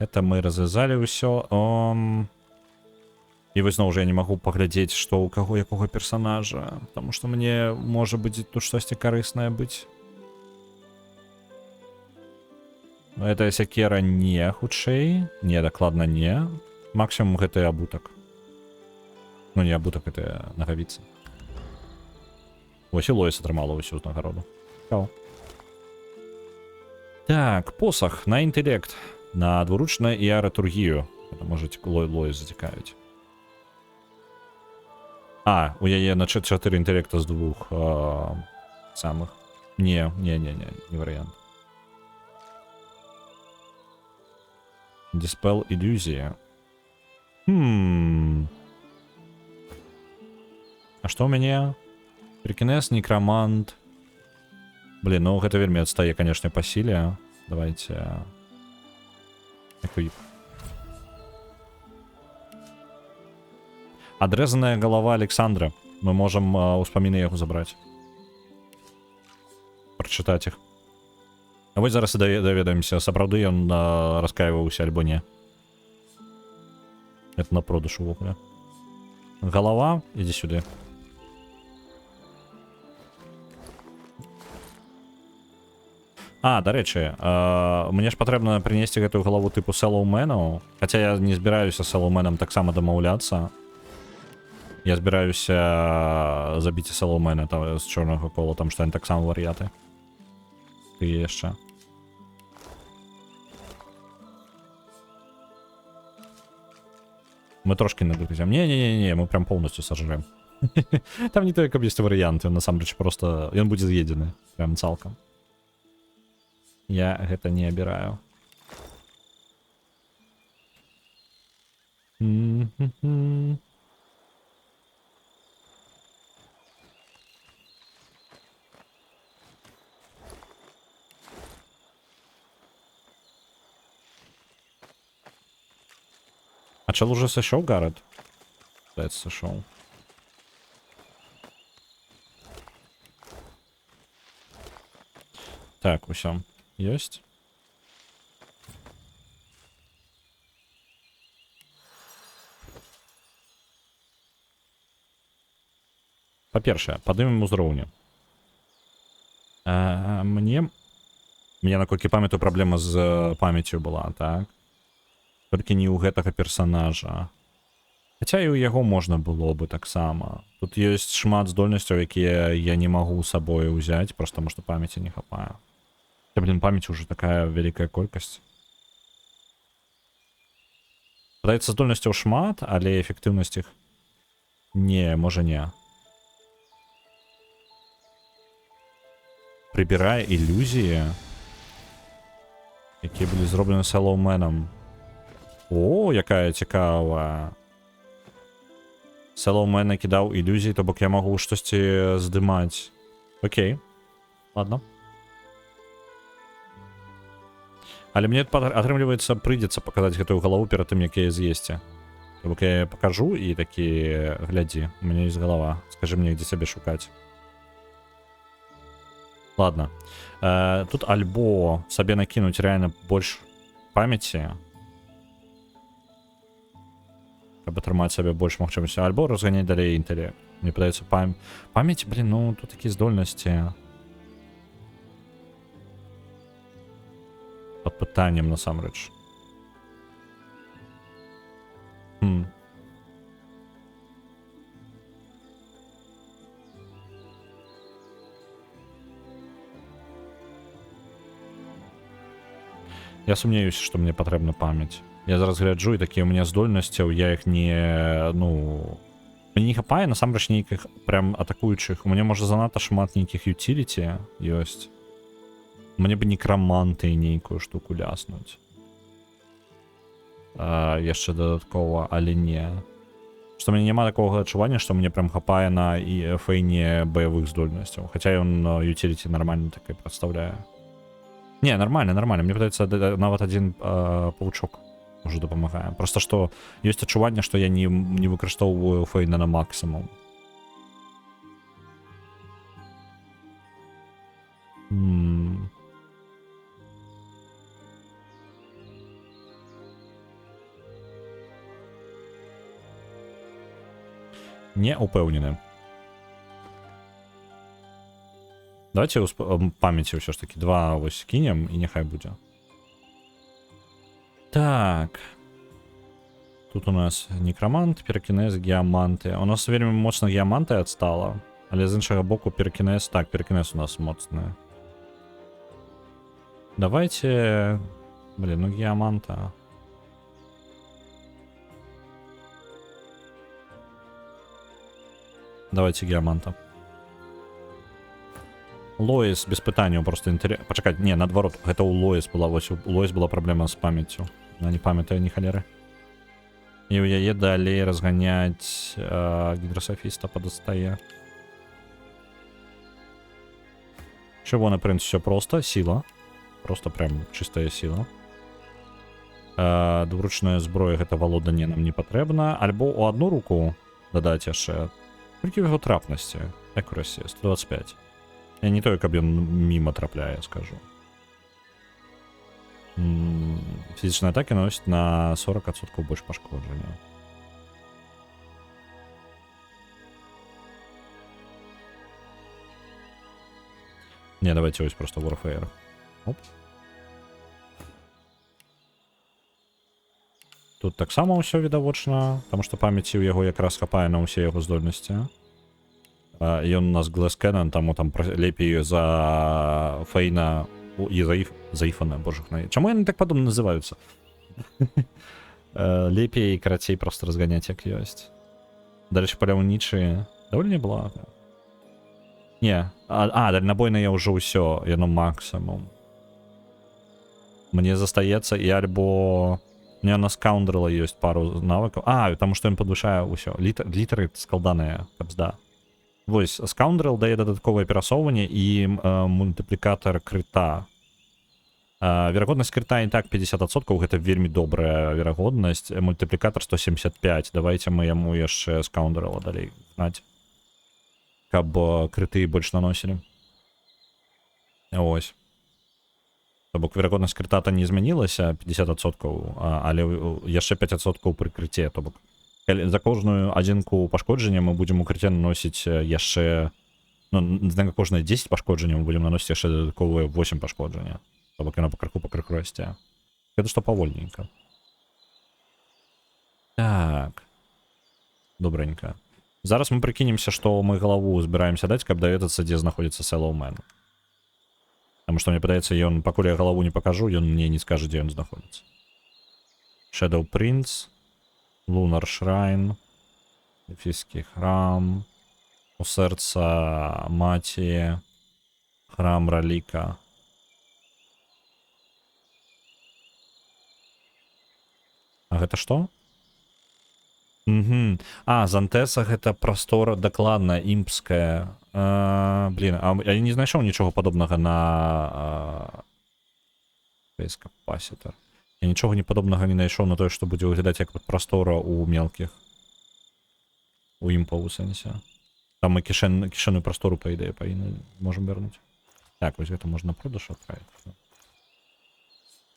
Это мы развязали ўсё. І вось зноў жа я не магу паглядзець, што ў каго якога персанажа, таму што мне можа быць тут штосьці карыснае быць. Но это сякера не хутчэй. Не, дакладна не. Максімум гэта абутак. Ну не абутак, это нагавіца. Вось і Лоіс атрымала ўсю ўзнагароду. Цікава. Так, посах на інтэлект. На двуручную і аратургію. Это можете Лоіс зацікавіць. А, у яе на 4 інтэлекта з 2 самых. Не варыянт. Диспел иллюзия. А что у меня? Прикинез, некромант. Блин, ну гэта вельмі адстае, конечно, по силе. Давайте. Эквип. Отрезанная голова Александра. Мы можем успаміны яго забрать. Прочитать их. А вось зараз і даведаемся, сапраўды ён раскаиваўся альбо не. Это на продаж увогуле. Голова, иди сюда. А, до речі, мне ж патрэбна принести гэтую голову типу Селлоумену. Хотя я не збіраюся Селлоуменом так само домаўляцца. Я збіраюся забіць Селлоумена з чорного кола, там што ён так само вар'яты. Ты яшчэ. Мы трошки надыгрызем. Не, мы прям полностью сожрем. Там не только есть варианты, насамрэч просто ён будзе з'едзены прям цалкам. Я гэта не абіраю. А чел уже сошел, Гаррет? Да, это сошел. Так, усё. Есть. Па-першае, падымем узроўні. Мне наколькі памятаю, праблема з памяццю была, так? Толькі не ў гэтага персонажа. Хаця і ў яго можна было бы таксама. Тут ёсць шмат здольнасцяў, якія я не магу з сабой узяць, просто таму што памяці не хапае. Блин, памяці ўжо такая вялікая колькасць. Падаецца, здольнасцяў шмат, але эфектыўнасць іх... Не, можа не. Прыбірае ілюзіі, якія былі зроблены Селлоуменом. О, якая цікавая. Селлоумен накидаў ілюзій, то бок я магу штосьці здымаць. Окей. Ладно. Але мне атрымліваецца, прыйдзецца паказаць гэтую галаву перад тым, як я з'есці. То бок я пакажу і такі, глядзі, у мяне ёсць галава. Скажы мне, дзе сябе шукаць. Ладно. Тут альбо сабе накінуць реально больш памяці, каб атрымаць сабе больш магчымасці, альбо разганяць далей інтэлект. Мне падаецца, памяць, блин, ну тут такія здольнасці пад пытаннем насамрэч. Я сумнеюся, што мне патрэбна памяць. Я зараз гляджу, і такія ў мяне здольнасцяў, я іх не... Ну... Мне не хапае, насамрэч, нейкіх прям атакуючых. У мяне, можа, занадта шмат нейкіх ютиліці ёсць. Мне бы некраманты нейкую штуку ляснуць. Яшчэ дадаткова, але не. Што мяне няма такога адчування, што мне прям хапае на і фейне баявых здольнасцяў. Хаця ён юціліці нармальна так і прадстаўляе. Не, нормально. Мне падаецца, нават адзін павучок уже дапамагае. Проста што ёсць адчуванне, што я не выкарыстоўваю фейна на максімум. Не упэўнены. Давайте памяці ўсё ж таки 2 вось кінем і няхай будзе. Так. Тут у нас некромант, піракінез, геаманты. У нас вельмі моцна геаманты адстала, але з іншага боку піракінез, так, піракінез у нас моцны. Давайте, блин, ну геаманта. Давайте геаманта. Лоис без пытанняў просто інтэрес. Пачакаць, не, наадварот, гэта у Лоис была, вось у Лоис была праблема з памяццю. Она не памятае ні халеры. І ў яе далей разганяць гідрасафіста падастае. Чырвоны прынц, все просто, сила. Просто прям чистая сила. Двуручная зброя, гэта валоданне нам не патрэбна. Альбо у одну руку дадаць яшчэ. Толькі ў яго трапнасці. Акурасія, 125. Я не той, каб ён міма трапляе, скажу. Фізічныя атакі наносяць на 40% больш пашкоджання. Не, давайте ось просто Warfare. Оп. Тут таксама ўсё відавочна, таму што памяці ў яго якраз хапае на ўсе яго здольнасці. Ён у нас Glass Cannon, таму там лепей за фейна і за Ифана, боже хна. Чаму яны так падобна называюцца? Лепей, карацей, просто разганяць як ёсць. Дальше паляўнічы даволі неблага. Не, дальнабойна я ўжо ўсё, яно максимум. Мне застаецца і альбо... У меня на скаундрела ёсць пару навыкаў. Таму што ён падвышае ўсё. Літары складаныя, капзда. Вось, скаундрел дае дадатковае перасоўванне і мультыплікатар крыта. Верагоднасць крыта і так 50%, гэта вельмі добрая верагоднасць. Мультыплікатар 175. Давайте мы яму яшчэ скаундрела далей знаць. Каб крыты больш наносілі. Ось. То бок верагоднасць крыта-то не змянілася 50%, але яшчэ 5% прыкрыцце. То бок за кожную адзінку пашкоджання мы будзем укрыцце наносіць яшчэ... Ну, на кожнае 10 пашкоджання мы будзем наносіць яшчэ дадатковыя 8 пашкоджання. То бок яна пакрыху расце. Гэта што павольненька. Так. Добренька. Зараз мы прыкінемся, што мы галаву збіраемся даць, каб даведацца, дзе знаходзіцца Сэллоумен. Потому что мне падаецца, ён, пакуль я галаву не пакажу, ён мне не скажа, дзе ён знаходзіцца. Shadow Prince, Lunar Shrine, Эфіскі храм, у сэрца маці, храм Раліка. А гэта што? Зантеса гэта прастора дакладна імпская. Блин, я не знайшоў нічога падобнага на Капасітар. Я нічога не падобнага не знайшоў на тое, што будзе выглядаць як прастора у мелкіх. У імпаву сэнсе. Там мы кішэную прастору, па ідэі, можам вярнуць. Так, вось гэта можна продаж адправіць.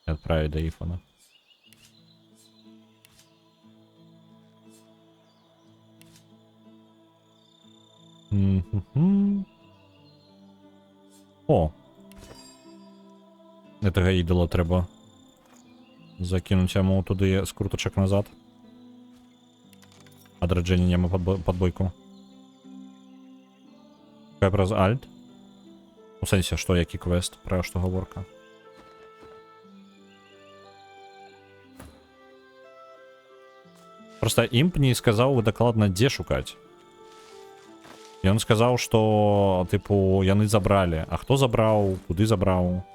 Адправіць да Ифана. О! Гэтага ідола трэба закінуць яму туды скрутачак назад. Адраджэнне няма падбойку. Кай праз альт. У сэнсе, што які квест, пра што гаворка. Проста імп не сказаў дакладна, дзе шукаць. Ён сказаў, што, тыпу, яны забралі. А хто забраў? Куды забраў?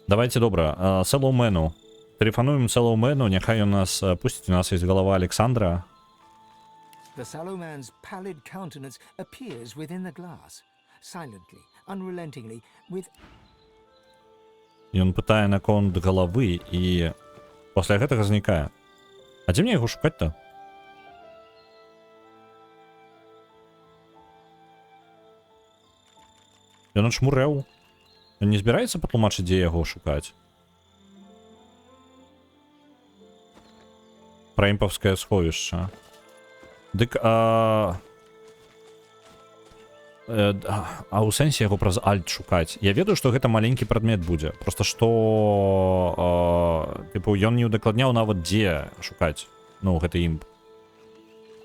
Давайте, добра. Сэллоумену. Тэлефануем Салоумену, няхай ён нас пусціць, у нас есть голова Александра. The sallow man's pallid countenance appears within the glass, silently, unrelentingly, with Ён пытае наконт галавы, і пасля гэтага знікае. А дзе мне яго шукаць-то? Ён адшмурэў. Ён не збіраецца патлумачыць, дзе яго шукаць? Пра імпаўскае сховішча. Дык, а ў сэнсе яго праз альт шукаць. Я ведаю, што гэта маленькі прадмет будзе. Проста што... Тыпу, ён не ўдакладняў нават, дзе шукаць. Ну, гэта імп.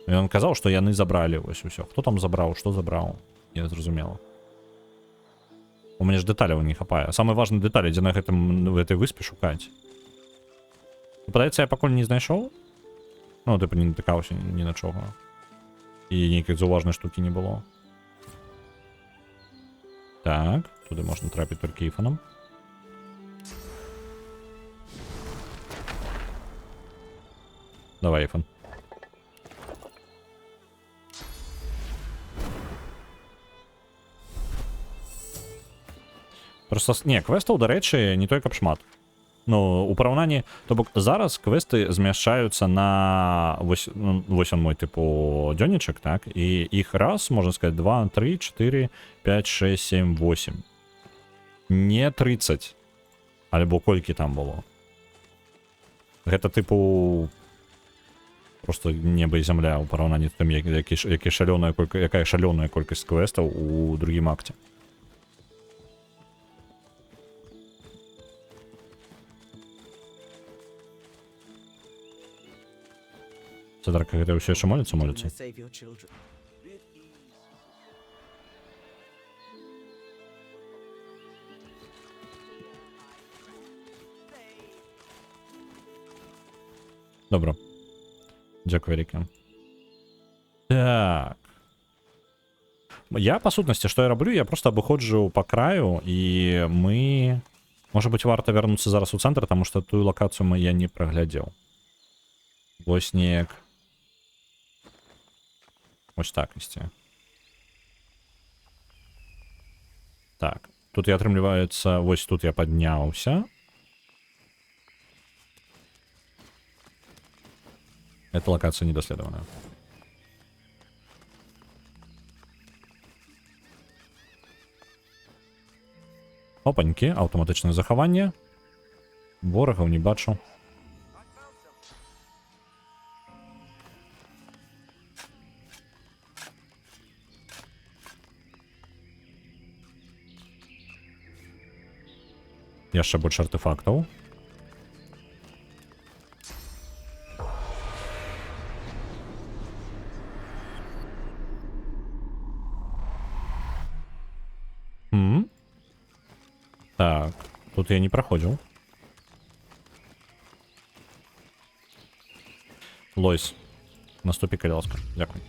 Ён казаў, што яны забралі вось усё. Хто там забраў, што забраў? Я зразумела. У мяне ж дэталяў не хапае. Самы важны дэталь, дзе на гэтай выспе шукаць. Падаецца, я пакуль не знайшоў? Ну, тыпу, не натыкаўся ні на чого. І нейкай заўважнай штукі не было. Так, туды можна трапіць толькі іфанам. Давай, іфан. Просто, не, квестаў, дарэчы, не той, каб шмат. Ну, у параўнанні, то бок зараз квесты змяшчаюцца на вось он мой тыпу дзённічак, так, і іх раз, можна сказаць, 2, 3, 4, 5, 6, 7, 8. Не 30. Альбо колькі там было. Гэта тыпу просто неба і зямля у параўнанні з тым, якая шалёная колькасць квестаў у другім акце. Цедарка, гэта ўсё яшчэ моліцца? Save your children. Добро. Дзякуй вялікі. Так. Я, па сутнасці, што я раблю, я просто абыходжу па краю, і мы... Можа быць, варта вярнуцца зараз у цэнтр, таму што тую лакацыю я не праглядзеў. Вось неяк... Вось так ісці. Так. Тут я, атрымліваецца... Вось тут я падняўся. Эта локация недоследованная. Опанькі, аўтаматычнае захаванне. Ворагаў не бачу. Яшчэ больш артефактаў. Так, тут я не проходил. Лойс, наступи, калялска. Дякую.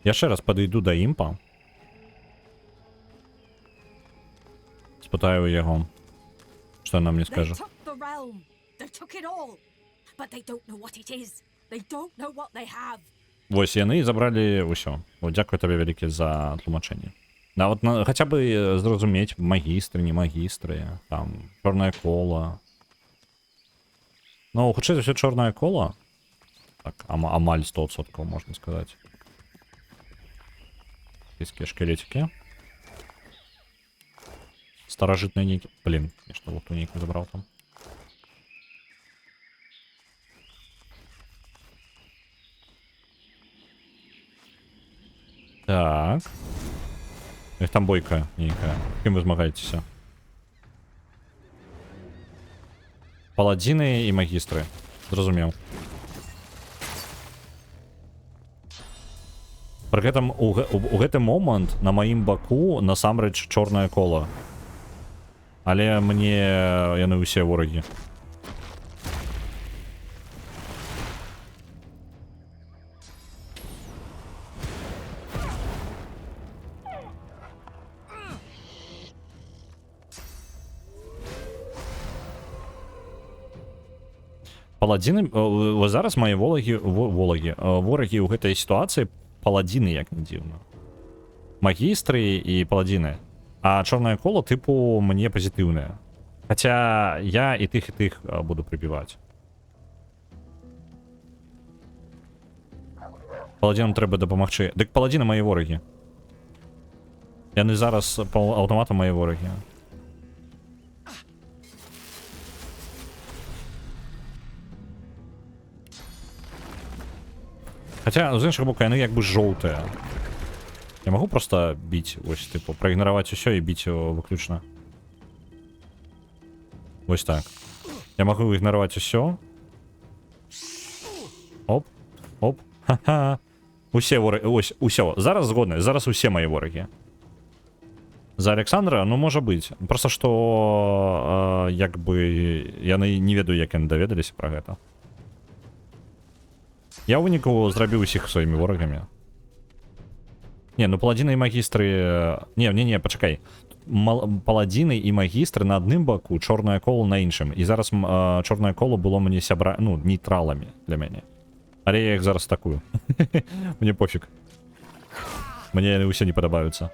Я ще раз подойду до імпа. Спитаю його, що він нам не скаже. Ось, яны забрали усё. От, дякую тобі велике за тлумачення. Да, вот хотя бы зразумець, магістры, не магістры, там, чорное коло. Ну, хутчэй за ўсё чорное коло. Так, амаль 100%, можна сказаць. Фіскія шкелетики. Старажытныя нейкі... Блин, я што вот у нейкі забраў там. Так. Эх, там бойка нейкая. Кім вы змагаецеся? Паладзіны і магістры. Зразумеў. Пры гэтым у гэты момант на маім баку насамрэч чорнае кола. Але мне яны ўсе ворагі. Паладзіны зараз мае ворагі ў гэтай сітуацыі паладзіны, як не дзіўна. Магістры і паладзіны. А чорнае кола тыпу мне пазітыўнае. Хаця я і тых буду прыбіваць. Паладзінам трэба дапамагчы. Дык паладзіны мае ворагі. Яны зараз аўтаматам мае ворагі. Хаця, з іншага боку, яны як бы жоўтыя. Я магу просто біць, ось, типу, праігнараваць усё і біць выключна. Ось так. Я магу ігнараваць усё. Оп, оп, ха-ха. Усе ворагі, ось, усё. Зараз згодны, зараз усе мае ворагі. За Александра, ну, можа быць. Просто што, як бы, яны не ведаю, як яны даведаліся пра гэта. Я ў выніку зрабіў усіх сваімі ворагамі. Не, ну паладзіны і магістры... Не, пачакай. Паладзіны і магістры на адным баку, чорнае коло на іншым. І зараз чорнае коло было мне сябра... Ну, нейтраламі для мяне. Але я іх зараз атакую. Мне пофіг. Мне яны ўсе не падабаюцца.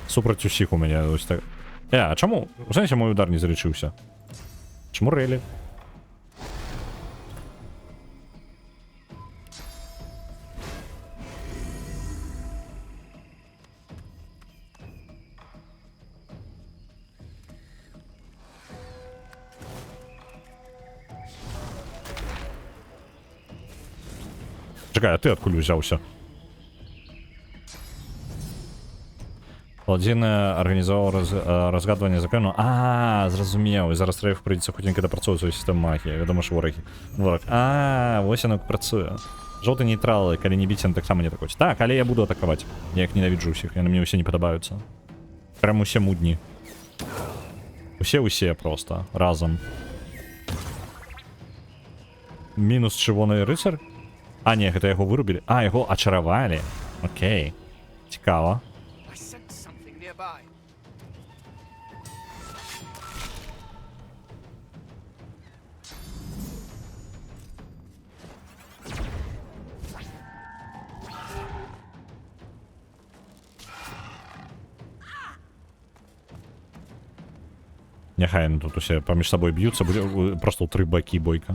Супраць усіх у мяне ось так... А чаму? У сэнсе мой удар не залічыўся. Чаму рэлі? Чекай, а ты адкуль узяўся? Паладзіны арганізаваў разгадванне закону. Зразумеў. І зараз трэба прыйдзецца хутенька дапрацоўваць сваю сістэму магіі. Вядома ж ворагі. Вораг. Вось яно працуе. Жоўты нейтралы, калі не біць, яны таксама не атакуюць. Так, але я буду атакаваць. Я іх ненавіджу ўсіх. Яны мне ўсе не падабаюцца. Прям усе мудні. Усе проста. Разам. Мінус чырвоны рыцар? Не, гэта яго вырубілі. Яго ачаравалі. Окей. Цікава. Няхай яны тут усе паміж сабой б'юцца, будзе просто ў 3 бакі бойка.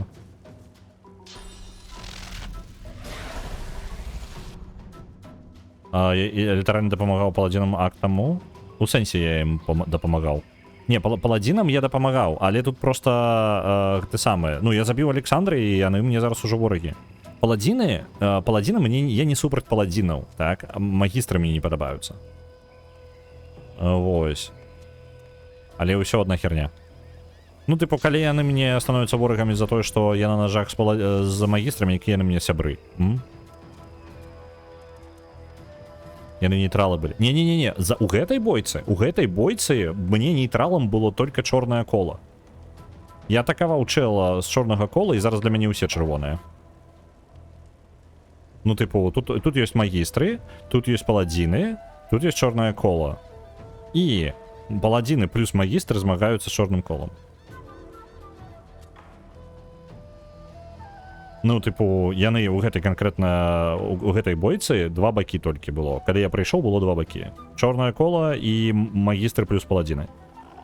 Я літаральна дапамагаў паладзінам актаму. У сэнсе я ім дапамагаў. Не, паладзінам я дапамагаў, але тут просто ты самае. Ну, я забіў Александра, і яны мне зараз ужо ворагі. Паладзіны мне... Я не супраць паладзінаў, так? Магістры мне не падабаюцца. Вось. Але ўсё одна херня. Ну, тыпу, калі яны мне становяцца ворагамі за тое, што я на ножах з магістрамі, якія яны мне сябры. Яны нейтралы былі. Не. У гэтай бойцы мне нейтралам было только чорнае кола. Я атакаваў чэла з чорнага кола, і зараз для мяне ўсе чырвоныя. Ну, тыпу, тут ёсць магістры, тут ёсць паладзіны, тут ёсць чорнае кола. І паладзіны плюс магістры змагаюцца з чорным колам. Ну, тыпу, яны ў гэтай канкрэтна... У гэтай бойцы 2 бакі толькі было. Калі я прыйшоў, было 2 бакі. Чорнае кола і магістры плюс паладзіны.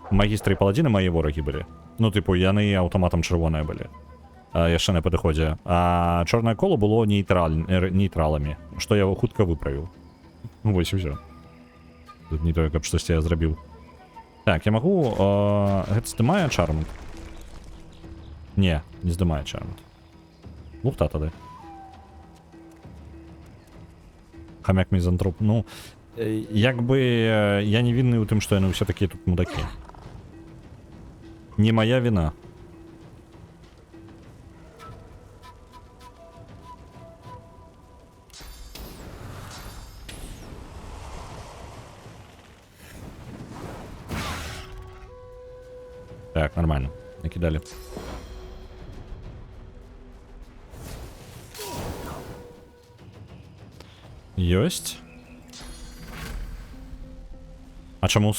Магістры і паладзіны мае ворагі былі. Ну, тыпу, яны аўтаматам чырвоныя былі. Яшчэ на падыходзе. А чорнае кола было нейтраламі, што я хутка выправіў. Ну, вось і ўсё. Тут не тое, каб штосьці я зрабіў. Так, я магу... Гэта здымае чармент? Не здымае чармент. Лухта тады. Хамяк мизантроп. Ну, як бы я не вінны ў тым, што яны ўсе такія тут мудакі. Не моя вина. Так, нормально. Накидали. Ёсць. А чаму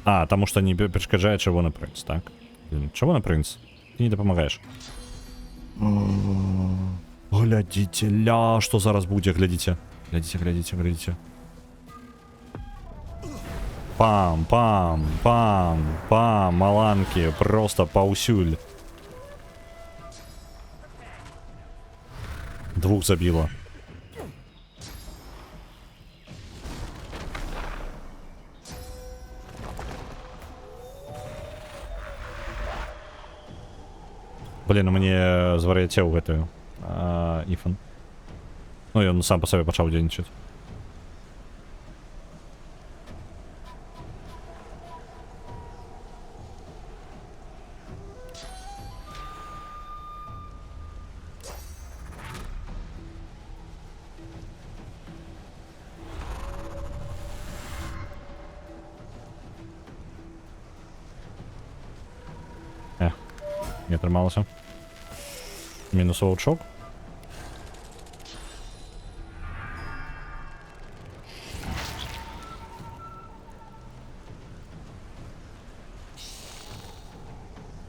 А, тому що не перешкоджає червоний принц, так? Блін, червоний принц, ти не допомагаєш. Глядите, ля, що зараз буде, глядите. Глядите, глядите, глядите. Пам, пам, пам, пам, маланки, просто паусюль. Двух забило. Блин, мне звар'ятел в эту Ифан. Ну и он сам по себе почал денчить. Не трималося. Мінус волчок.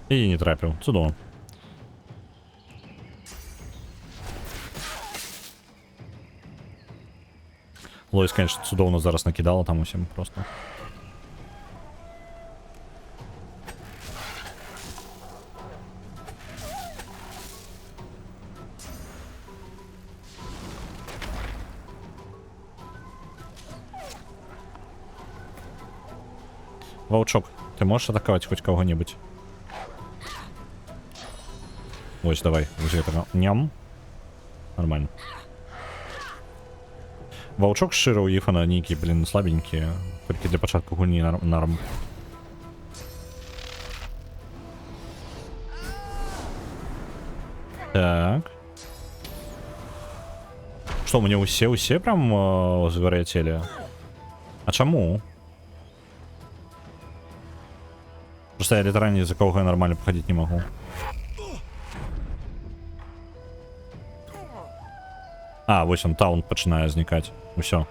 І не трапив. Чудово. Лоїс, конечно, чудовно зараз накидала там усім просто. Волчок, ты можешь атаковать хоть кого-нибудь? Ось, давай, уже это ням. Нормально. Волчок с Широ у Ифана ники, блин, слабенькие. Только для початку гуни норм. Так. Что, мне усе прям заворотели? А чему? Просто я литерально из-за кого я нормально походить не могу. А, ось он, таунт починає зникати. Усё.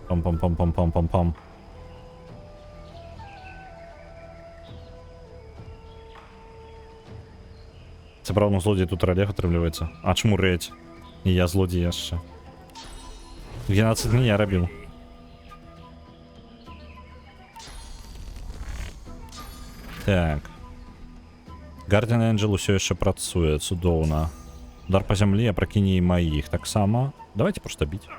Пам-пам-пам-пам-пам-пам-пам. Це правда злодій тут ролях отримлюється. А чмуреть. І я злодій ще. 12 днів я робив. Так. Guardian Angel все еще працує, цудовно. Удар по землі, а прокинь і моїх. Так само. Давайте просто бить.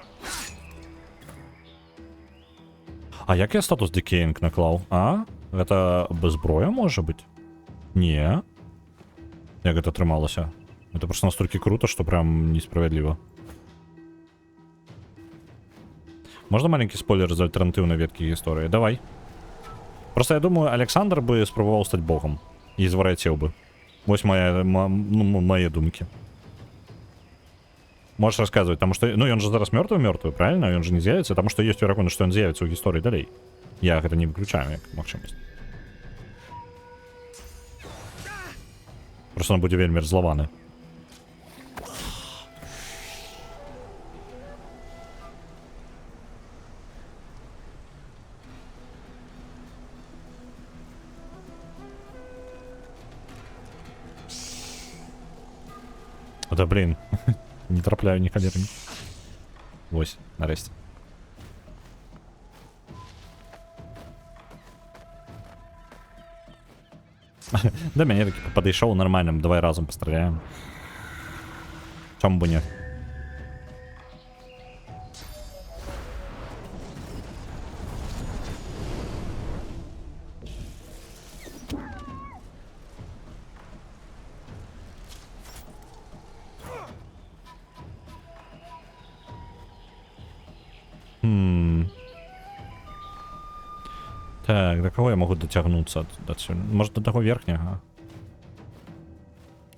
А як я статус Decaying наклав? А? Это без зброя може бути? Ні. Як это трималося? Это просто настолько круто, что прям несправедливо. Можно маленький спойлер за альтернативной ветки истории? Давай. Просто я думаю, Александр бы спробовал стать богом. И изворотил бы. Вот мои думки. Можешь рассказывать, потому что... Ну, и он же зараз мертвый, правильно? И он же не з'явится, потому что есть вероятность, что он з'явится у истории далей. Я это не выключаю, как махчимость. Просто он будет вельми злованы. Да блин, не трапляю ні калерами. Ось, нарешті. Да, меня таки подошел нормальным, давай разом постреляем. Чому бы нет? Так, до кого я могу дотягнуться? Может, до того верхнего?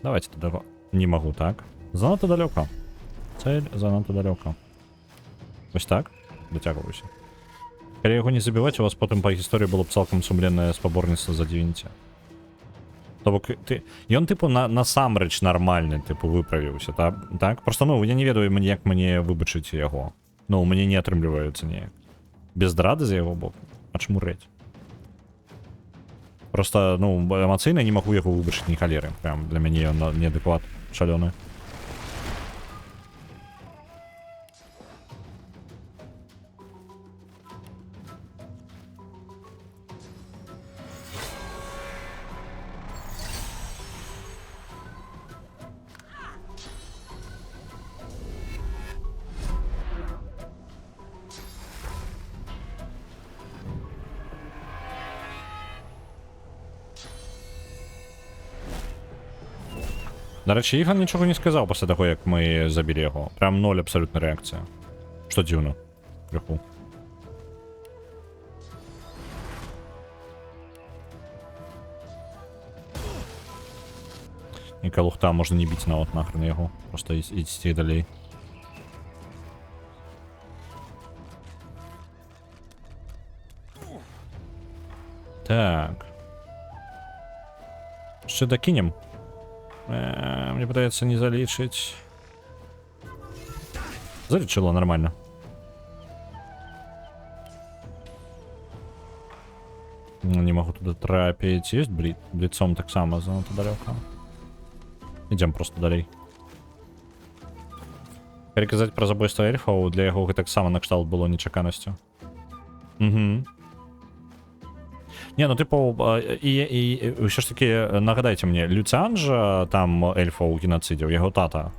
Давайте до того. Не могу, так. Занадто далеко. Цель занадто далеко. Ось так. Дотягиваюся. Коли його не забивати, у вас потім по історії було б цілком сумленне споборництво за Дівінті. Тобто, і він, типу, насамреч нормальний, типу, виправився, так? Просто, ну, я не ведаю, як мені вибачити його. Ну, мені не отримлюється ніяк. без здрады з яго боку, ачмурэць. Просто, ну, эмацыйна не магу яго выбачыць ні халеры. Прям для мяне ён неадэкват шалёны. До речі, Іган нічого не сказав після того, як ми забили його. Прям 0 абсолютна реакція. Що дивно. Криху. І калухта можна не бити навіть нахрен його. Просто йти далі. Так. Ще докинем. Мне пытается не залечить. Залечило нормально. Не могу туда трапить. Есть блицом так само занадто далеко. Идем просто далей. Переказать про забойство эльфов для яго так само на кшталт было нечаканностью. Угу. Не, ну типу, і все ж таки, нагадайте мені, Люціан же там ельфов геноцидів, його тата.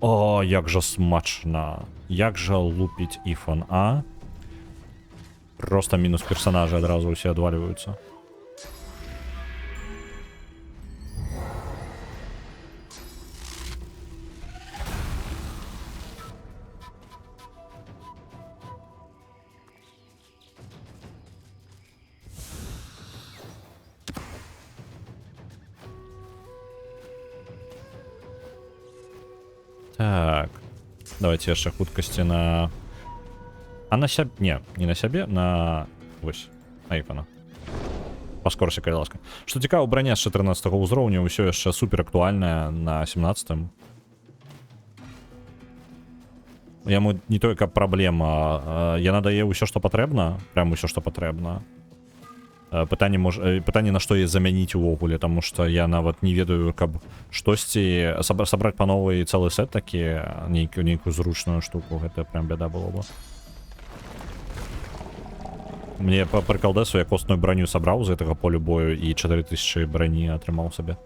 О, як же смачно. Як же лупить Іфан, а? Просто мінус персонажі одразу всі одвалюються. Так. Давайте яшчэ хуткасці на... А на сябе... Не на сябе, на... Вось. На Іпана. Паскорся, калі ласка. Што цікава, броня з 14-го ўзроўня ўсё яшчэ супер актуальная на 17-м. Яму не толькі праблема. Яна дае ўсё, што патрэбна. Прям ўсё, што патрэбна. Пытанне, на што яе замяніць увогуле, таму што я нават не ведаю, каб штосьці сабраць па новой цэлы сет такі, нейкую зручную штуку, гэта прям бяда было бы. Мне па прыкалдэсу я костную броню сабраў з гэтага полю бою і 4000 броні атрымаў сабе.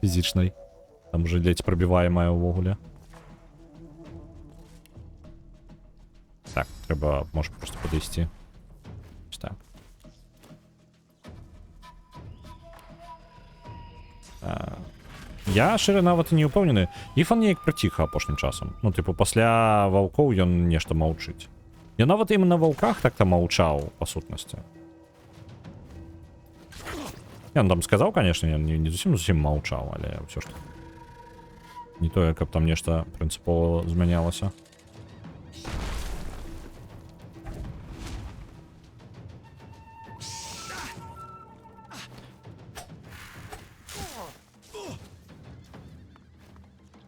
Фізічнай. Там уже ледзь прабіваемая ўвогуле. Так, трэба, можа, просто падысці. Так. Я шчыра нават і не ўпэўнены. Іфан неяк прыціха апошнім часам. Ну, типу, пасля ваўкоў ён нешта маўчыць. Я нават ім на ваўках так-то маўчаў, па сутнасці. Ён там сказаў, конечно, ён не зусім маўчаў, але ўсё ж не тое, каб там нешта прынцыпова змянялася.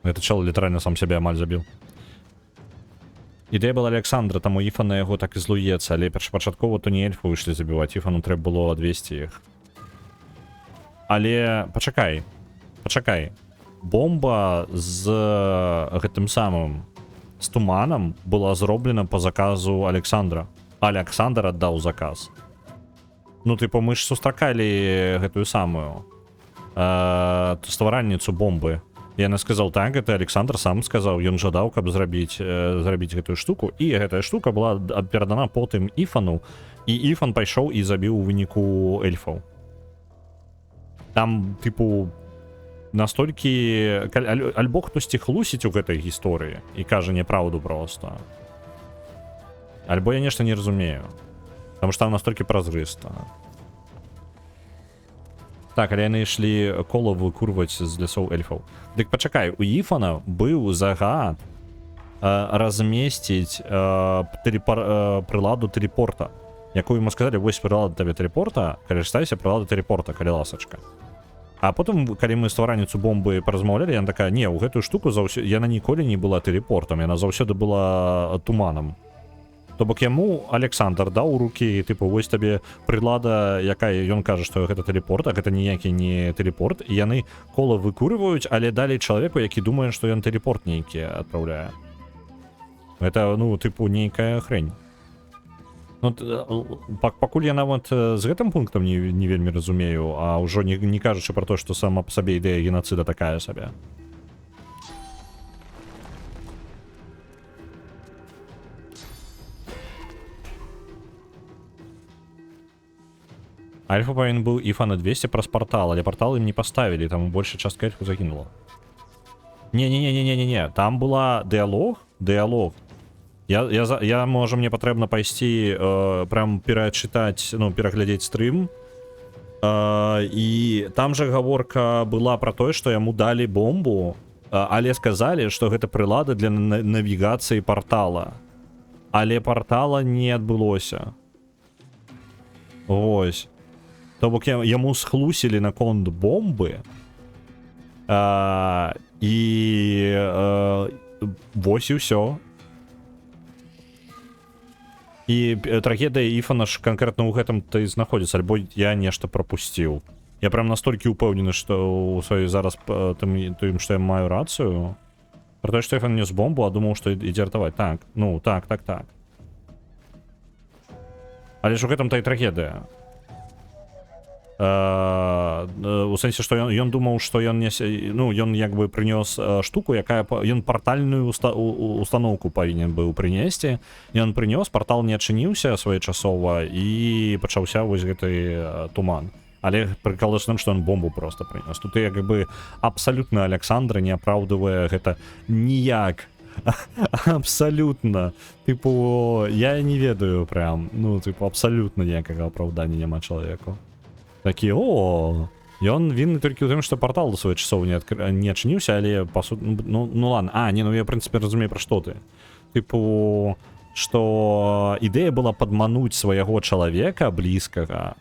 Этот чел літаральна сам сябе амаль забіў. Ідэя была Александра, таму Іфан на яго так і злуецца, але першапачаткова то не эльфы выйшлі забіваць, Іфану трэба было адвесці іх. Але пачакай. Бомба з гэтым самым, з туманам была зроблена по заказу Александра. Александр аддаў заказ. Ну, типу, мы ж сустракалі гэтую самую стваральніцу бомбы. Яна сказал так, это Александр сам сказаў, ён жадаў, каб зрабіць гэтую штуку, і гэтая штука была перадана потым Іфану, і Іфан пайшоў і забіў у выніку эльфаў. Там, типу, настолькі... Альбо хтосьці хлусіць у гэтай гісторыі і кажа няправду просто. Альбо я нешта не разумею. Таму што там настолькі празрыста. Так, але яны ішлі кола выкурваць з лясоў эльфаў. Дык пачакай, у Іфана быў загад размесціць прыладу тэлепорта, якую ему сказалі, вось прылада табе тэлепорта, карыстайся прыладу тэлепорта, калі ласачка. А потым калі мы стваральніцу бомбы паразмаўлялі, яна такая: не, у гэтую штуку яна ніколі не была тэлепортам, яна заўсёды была туманам. То бок яму Александр даў у рукі, тыпу, вось табе прылада, якая ён кажа, што гэта тэлепорт, а гэта ніякі не тэлепорт, і яны кола выкурываюць, але далі чалавеку, які думае, што ён тэлепорт нейкі адпраўляе. Гэта, ну, тыпу, нейкая хрень. Ну, пакуль я нават з гэтым пунктам не вельмі разумею, а ўжо не кажучы пра то, што сама па сабе ідэя генацыда такая сабе. Альфа павінен быў іфа на 200 праз партал, але партал ім не паставілі, там большая частка эльфу загінула. Не, там была дыалог. Я можа, мне патрэбна пайсці прям перачытаць, ну, пераглядзець стрым. І там жа гаворка была пра тое, што яму далі бомбу, але сказалі, што гэта прылада для навігацыі партала. Але партала не адбылося. Вось. То бок яму схлусілі наконт бомбы. І вось і ўсё. І трагедыя Іфана ж канкрэтна ў гэтым-то і знаходзіцца, альбо я нешта прапусціў. Я прям настолькі ўпэўнены, што ў сваёй зараз тым, што я маю рацыю. Пра тое, што Іфан нес бомбу, а думаў, што ідзе ратаваць. Так, ну, так. Але ж у гэтым-то і трагедыя. У сэнсе, што ён думаў, што ён несе, ну, ён як бы прынёс штуку, якая ён партальную установку павінен быў прынесці. Ён прынёс, партал не адчыніўся своечасова і пачаўся вось гэты туман. Але прыкалочным, што ён бомбу просто прынёс. Тут як бы абсалютна Александра не апраўдывае гэта ніяк. Абсалютна. Тыпу, я не ведаю прям, ну, тыпу, абсалютна ніякага апраўдання няма чалавеку. Такі, ён вінны толькі ў тым, што партал до своечасова не адчыніўся, але па суті, ну ладно. Ну я, в прынцыпе, разумею, пра што ты. Тыпу, што ідэя была падмануць свайго чалавека блізкага,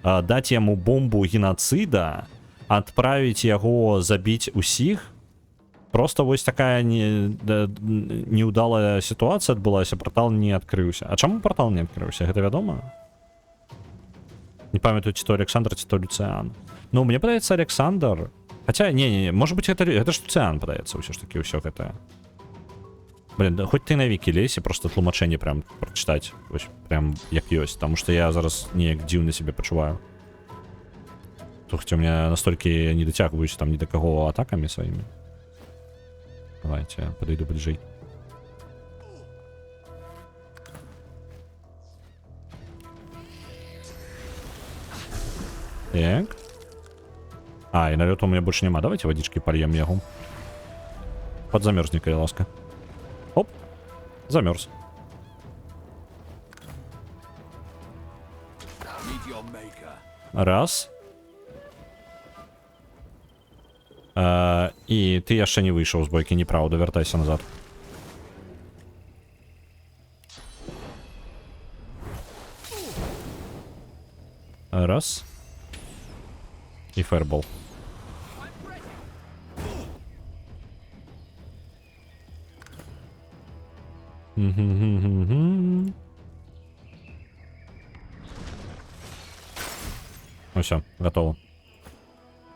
даць яму бомбу генацыда, адправіць яго забіць усіх. Просто вось такая неудалая сітуацыя адбылася, партал не адкрыўся. А чаму партал не адкрыўся? Гэта вядома? Не памятаю, ці то Александр, ці то Люцыян. Ну, мне падаецца Александр. Хаця, не, может быть, гэта ж Люцыян падаецца ўсё ж такі, ўсё гэта. Блин, да, хоць ты на вікі лезь, просто тлумачэнне прям прачытаць. Вось, прям як ёсць, таму што я зараз неяк дзіўна сябе пачуваю. Хаця у меня настолькі не дацягваюсь там ні да каго атакамі сваімі. Давайте, подойду ближе. Так. И налета у меня больше нема. Давайте водички польем ягу. Подзамерзни, кай ласка. Оп. Замерз. Раз. І ты яшчэ не выйшаў з бойкі, неправда, вяртайся назад. Раз. І фаербол. Усё, готово.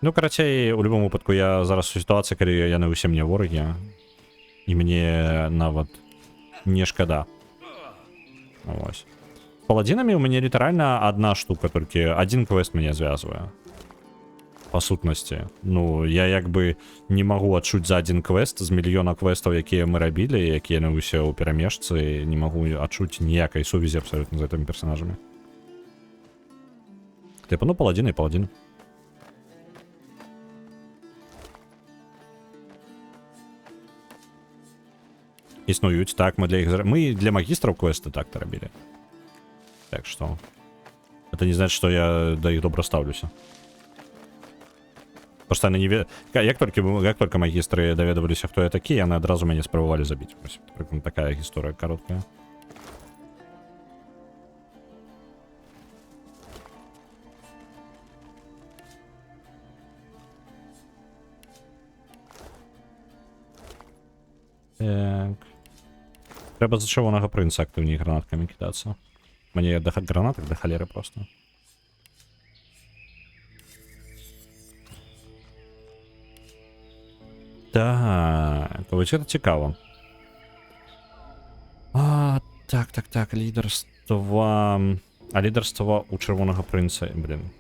Ну, карацей, у любом выпадку я зараз у сітуацыі, калі яны ўсе мне ворагі, і мне нават не шкада. Вось. З паладзінамі ў мяне літаральна одна штука, толькі один квест мяне звязвае. Па сутнасці. Ну, я як бы не магу адчуць за один квест з мільёна квестаў, якія мы рабілі, якія яны ўсе ў перамешцы, не магу адчуць ніякай сувязі абсалютна з гэтымі персонажамі. Типа, ну, паладзіны і паладзіны. Існуюць, так, мы для магістраў квесты так-то рабілі. Так что это не значит, что я до их добра ставлюся. Потому что они не як только магістры даведаваліся, хто я такі, яны адразу мяне спрабавалі забіць. Вось, такая гісторыя кароткая. Трэба за чырвонага прынца актыўней гранаткамі кідацца. Мне да гранатак да халеры просто. Так, вось гэта цікава. Так, лідарства... А лідарства у чырвонага прынца, блин.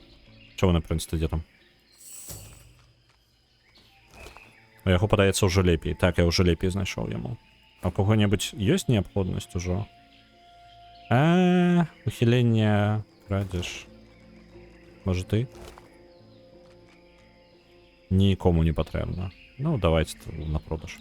Чырвоны прынц, ты дзе там? У яго падаецца ўжо лепей. Так, я ўжо лепей знайшоў яму. А у кого-небудзь ёсць неабходнасць ужо? Ухіленне, крадзеш. Можа ты? Нікому не патрэбна. Ну, давайте на продаж.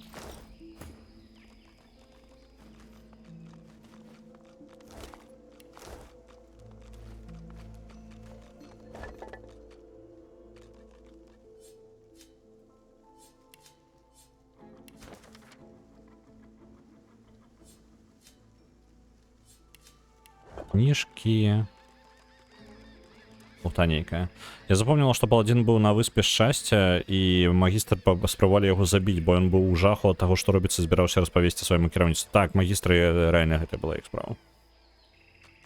Книжки. Танейкая. Я запомнила, что паладин был на выспе счастья, и магистр спробовали его забить, бо он был у жаху от того, что робится, збирался распавесці своему кіраўніцтву. Так, магистры реально гэта была іх справа.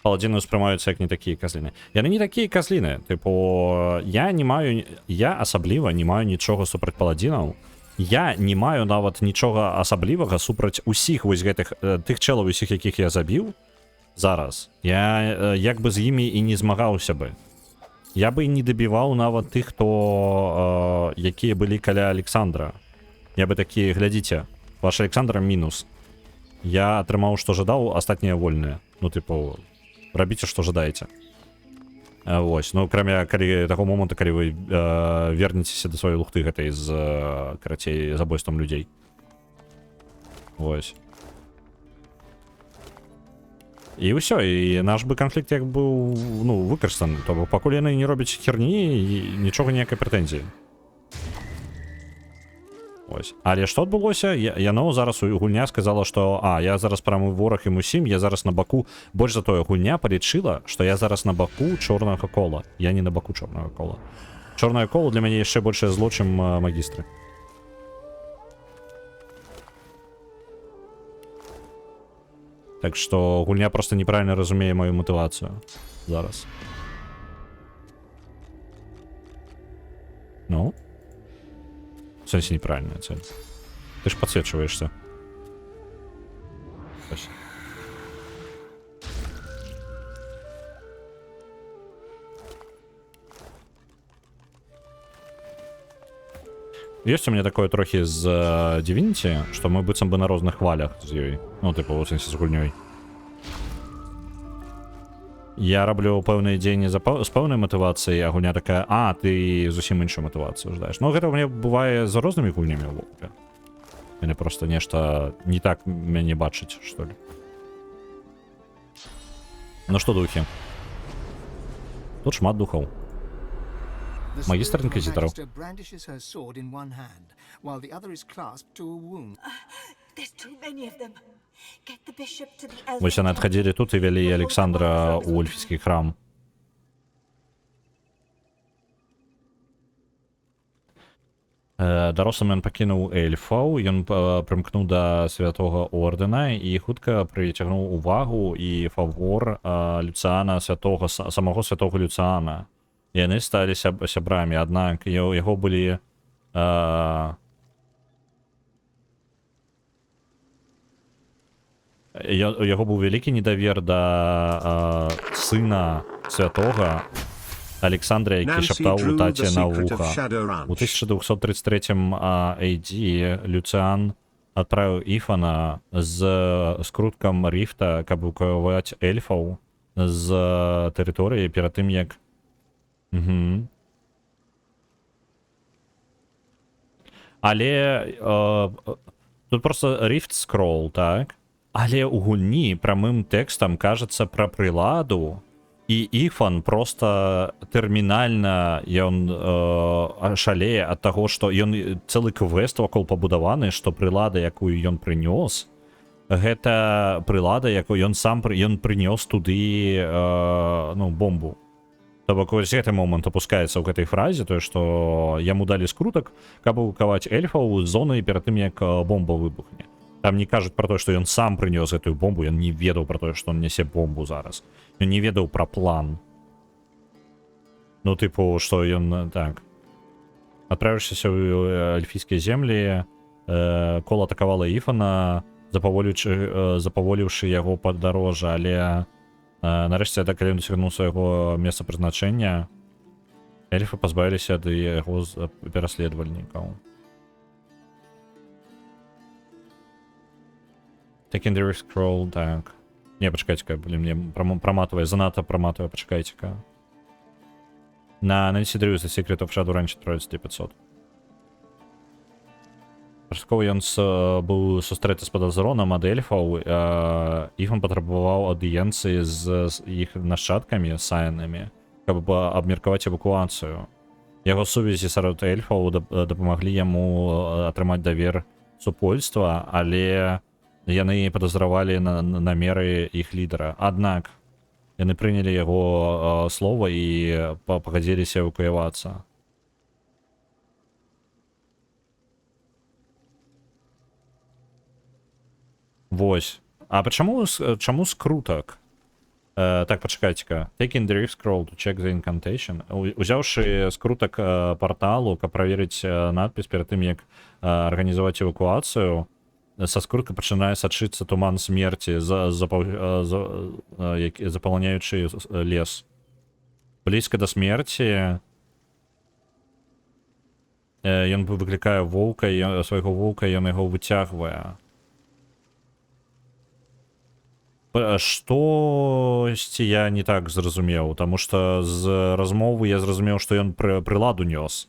Паладины успрымаюцца як не такие козлины. Яны не такие козлины. Типу, я асабліва не маю нічога супраць паладинаў. Я не маю нават нічога асаблівага супраць усіх вось гэтых тых чэлаў усіх, якіх я забіў зараз. Я як бы з імі і не змагаўся бы. Я бы не дабіваў нават тых, хто якія былі каля Александра. Я бы такі, глядзіце, ваш Александра мінус. Я атрымаў, што жадаў, астатнія вольныя. Ну, типу, рабіце, што жадаеце. Вось, ну, кроме калі таго моманту, калі вы вернецеся да сваёй лухты гэтай з, карацей, забойствам людзей. Вось. І ўсё, і наш бы канфлікт як быў, ну, выкарыстаны, то бок пакуль яны не робяць херні, і нічога ніякай прэтэнзіі. Ось. Але што адбылося? Яно зараз гульня сказала, што я зараз прамы вораг ім усім, я зараз на баку. Больш за тое, гульня палічыла, што я зараз на баку чорнага кола. Я не на баку чорнага кола. Чорнае кола для мяне яшчэ большае зло, чым магістры. Так што гульня просто неправільна разумее маю матывацыю зараз. Ну? В сэнсе неправільная цель. Ты ж подсвечиваешься. Ось. Есть у меня такое трохи з Divinity, что мы быццам бы на розных хвалях з ёй. Ну, типу, в сэнсе з гульнёй. Я раблю пэўныя дзеянні з пэўнай матывацыяй, а гульня такая, ты зусім іншую матывацыю ждаеш. Ну, гэта ў мяне бывае з рознымі гульнямі ў вопыте. Мяне просто нешта не так мяне бачыць, што ли. Ну што, духі? Тут шмат духаў. Магистр инквизиторов. Вось яны адхадзілі тут і вялі Александра ў эльфійскі храм. Дарослым ён пакінуў эльфаў, ён прымкнуў да святога ордэна і хутка прыцягнуў увагу і фавор Люцыана святога, самого святога Люцыана. Яны сталі сябрамі, аднак яго былі яго быў вялікі недавер да сына святога Александра, які шаптаў у таце на вуха. У 1233 AD Люцыан адправіў Іфана з скруткам ріфта, каб эвакуаваць эльфаў з тэрыторыі перад тым, як Але тут просто рифт скролл, так? Але у гульні прамым тэкстам кажацца пра прыладу, і Іфан просто тэрмінальна ён шалее ад таго, што ён цэлы квест вакол пабудаваны, што прылада, якую ён прынёс, гэта прылада, якую ён сам прынёс туды бомбу. То бок вось гэты момант опускаецца ў гэтай фразе, тое, што яму далі скрутак, каб эвакуаваць эльфаў з зоны перад тым, як бомба выбухне. Там не кажуць про то, што ён сам прынёс гэтую бомбу, ён не ведаў про тое, што он нясе бомбу зараз. Ён не ведаў пра план. Ну, типу, што ён так. Адправіўшыся ў эльфійскія землі, Кол атакавала Іфана, запаволіўшы яго падарожжа, але нарэшце, калі ён дасягнуў свайго месца прызначэння, эльфы пазбавіліся ад яго пераследавальнікаў. Taking the risk scroll, так. Не, пачакайце-ка, блин, мне праматвае, занадта праматвае, пачакайце-ка. На Nancy Drew The Secret of Shadowrun 4500. Пачаткова ён быў сустрэты з падазроном ад эльфаў, Іфан патрабаваў аўдыенцыі з іх нашчадкамі, саянамі, каб абмеркаваць эвакуацыю. Яго сувязі сярод эльфаў дапамаглі яму атрымаць давер супольства, але яны падазравалі намеры іх лідара. Аднак яны прынялі яго слова і пагадзіліся эвакуявацца. Вось. А чаму скрутак? Так, пачакайце-ка. Taking the rift scroll to check the incantation. Узяўшы скрутак порталу, каб праверыць надпіс перад тым, як арганізаваць эвакуацыю, са скрутка пачынае сачыцца туман смерці, запалняючы лес. Блізка да смерці ён выклікае воўка, свайго воўка, ён яго выцягвае. Штосьці я не так зразумеў, таму што з размовы я зразумеў, што ён прыладу нёс.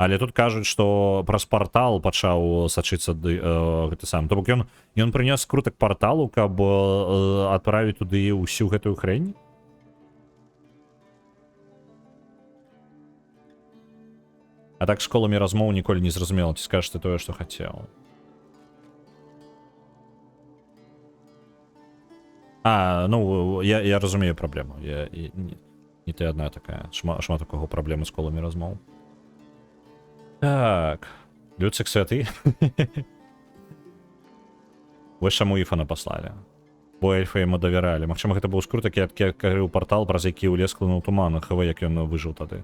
Але тут кажуць, што праз партал пачаў сачыцца гэты сам. То бок ён прынёс скрутак парталу, каб адправіць туды ўсю гэтую хрень? А так школамі размоў ніколі не зразумела, ці скажаш ты тое, што хацеў. Ну, я разумею праблему. Не ты адна такая. Шмат у кого праблемы з коламі размоў. Так. Люцик святы. Вось чаму Іфана паслалі. Бо эльфы яму давяралі. Магчыма, гэта быў скрутак, які адкрыў партал, праз які ў лес клынуў туман, як ён выжыў тады.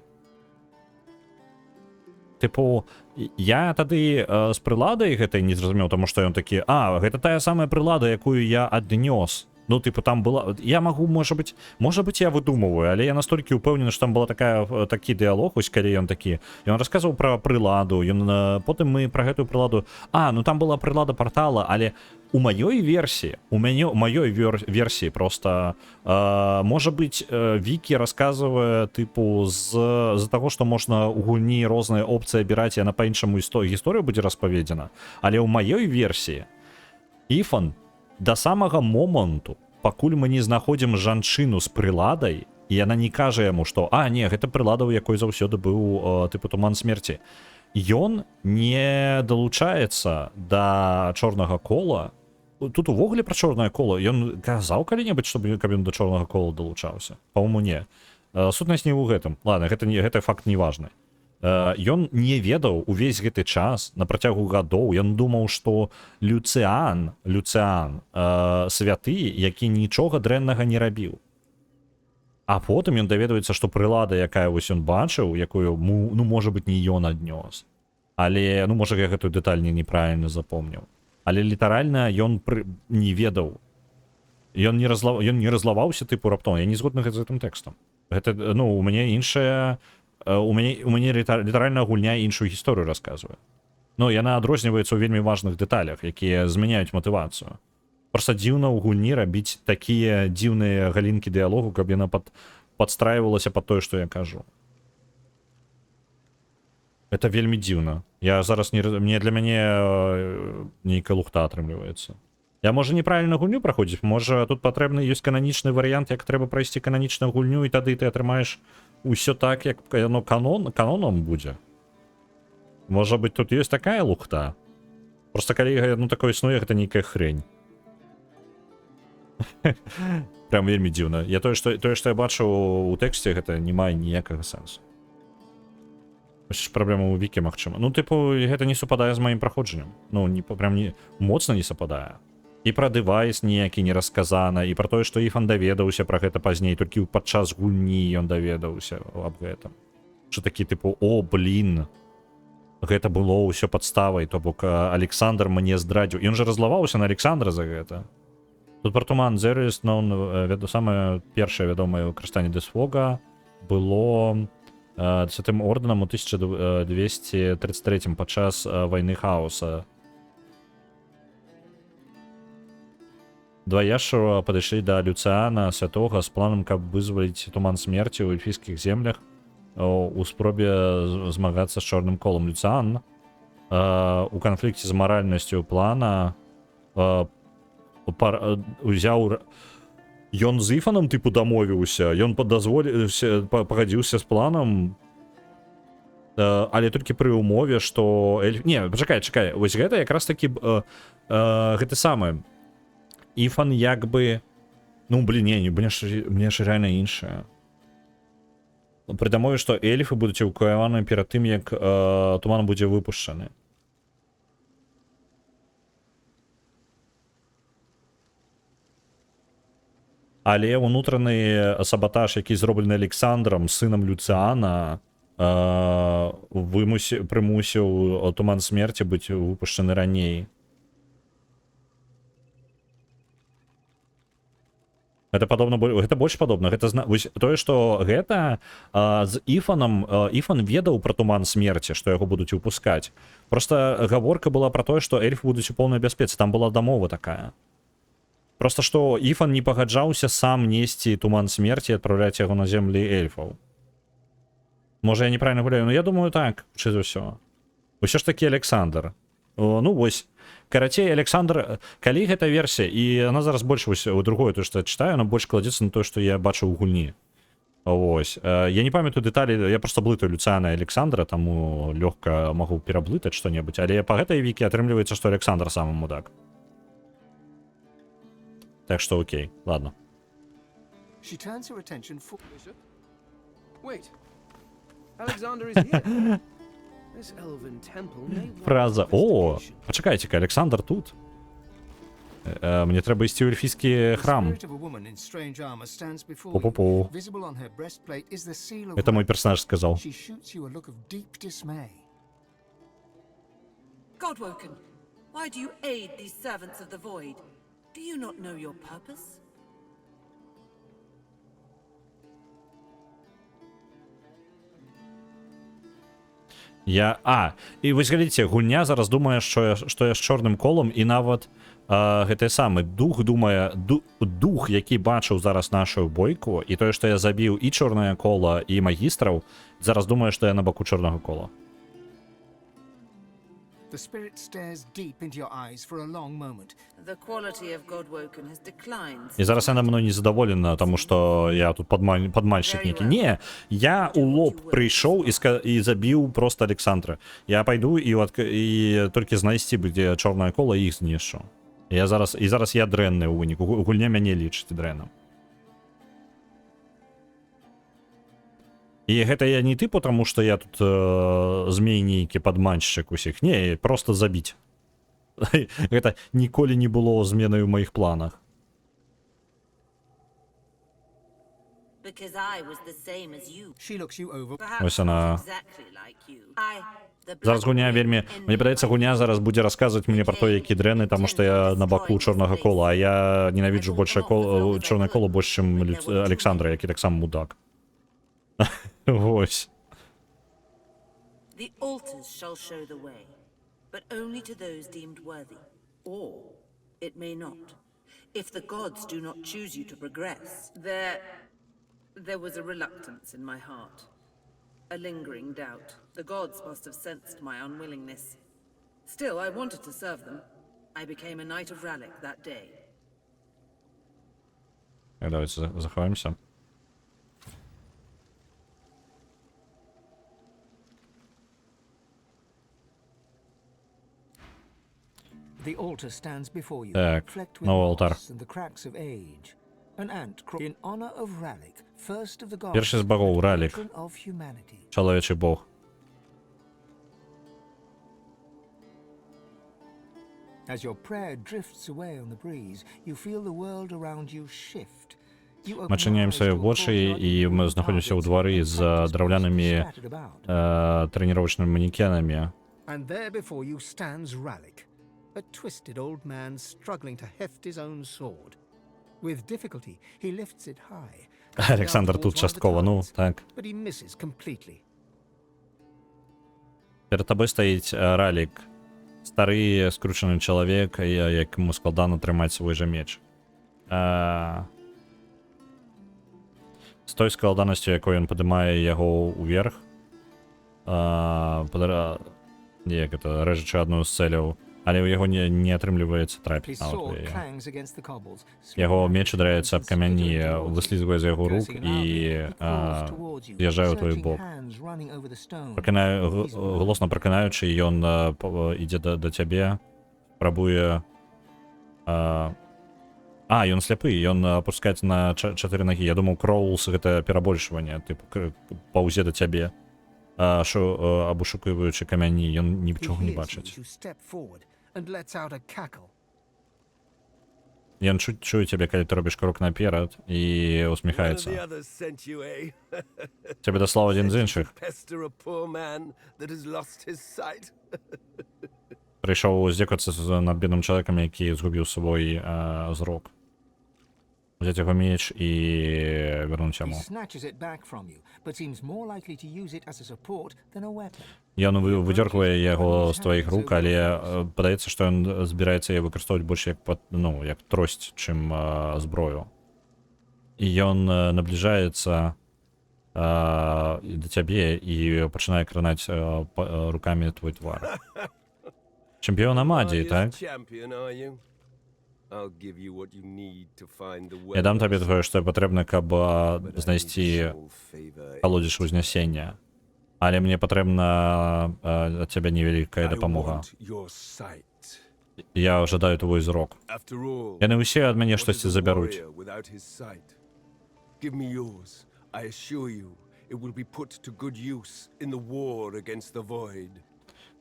Типу, я тады з прыладай гэтай не зразумеў, таму што ён такі, гэта тая самая прылада, якую я аднёс. Ну, типу, там была... Я могу, может быть, я выдумываю, але я настолькі упэўнены, што там была такі дыялог, ось калі ён такі. Ён расказваў пра прыладу, потым мы пра гэтую прыладу... Ну там была прылада портала, але у маёй версіі, просто, можа быць, Вікі расказвае, типу, з-за таго, што можна у гульні розныя опцыі абіраць, яна па-іншаму гісторыя будзе распаведзена. Але ў маёй версіі Іфан да самага моманту, пакуль мы не знаходзім жанчыну з прыладай, і яна не кажа яму, што не, гэта прылада, у якой заўсёды быў тыпу туман смерці. Ён не далучаецца да чорнага кола. Тут увогуле пра чорнае кола. Ён казаў калі-небудзь, каб ён да чорнага кола далучаўся? Па-мому, не. Сутнасць не ў гэтым. Ладно, гэта факт не важны. Ён не ведаў увесь гэты час на працягу гадоў. Ён думаў, што Люцыан святы, які нічога дрэннага не рабіў. А потым ён даведваецца, што прылада, якая вось ён бачыў, якую, можа быць, не ён аднёс. Але, можа, я гэтую дэталь неправільна запомніў. Але літаральна ён не ведаў. Ён не разлаваўся тыпу раптом. Я не згодны з гэтым тэкстам. Гэта, у мяне іншая... У мяне літаральна гульня іншую гісторыю расказвае. Яна адрозніваецца ў вельмі важных дэталях, якія змяняюць матывацыю. Проста дзіўна ў гульні рабіць такія дзіўныя галінкі дыялогу, каб яна падстрайвалася пад тое, што я кажу. Это вельмі дзіўна. Я зараз для мяне нейкая лухта атрымліваецца. Я, можа, неправільна гульню праходзіць, можа, тут патрэбны ёсць кананічны варыянт, як трэба прайсці кананічную гульню, і тады ты атрымаеш усё так, як яно канонам будзе. Можа быць, тут ёсць такая лухта. Просто калі такое існуе, гэта нейкая хрень. Прям вельмі дзіўна. Тое, што я бачу ў тэксце, гэта не мае ніякага сэнсу. Вось ж праблема ў вікі, магчыма. Ну, тыпу, гэта не супадае з маім праходжаннем. Ну, не, прям не, моцна не супадае. І пра дэвайс ніякі не расказана, і пра тое, што Іфан даведаўся пра гэта пазней, толькі падчас гульні ён даведаўся аб гэтым. Што такі, тыпу, о, блін, гэта было ўсё падставай, то бок Александр мне здрадзіў. Ён жа разлаваўся на Александра за гэта. Тут пра туман Зеріс, ну, самае першае вядомае выкарыстанне Десфога было 10-м орденам у 1233 падчас вайны хаоса. Два яшчара падышлі да Люцыана Святога з планам, каб вызваліць туман смерці ў эльфійскіх землях у спробе змагацца з чорным колам. Люцыан у канфлікце з маральнасцю плана узяў... Ён з Іфанам, тыпу, дамовіўся, ён пагадзіўся з планам, але толькі пры ўмове, што... Не, чакай, вось гэта якраз такі... Гэта самае. Іфан як бы... Ну, блін, мне ж рэальна іншае. Пры дамове, што эльфы будуць эвакуяваны перад тым, як туман будзе выпушчаны. Але ўнутраны сабатаж, які зроблены Александром, сынам Люцыана, прымусіў туман смерці быць выпушчаны раней. Гэта падобна, гэта больш падобна. Гэта тое, што гэта з Іфанам, Іфан ведаў пра туман смерці, што яго будуць выпускаць. Проста гаворка была пра тое, што эльфы будуць у поўнай бяспецы. Там была дамова такая. Просто што Іфан не пагаджаўся сам несці туман смерці і адпраўляць яго на землі эльфаў. Можа, я неправільна гуляю, но я думаю так, чи за ўсё. Усё ж такі Александр. Ну, вось. Карацей, Александр, калі гэта версія, і яна зараз больш вось у другое, то, што я читаю, она больш кладзецца на тое, што я бачыў у гульні. Вось. Я не памятаю дэталі, я просто блытаю Люцыана і Александра, таму лёгка магу пераблытаць што-небудзь, але па гэтай вікі атрымліваецца, што Александр самы мудак. Так что окей, ладно. She turns her attention Wait. Alexander is here. This elven temple may want Фраза. О, investigation. почекайте-ка, Александр тут. Мне треба ісці ў эльфійскі храм. Пу-пу-пу. Это мой персонаж сказал. Godwoken, why do you aid these servants of the void? Do you not know your purpose? І вось глядзіце, гульня зараз думае, што я з чорным колам, і нават гэты самы дух думае, дух, які бачыў зараз нашу бойку, і тое, што я забіў і чорнае кола, і магістраў, зараз думае, што я на баку чорнага кола. The spirit stares deep into your eyes for a long moment. The quality of Godwoken has declined. І зараз яна мною незадаволена, тому што я тут падманшчык нейкі. Не, я у лоб прыйшоў і забіў просто Александра. Я пайду і толькі знайсці, дзе чорнае кола, і іх знішчу. І зараз я дрэнны ў выніку. Гульня мяне лічыць дрэнным. І гэта я не тыпу, таму што я тут змей нейкі падманшчык усіх. Не, просто забіць. Гэта ніколі не было зменай у маіх планах. Ось она. Зараз гуня вельмі... Мне падаецца, гуня зараз будзе расказваць мне пра то, які дрэнны, таму што я на баку чорнага кола, а я ненавіджу чорнае кола больш, чым Александра, які таксама мудак. Вось. The altars shall show the way, but only to those deemed worthy. Or it may not. If the gods do not choose you to progress, there was a reluctance in my heart. A lingering doubt. The gods must have sensed my unwillingness. Still, I wanted to serve them. I became a knight of Rallick that day. Давайте заховаемся. The altar stands before you, Так, flecked with новый алтарь. moss and the cracks of age. An ant in honor of Rallick, first of the gods, Перший з богов Ралік. patron of humanity. Чоловічий бог. As your prayer drifts away on the breeze, you feel the world around you shift. Ми чиняємо свої очі, і ми знаходимося у дворі з древляними тренувальними манекенами. And there before you stands Ralik, a twisted old man struggling to heft his own sword. With difficulty, he lifts it high. Олександр тут частково, ну, так. But he misses completely. Перед тобою стоїть Ралік. Старий, скручений чоловік, якому складно тримати свій же меч. З тою складаністю, якою він піднімає його уверх, як це, режучи одну з целів, але у його не отримлюється трапити. Його меч ударяється об камені, вислизує з його рук і з'їжджає у твій бок. Голосно проклинаючи, він йде до тебе, пробує... і він сліпий, він опускається на 4 ноги. Я думав, Кроулс — це перебольшування, типу, паузе до тебе, обшукуючи камені, він нічого не бачить. Він чує тебе, коли ти робиш крок наперед, і усміхається. Тебе дослав один з інших. Прийшов здякуватися над бідним чоловіком, який згубив свій зрок. Взяти його меч і вернути йому. Він видергує його з твоїх рук, але подається, що він збирається її використовувати більше як трость, чим зброю. І він наближається до тебе і починає кранати руками твій твар. Чемпіон Амадії, так? Я дам тобі твоє, що потрібно, щоб знайти колодязь Вознесення. Але мені потрібна від тебе невелика допомога. Я ожидаю твій зрок. Я не усі від мене щось заберуть.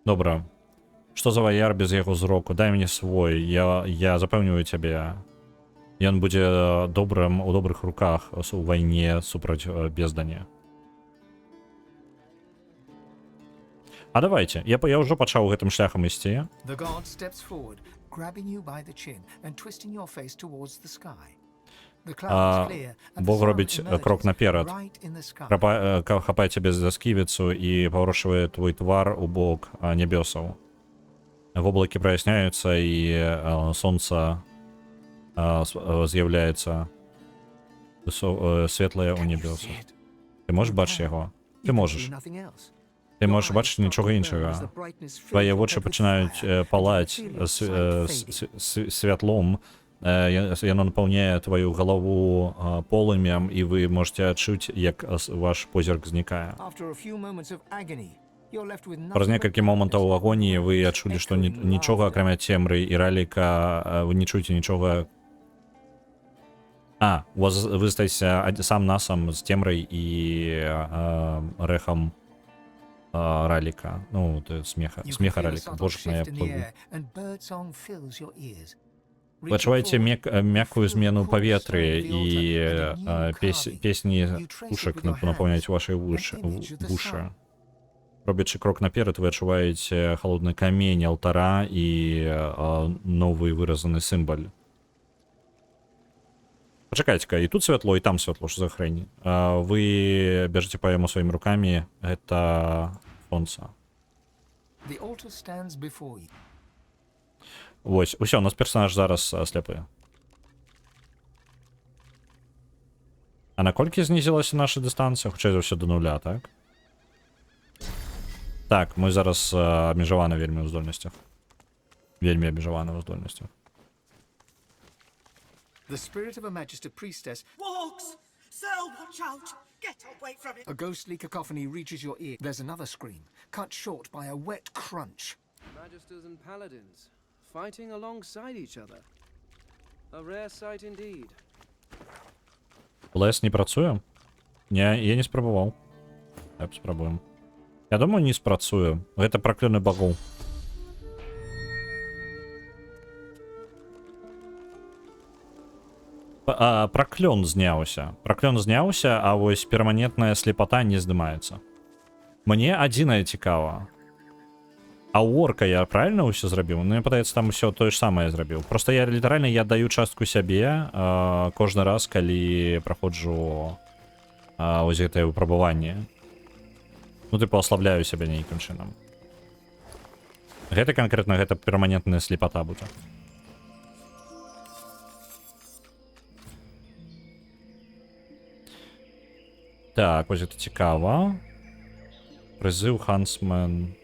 Добре. Что за вояр без його зроку? Дай мені свой. Я запевнюю тебе. Він буде добрим у добрих руках у війні супроть бездані. А давайте. Я вже почав гэтым шляхом ісці. Бог робить крок наперед. Хапає тебе за сківицю і поворушує твій твар у бок небесов. В облаке проясняются, и солнце з'являється світле у небесах. Ти можеш бачити його? Ти можеш. Ти можеш бачити нічого іншого. Твої очі починають палати світлом, воно наповняє твою голову полум'ям, і ви можете відчути, як ваш позірк зникає. Праз некалькі моментаў агоніі вы адчулі, што нічога, акрамя цемры і Раліка, вы не чуеце нічога. Вы стаеце сам-насам з цемрай і рэхам Раліка. Ну, смеха Раліка. Боже, я плыву. Вы адчуваеце мяккую змену паветры і песні пушак напаўняюць вашы вушы. Робячи крок наперед, ви відчуваєте холодний камінь алтара і новий виразаний символ. Почекайте-ка, і тут світло, і там світло, що за хрень. Ви біжите по йому своїми руками, це сонце. Ось, усе, у нас персонаж зараз сліпий. А накольки знизилася наша дистанція? Хоча це все до нуля, так? Так, ми зараз обмежовані вельми у здольностях. Вельми обмежовані у здольностях. The spirit of a Magister priestess. Walks! Cell, watch out! Get away from it! A ghostly cacophony reaches your ear. There's another scream, cut short by a wet crunch. Magisters and paladins, fighting alongside each other. A rare sight indeed. Лес не працює? Ні, я не спробував. Так, спробуємо. Я думаю, не спрацює. Гэта пракляны багоў. Праклён зняўся. Праклён зняўся, а вось перманентная слепота не здымаецца. Мне адзінае цікава. А у орка я правильно ўсё зрабіў? Ну, мне падаецца, там усё тое ж самае зрабіў. Просто я літаральна я даю частку сябе кожны раз, калі праходжу вось гэтае выпрабаванне. Ну, типу, аслабляю сябе нейкім чынам. Гэта канкрэтна, гэта перманентная слепота будзе. Так, ось гэта цікава. Прызыў Хансмен.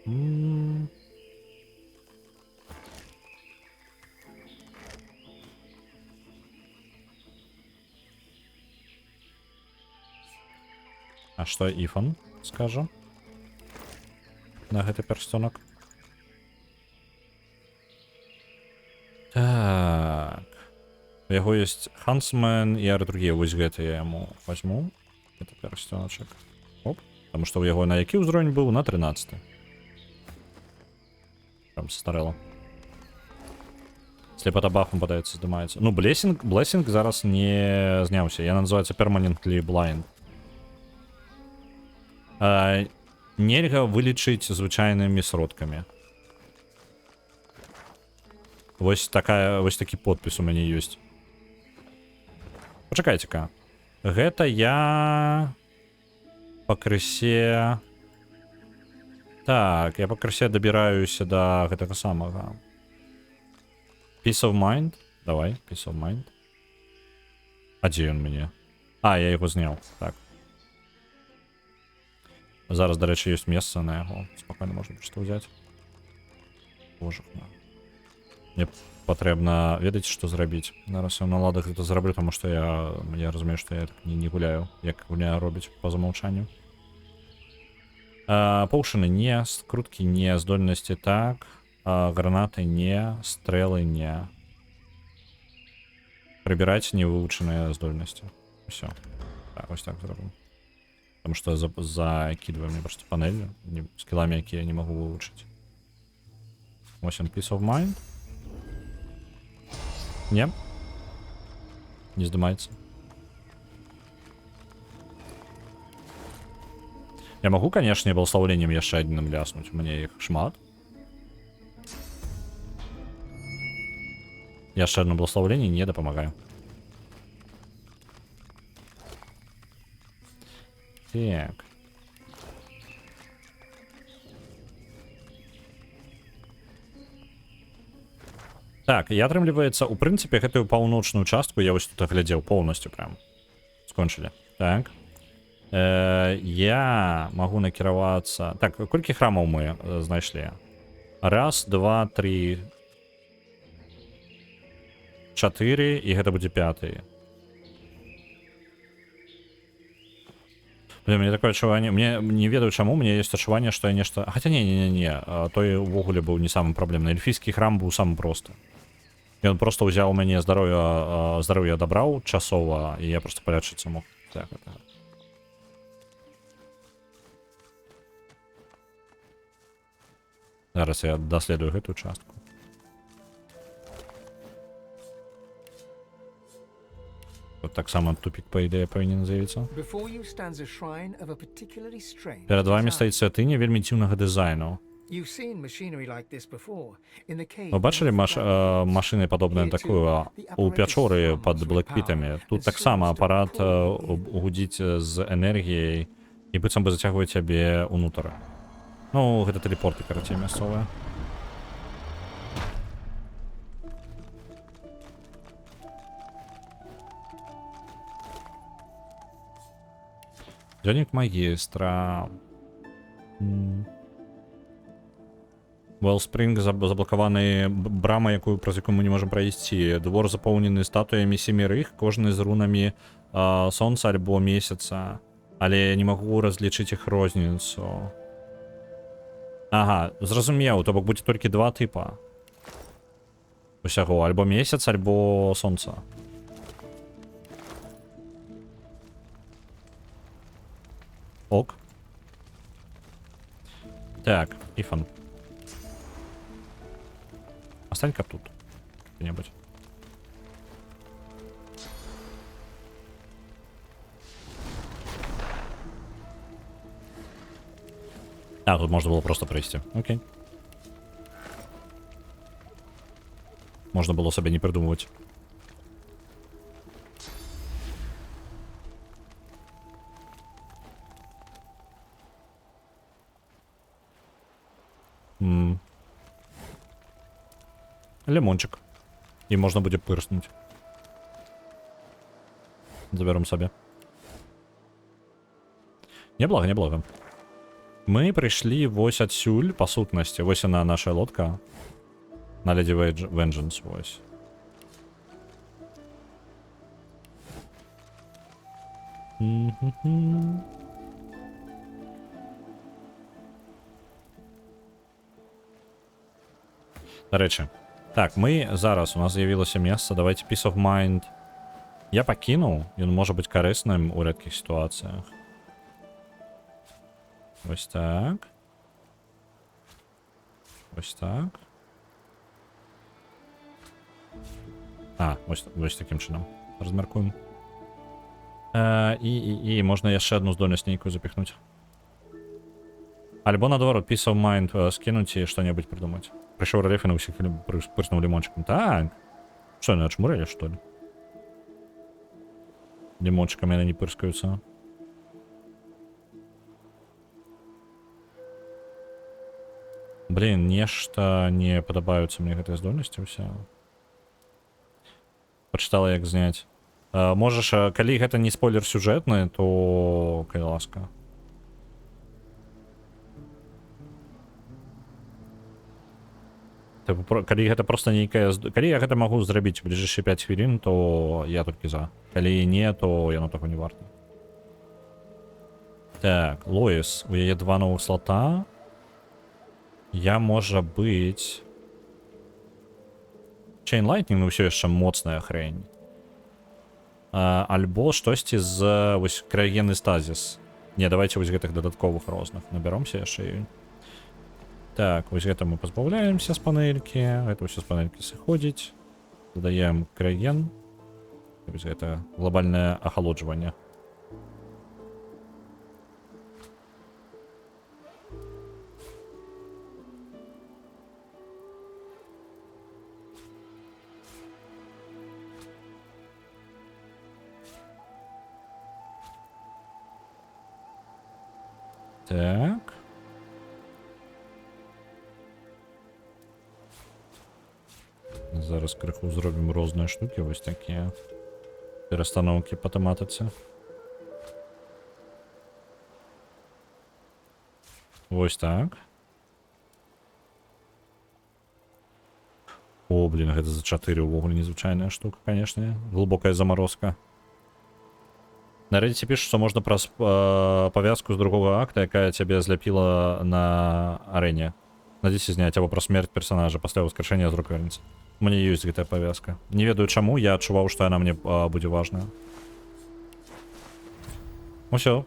А што Іфан скажа на гэты перстёнак? Так. У яго ёсць Хансмен і другія, вось гэта я яму возьму. Это перстёначак. Оп. Потому што у яго на які ўзровень быў? На 13. Прям састарэла. Слепота бафом падаецца, здымаецца. Ну, Блессинг зараз не зняўся. Я называецца Permanently Blind. Нельга вылічыць звычайнымі сродкамі. Вось такі подпіс у мяне ёсць. Пачакайце-ка. Гэта я пакрысе... Так, я пакрысе дабіраюся да гэтага самага. Peace of Mind? Давай, Peace of Mind. А дзе ён мяне? А, я яго зняў, так. Зараз, дарэчы, ёсць месца на яго. Спакойна можна просто ўзяць. Боже, мне патрэбна, ведаеце, што зрабіць. Зараз я на ладах гэта зраблю, таму што я разумею, што я так не гуляю, як гуляю робіць па замаўчанню. Поўшыны не, скруткі не, здольнасці так, гранаты не, стрэлы не. Прыбіраць невывучаныя здольнасці. Усё. Так, вось так зробім. Таму што закідваю мне проста панель скілламі, якія я не магу вывучыць. Вось он, Peace of Mind. Не. Не здымаецца. Я магу, канешне, благословеннем яшчэ адным ляснуць. У мяне іх шмат. Яшчэ одно благословение не дапамагаю. Так. Так, і атрымліваецца, у прынцыпе, гэтую паўночную частку я вось тут аглядзеў полностью прям. Скончылі. Так. Я магу накіравацца... Так, колькі храмаў мы знайшлі? Раз, два, три, 4, і гэта будзе 5. Блин, мне такое адчуванне... Мне не ведаю чаму, мне ёсць адчуванне, што я нешта... Хаця не. Той увогуле быў не самым праблемны. Эльфійскі храм быў самым просты. Ён просто ўзяў у мяне здароўе адабраў часова, і я просто палячыцца мог. Так, это... Зараз я даследую гэтую частку. Тут таксама тупік, па ідэі, павінен з'явіцца. Перад вамі стаіць святыня вельмі дзіўнага дызайну. Вы бачылі машыны падобныя такую у пячоры пад блэкпітамі? Тут таксама апарат гудзіць з энергіяй і быццам бы зацягвае цябе ўнутр. Ну, гэта тэлепорты, карацей, мясцовыя. Дзённік магістра. Уэллспринг заблокаваны брама, праз якую мы не можам прайсці. Двор запоўнены статуямі семерых, кожны з рунамі сонца альбо месяца. Але я не магу разлічыць іх розніцу. Ага, зразумеў, то бок будзе толькі два тыпа. Усяго, альбо месяц, альбо сонца. Ок. Так, Іфан. Остань-ка тут. Где-нибудь. А, тут можна було просто пройти. Окей. Можна було себе не придумувати. Лимончик. І можна буде пирснути. Заберемо собі. Неблаго, неблаго. Ми прийшли ось отсюль, по сутності. Ось вона наша лодка. На Леді Vengeance, ось. До речі. Так, ми зараз, у нас з'явилося місце, давайте Peace of Mind. Я покинув, він може бути корисним у рідких ситуаціях. Ось так. Ось так. А, ось таким чином. Розміркуємо. І можна ще одну здольність ніяку запихнути. Альбо наоборот, Peace of Mind скинуть і що-небудь придумати. Пришел рельеф и на всех пырснул лимончиком. Так. Что, они отшмурили, что ли? Лимончиками они не пырскаются. Блин, нечто не подобаются мне этой здольности уся. Почитала, як знять. Можеш, коли это не спойлер сюжетный, то кай ласка. Калі гэта просто нейкая... Калі я гэта магу зрабіць в бліжэйшыя 5 хвілін, то я толькі за. Калі не, то яно таго не варта. Так, Лоіс. У яе 2 новых слота. Я, можа быць... Chain Lightning, ну ўсё яшчэ моцная хрень. Альбо штосьці з... Вось, крайогенны стазіс. Не, давайте вось гэтых дадатковых розных. Набяромся яшчэ. Так, вось гэта мы пазбаўляемся з панелькі. Гэта ўсё з панелькі сыходзіць. Додаем крайген. Вось гэта глобальнае ахалоджванне. Так. Зараз крыху зробім розныя штукі, вось такія перастаноўкі па тэматыцы. Вось так. О, блин, гэта за 4 увогуле незвычайная штука, конечно. Глубокая заморозка. На Reddit пишут, что можно праз повязку с другого акта, якая тебе зляпила на арене. Надеюсь, снять або про смерть персонажа пасля воскрешения з рук вернется. У меня есть гэтая повязка. Не ведаю чаму, я адчуваў, што яна мне будзе важная. Ну всё.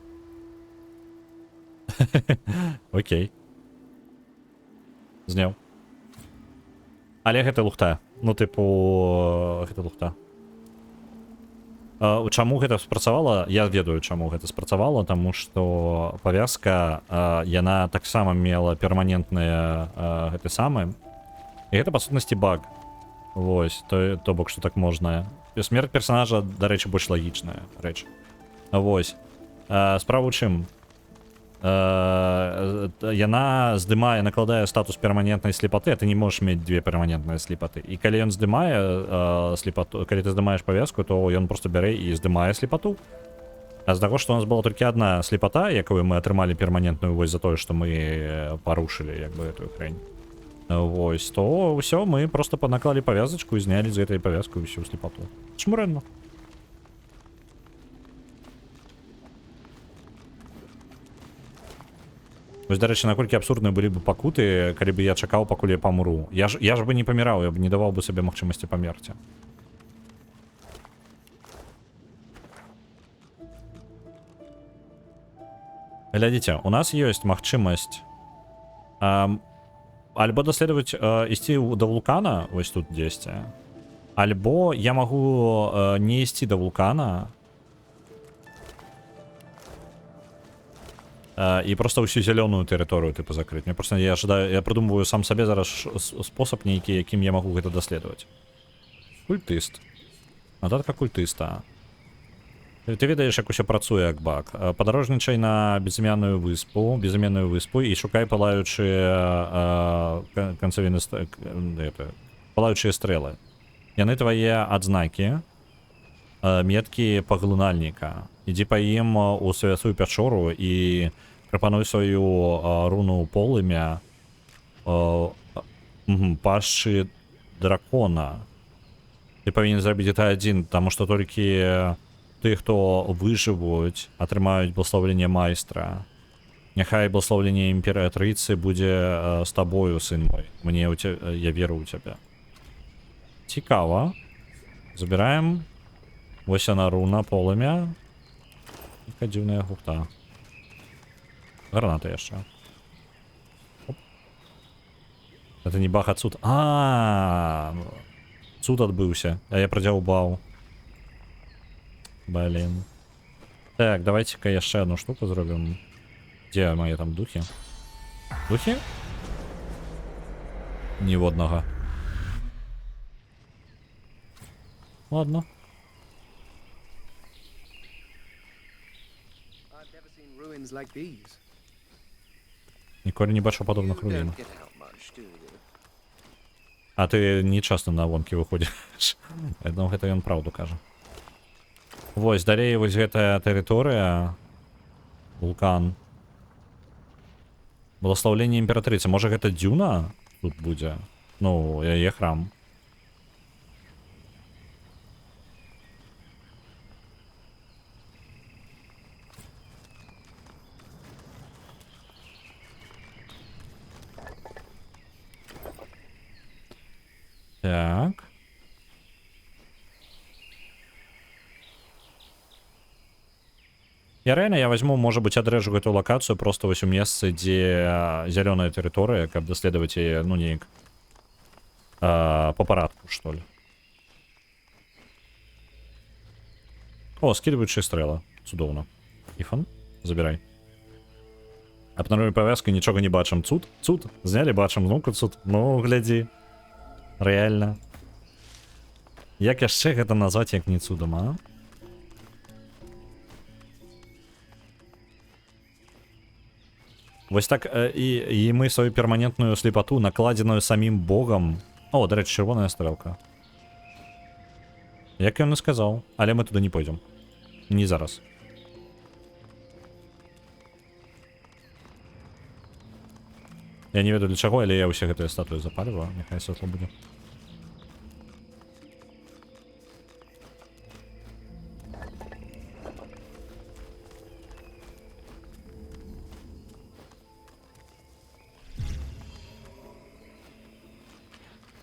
Окей. Зняў. Але гэта лухта. Ну, типу, гэта лухта. Чаму гэта спрацавала? Я ведаю, чаму гэта спрацавала, таму што павязка, яна таксама мела перманентныя гэты самы. І гэта, па сутнасці, баг. Вось, то бок, што так можна. Смерць персонажа, дарэчы, больш лагічная рэч. Вось. Справа ў чым? Яна здымае, накладае статус перманентнай слепаты, а ты не можаш мець 2 перманентныя слепаты. І калі ён здымае слепату, калі ты здымаеш павязку, то ён просто бярэ і здымае слепату. А з таго, што у нас была толькі одна слепата, якую мы атрымалі перманентную вось за тое, што мы парушылі як бы гэтую хрень. Вось, то ўсё, мы просто наклалі павязачку і знялі з гэтай павязку ўсю слепату. Чмурэнна. Вось, дарэчы, наколькі абсурдныя былі бы пакуты, калі бы я чакаў, пакуль я памру. Я ж бы не паміраў, я б не даваў бы сабе магчымасці памерці. Глядзіце, у нас ёсць магчымасць альбо даследаваць, ісці да вулкана, вось тут дзесьці, альбо я магу не ісці да вулкана, і просто ўсю зялёную тэрыторыю тыпу закрыць. Мне просто я прыдумваю сам сабе зараз спосаб нейкі, якім я магу гэта даследаваць. Культыст. Нататка культыста. Ты ведаеш, як усё працуе, як баг. Падарожнічай на безымянную выспу і шукай палаючыя канцавіны палаючыя стрэлы. Яны твае адзнакі, меткі паглынальніка. Ідзі па ім у святую пячору і прапануй сваю руну полымя пашчы дракона. Ты павінен зрабіць гэта адзін, таму што толькі ты, хто выжывуць, атрымаюць благословенне майстра. Няхай благословенне імператрыцы будзе з табою, сын мой. Я веру ў цябе. Цікава. Забіраем. Вось яна руна полымя. Яка дзіўная гуфта. Граната яшчэ. Это не бах, а цуд. Цуд адбыўся, а я прадзяўбаў. Блин. Так, давайте-ка яшчэ одну штуку зробім. Дзе мои там духи? Духи? Ніводнага. Ладно. Ніколі не бачу падобных руін. А ты не часто на вонкі выходзіш. Я думаю, гэта ён праўду кажа. Вось, далей вось гэтая тэрыторыя. Вулкан. Благословленне імператрыцы. Можа гэта дзюна тут будзе? Ну, яе храм. Так. Я возьму, может быть, адрэжу гэтую локацию просто вось у месцы, дзе зялёная тэрыторыя, каб даследаваць яе, ну, неяк по парадку, что ли. О, скидываючая стрела. Цудоўна. Ифан, забирай. Абнаружим повязку, нічога не бачым. Цуд? Цуд? Зняли, бачым. Ну-ка, цуд. Ну, глядзі. Реально. Як яшчэ гэта назваць, як не цудом, а? Вось так, і мы сваю перманентную слепату, накладзеную самім богам. О, дарэчы, чырвоная стрэлка. Як ён і сказаў, але мы туды не пойдзем. Не зараз. Я не ведаю для чаго, але я ўсе гэтыя статуі запаліваю, няхай святло будзе.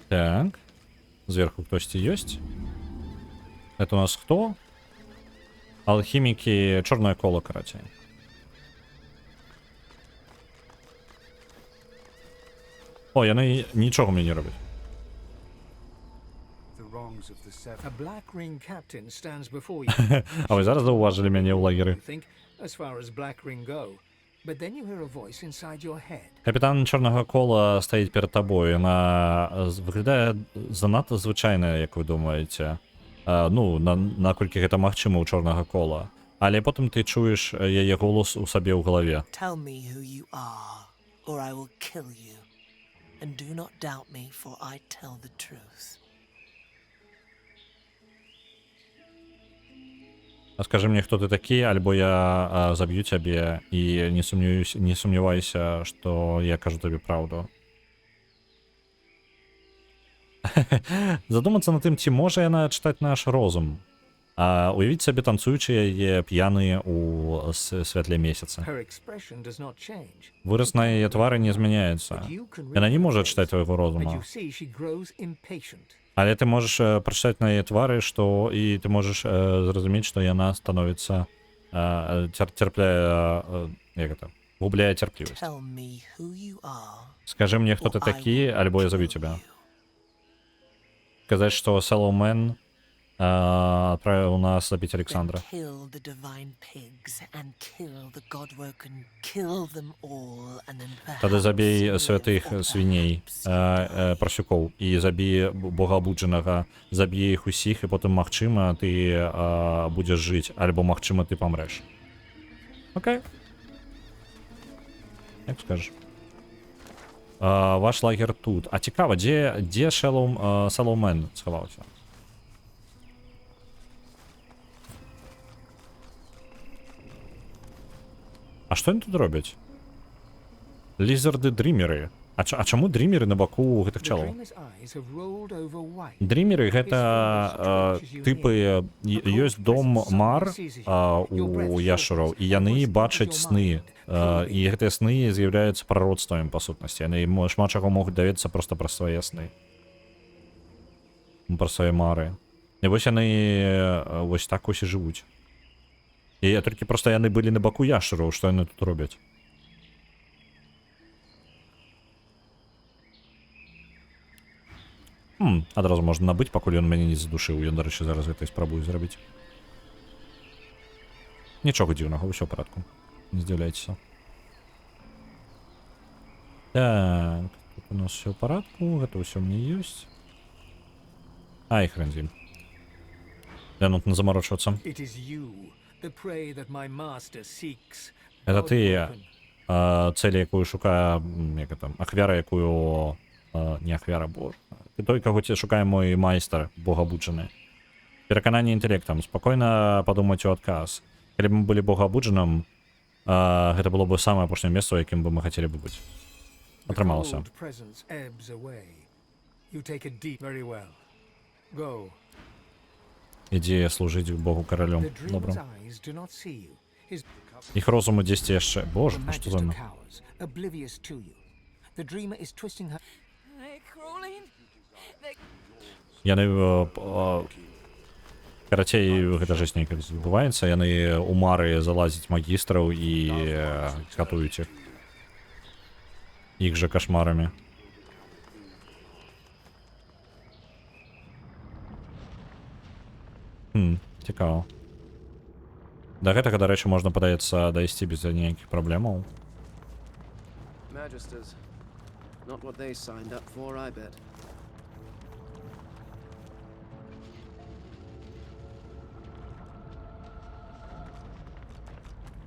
Так. Сверху кто-то есть. Это у нас кто? Алхимики. Черное коло, короче. О, яны нічого мені не роблять. A black ring captain stands before you. А ви зараз зауважили мене у лагері. As far as black ring go. But then you hear a voice inside your head. Капітан Чорного кола стоїть перед тобою. Вона виглядає занадто звичайно, як ви думаєте. Ну, наколькі гэта магчыма у Чорного кола. Але потім ти чуєш яе голос у себе у голові. Tell me who you are, or I will kill you. And do not doubt me, for I tell the truth. Скажи мне, хто ти такий, альбо я заб'ю тебе і не сумнівайся, що я кажу тобі правду. Задуматься над тим, ці може яна читати наш розум. Уявіть собі танцуючі п'яні у світлі місяця. Вираз на її твари не зміняється. Вона не може читати твого розуму. Але ти можеш прочитати на її твари, що і ти можеш зрозуміти, що вона становиться губляє терпливість. Скажи мені, хто ти такий, або я заб'ю тебе. Сказати, що Соломен отправил нас забить Then Александра. kill the divine pigs and kill the godwoken. Kill them all and then Тоді perhaps забій live святих or свиней, просюков, і забій богообудженого, забій їх усіх, і потім, магчима, ти будеш жити, або, магчима, ти помреш. Окей. Як скажеш. Ваш лагер тут. А цікаво, де Шеллоумен сховався? А що вони тут роблять? Лізарди-дрімери. А чому дрімери на боку гэтых чалаў? Дрімеры гэта тыпы ёсць дом мар у яшчараў, і яны бачаць сны. І гэтыя сны з'яўляюцца прароцтвамі па сутнасці. Яны шмат чаго могуць даведацца проста пра свае сны. Пра свае мары. І вось яны вось так ось і жывуць. І толькі проста яны былі на баку яшчараў, што яны тут робяць. Адразу можна набыць, пакуль ён мяне не задушыў. Ён, дарэчы, зараз гэта і спрабую зрабіць. Нічога дзіўнага, ўсё ў парадку. Не здзіўляйцеся. Так, тут у нас все ў парадку, гэта ўсё мне ёсць. Ай, хрен з ім. Я тут не замарочвацца. Гэта ты, цэль, якую шукае, як там, ахвяра, якую... Не ахвяра, боже. Ты той, каго тебе шукае мой майстар, богоабуджаны. Перакананне інтэлектам. Спакойна падумаць у адказ. Калі б мы былі богоабуджаным, гэта было б самае апошняе месца, у якім бы мы хацелі б быць. Атрымалася. Ідзі служыць богу каралём. Добра. Іх розуму дзесьці яшчэ. Боже, што за мной? Яны... Карацей, гэта жесть нейкая збываецца. Яны у мары залазяць магістраў і катуюць іх. Іх жа кашмарамі. Цікава. Да гэтага, дарэчы, можна, падаецца, дайсці без ніякіх праблемаў. Not what they signed up for, I bet.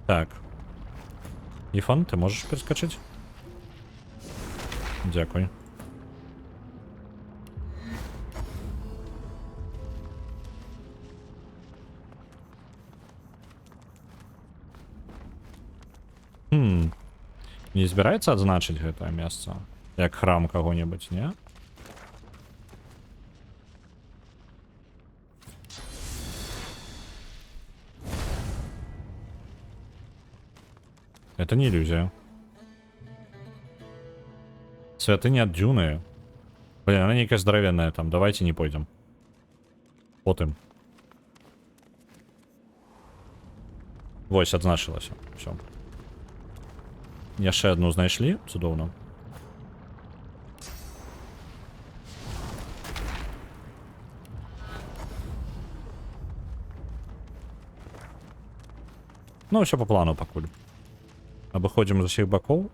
Так. Іфан, ти можеш перескочити? Дякую. Не збіраецца адзначыць гэтае месца? Як храм каго-небудзь, не? Это не иллюзия. Святыня от Дюны. Блин, она некая здоровенная там. Давайте не пойдем. Потым. Вось, адзначылася. Все. Яшчэ одну знайшлі. Цудоўна. Ну, все по плану пакуль. Абыходзім з усіх бакоў.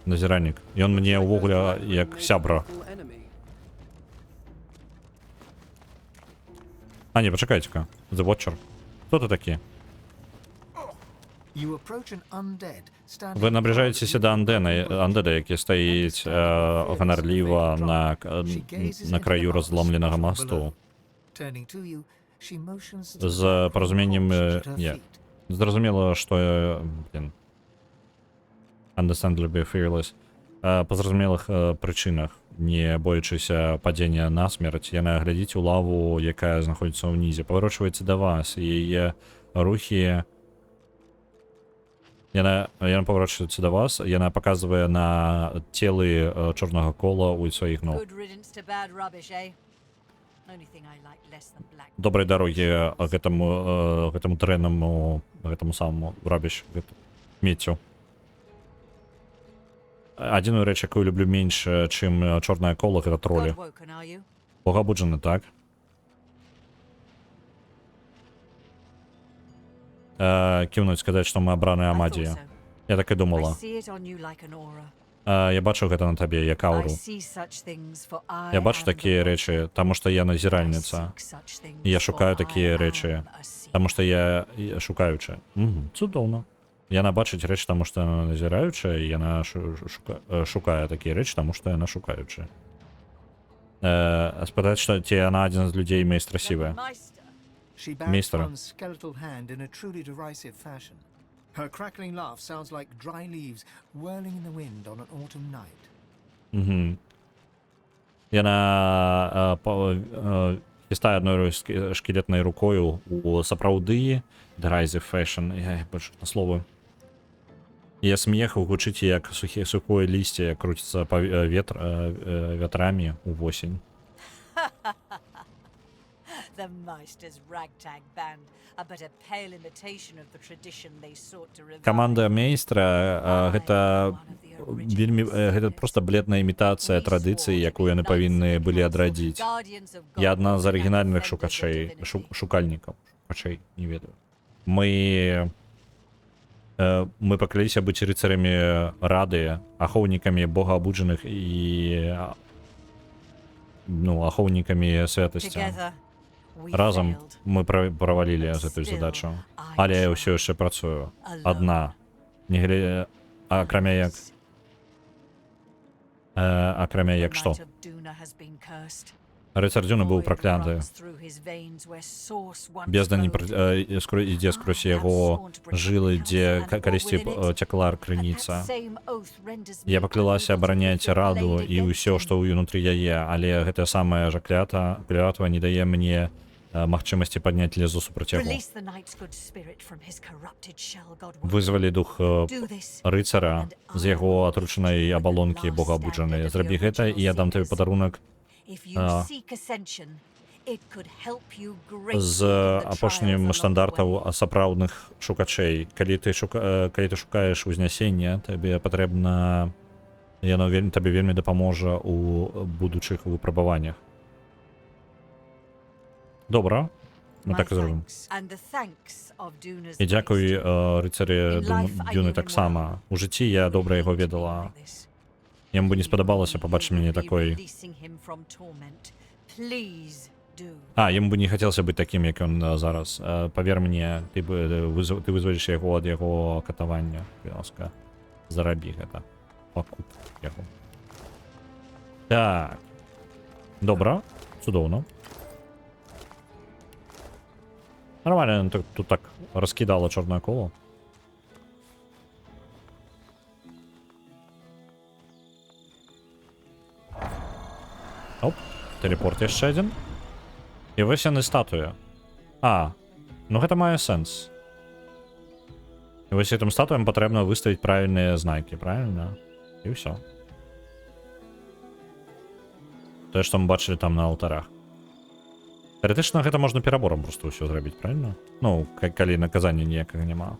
Назіраннік. Ён мне ўвогуле як сябра. А, не, пачакайце-ка. The Watcher. Хто ты такі? Вы наближаецеся да андеда, які стаіць ганарліва на краю разломленага масту. З паразуменнем... Не. Зразумела, што... Блин. Understandably fearless. Па зразумелых прычынах, не боячыся падзення насмерць, яна глядзіць у лаву, якая знаходзіцца ўнізе, паварочваецца да вас, і яе рухі... Яна паварочваецца да вас, яна паказвае на целы чорнага кола ў сваіх ног. Добрай дарогі гэтаму дрэннаму, гэтаму самому рабіш, меццю. Адзіную рэч, якую люблю менш, чым чорнае кола, гэта тролі. Богобуджений, так. Кивнуть, сказати, що ми обраны Амадію. Я так і думала. Я бачу гэта на табе, як ауру. Я бачу такі речі, тому що я назиральниця. Я шукаю такі речі, тому що я шукаюча. Цудовно. Яна бачить речі, тому що вона назираюча, і вона шукає такі речі, тому що вона шукаюча. Спитати, що ті вона один з людей мейстра сіве. She bowed Мейстера. Fran's skeletal hand in a truly derisive fashion. Her crackling laugh sounds like dry leaves whirling in the wind on an autumn night. Яна хістає одною шкілетною рукою у сапраўды derisive fashion. Я бачу на слово. Я смех гучыць як сухое лісце крутіцца па ветрамі у осень. The Meister's ragtag band are but a pale imitation of the tradition they sought to revive. Каманда мейстра гэта вельмі гэта просто бледная імітацыя традыцыі, якую яны павінны былі адрадзіць. Я адна з арыгінальных шукальнікаў. Шукачэй, не ведаю. Мы пакляліся быць рыцарамі рады, ахоўнікамі богаабуджаных і ахоўнікамі святасці. Разам мы правалілі гэтую задачу, але я ўсё яшчэ працую адна, акрамя як што. Рыцар Дюна быў пракляты. Бездна ідзе скрозь яго жылы, дзе калісьці цякла крыніца. Я паклялася абараняць раду і ўсё, што ўнутры яе, але гэтая самая жа клятва не дае мне магчымасці падняць лезу супраць яго. Вызвалі дух рыцара з яго атручанай абалонкі богаабуджанай. Зрабі гэта, і я дам табе падарунак з апошнім штандартаў сапраўдных шукачэй. Калі ты шукаеш узнясення, табе патрэбна, яно табе вельмі дапаможа у будучых выпрабаваннях. Добра, мы так і зробім. І дзякуй рыцары Дюны таксама. У жыцці я добра яго ведала. Яму бы не спадабалася пабачыць мяне такой. Яму бы не хацелася быць такім, як ён зараз. Павер мне, ты вызваліш яго ад яго катавання. Ласка, зарабі гэта. Пакуп яго. Так. Добра, цудоўна. Нормально, тут так раскидало чорне коло. Оп, телепорт яшчэ адзін. І вось яны статуя. Ну гэта мае сэнс. І вось гэтым статуям патрэбна выставіць правільныя знакі, правильно? І ўсё. Тое, што мы бачылі там на алтарах. Тэоретычна гэта можна перабором просто ўсё зрабіць, правильно? Ну, калі наказання ніякага няма.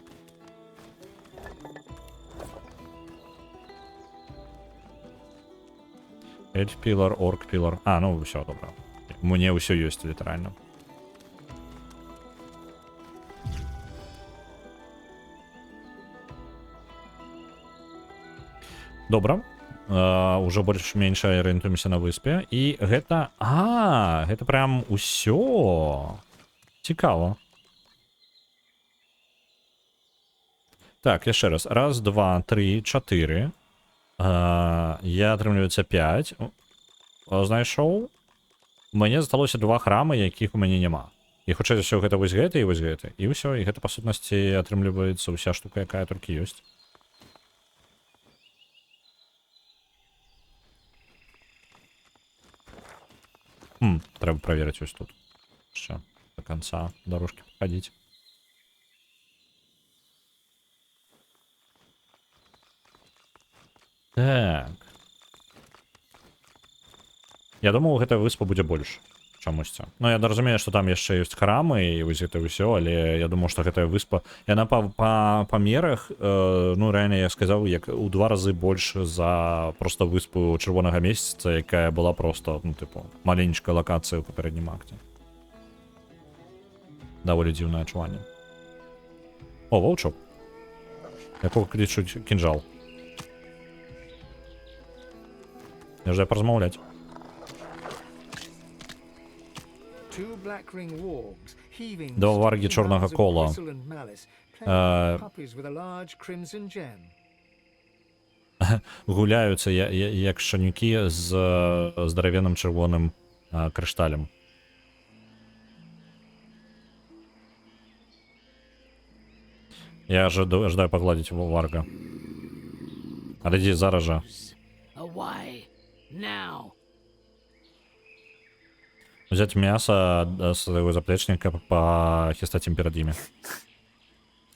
Эльф пілар, орк пілар. Ну ўсё, добра. Мне ўсё ёсць літаральна. Добра. Ужо больш-менш арыентуемся на выспе. І гэта... гэта прям усё. Цікава. Так, яшчэ раз. Раз, два, тры, чатыры. Я, атрымліваецца, 5. Знайшоў. Мне засталося 2 храмы, якіх у мяне няма. І хутчэй за ўсё гэта вось гэты і вось гэты. І ўсё, і гэта па сутнасці атрымліваецца ўся штука, якая толькі ёсць. Трэба праверыць ось тут. Яшчэ до конца дорожкі паходзіць. Так. Я думаю, гэтая выспа будзе больш. чамусьці. Ну я разумею, што там яшчэ ёсць храмы і вось гэта ўсё, але я думаю, што гэтая выспа яна па памерах ну рэальна я сказаў як у 2 разы больш за просто выспу чырвонага месяца, якая была просто ну тыпу маленечкая лакацыя ў папярэднім акце. Даволі дзіўнае адчуванне. О, ваўчок. Якога клічуць кінжал. Я ж паразмаўляць. Два варги чорного кола. Гуляюцца як шанюкі з здаравенным чырвоным крышталем. Я жадаю пагладзіць варга. Адыдзі зараз жа. Взять мясо с своего заплечника, похистать им перед ими.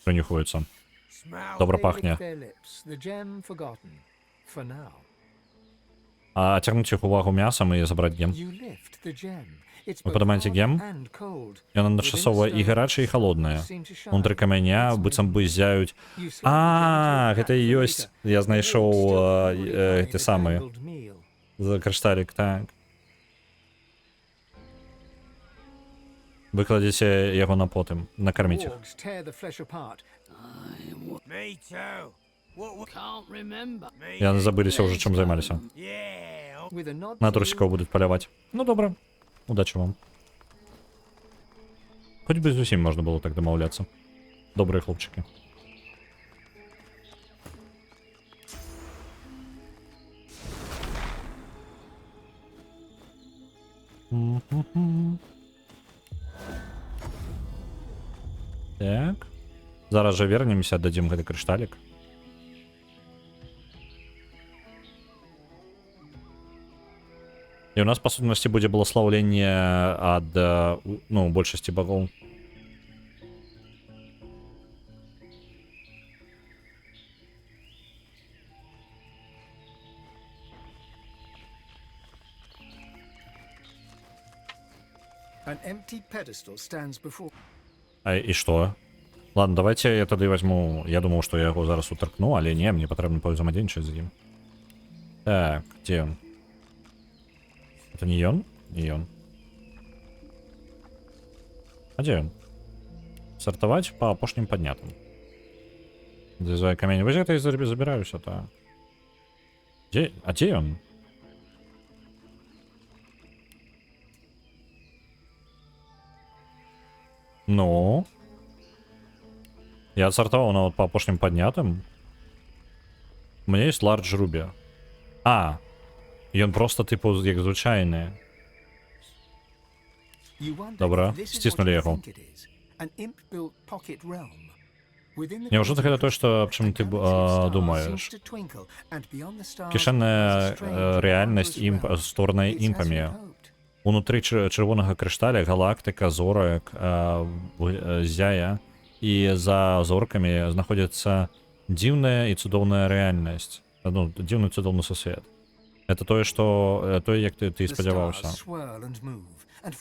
Принюхиваются. Добро пахнет. А тягнуть их увагу мясом и забрать гем. Вы поднимаете гем, и он одночасово и горячее, и холодное. Внутри каменя быццам бы зяють. Это и есть. Я знайшов эти самые. Кришталик, так. Выкладзіце яго на потым, накарміць іх. Яны забыліся ўжо, чым займаліся. Натурщикаў будуць паляваць. Ну добра, удачи вам. Хоць бы зусім можна было так дамаўляцца. Добрыя хлопчыкі. Так. Зараз жа вернемся, аддадзім гэты крышталік. І у нас, па сутнасці, будзе благословленне ад, ну, большасці багоў. An empty pedestal stands before. І што? Ладно, давайте я тады возьму... Я думаў, што я яго зараз утаркну, але не, мне патрэбна паўзаемадзейнічаць з ім. Так, дзе ён? Это не ён? Не ён. А дзе ён? Сартаваць па апошнім паднятым. Дзе камень. Вось гэта і забіраюся, так. А дзе ён? Ну... Я отсортовал на вот по апошнім поднятым. У меня есть Large Ruby. А, и он просто типу як звычайны. Добра, стиснули яго. Неужели гэта то, что об чым ты думаешь? Кішэнная рэальнасць створная імпамі. Унутры чырвонага крышталя галактыка, зорак, зяя. І за зоркамі знаходзіцца дзіўная і цудоўная рэальнасць. Ну, дзіўны цудоўны сусвет. Это тое, што... Тое, як ты спадзяваўся.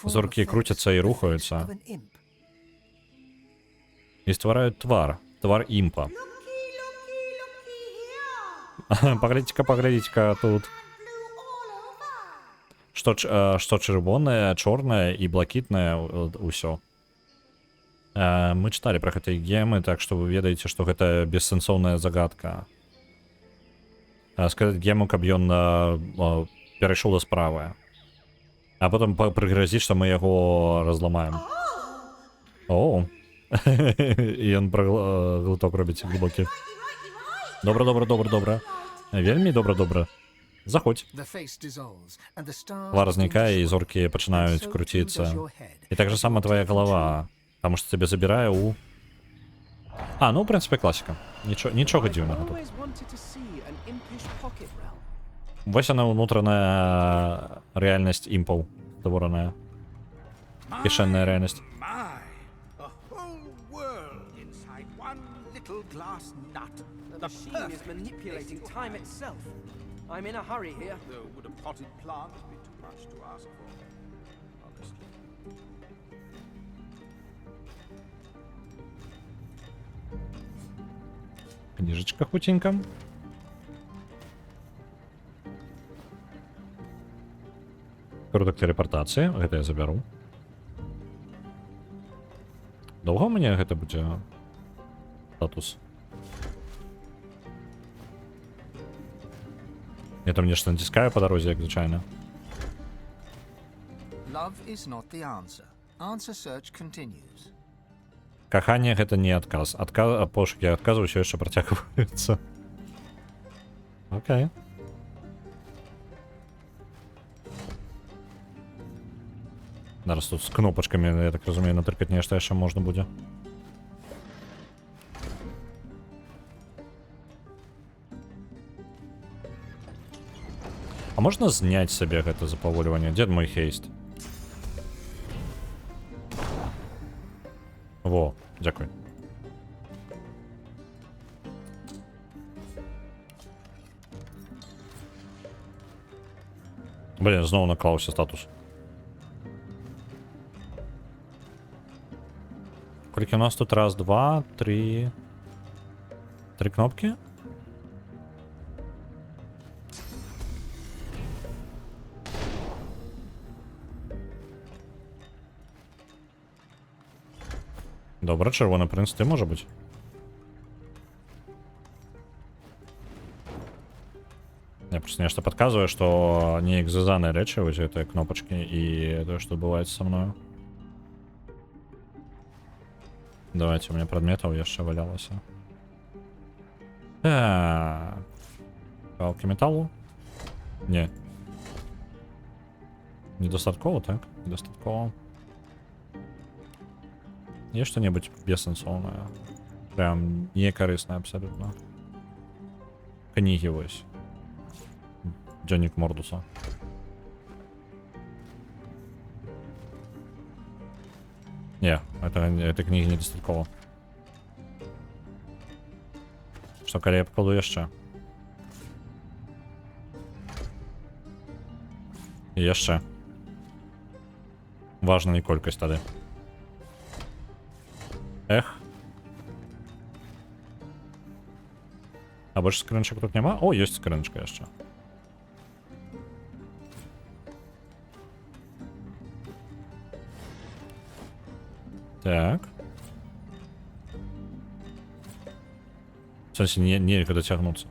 Зоркі круцяцца і рухаюцца. І ствараюць твар. Твар імпа. Паглядзіце-ка тут. Што чырвонае, чорнае і блакітнае ўсё. Мы читали про гэтыя гемы, так что вы ведаеце, што гэта бессэнсоўная загадка. Сказаць гему, каб ён перайшоў да справы. А потом прыгразіць, што мы яго разламаем. О! І ён глыток робіць глыбокі. Добра. Вельмі добра. Заходь. Твар знікае, і зоркі пачынаюць круціцца. І так же сама твоя голова. Потому что тебя забираю у... А, ну, в принципе, классика. Нічого дзіўнага тут. Вось она унутраная рэальнасць імпаў. Створаная. Кішэнная рэальнасць. Книжечка хутенько. Круток телепортації, гэта я забяру. Доўга мне гэта будзе статус? Я там нешта націскаю па дарозе, як звычайна. Love is not the answer. Answer search continues. Каханне гэта не адказ. Пошукі адказу ўсё яшчэ працягваюцца. Окей. Зараз тут з кнопачкамі, я так разумею, натыркаць нешта яшчэ можна будзе. А можна зняць сабе гэта запаволіванне? Дзе мой хейст? Во, дзякуй. Блин, зноў наклаўся статус. Колькі у нас тут? Раз, два, три... Три кнопки? Добре, червоний принц, ти може бути? Я просто нечто подсказываю, что не экзазаны речи, вот этой кнопочки, и то, что бывает со мной. Давайте, у меня предметов еще валялось. Так. Палки металлу? Не. Недостатково, так? Недостатково. Есть что-нибудь бессенсовное? Прям некорыстное абсолютно. Книги вось. Дженник Мордуса. Не, это книги недостатково. Что, коли я покладу еще? Еще. Важна не колькость тады. Эх. А больше скринчик тут нема? О, есть скринчик еще. Так. В смысле, нельзя дотягнуться.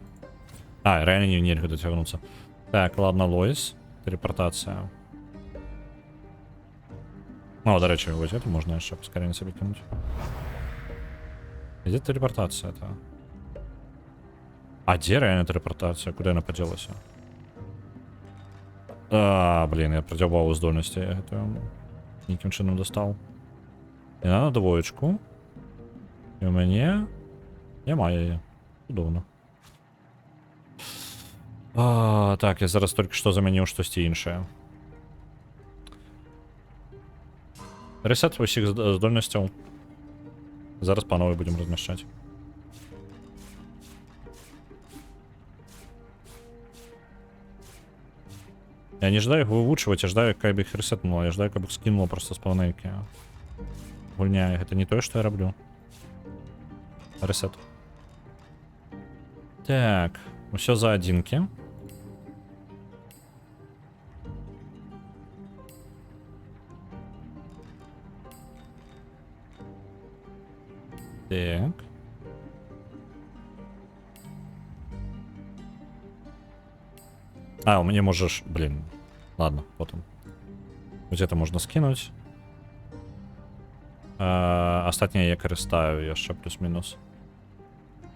А, реально нельзя дотягнуться. Так, ладно, Лоис. Телепортация. О, до речі, ось это можна ще поскорее себе кинуть. Где телепортация это? А где реально телепортация? Куда она поделась? А, блин, я продевал здольности. Я это никаким чином достал. І на двоєчку. І у мене немає її. Чудовно. Так, я зараз тільки що замінив щось інше. Ресет усіх здольностей. Зараз по новій будемо розміщати. Я не ждаю их вывучивать, я ждаю, как бы их ресетнуло. Я ждаю, как бы их скинуло просто с полнейки. Гульня, это не то, что я роблю. Ресет. Так, все за одинки. Так. А, у меня можешь... Блин. Ладно, вот он. Вот это можно скинуть. Остатнє я користаю, я ще плюс-мінус.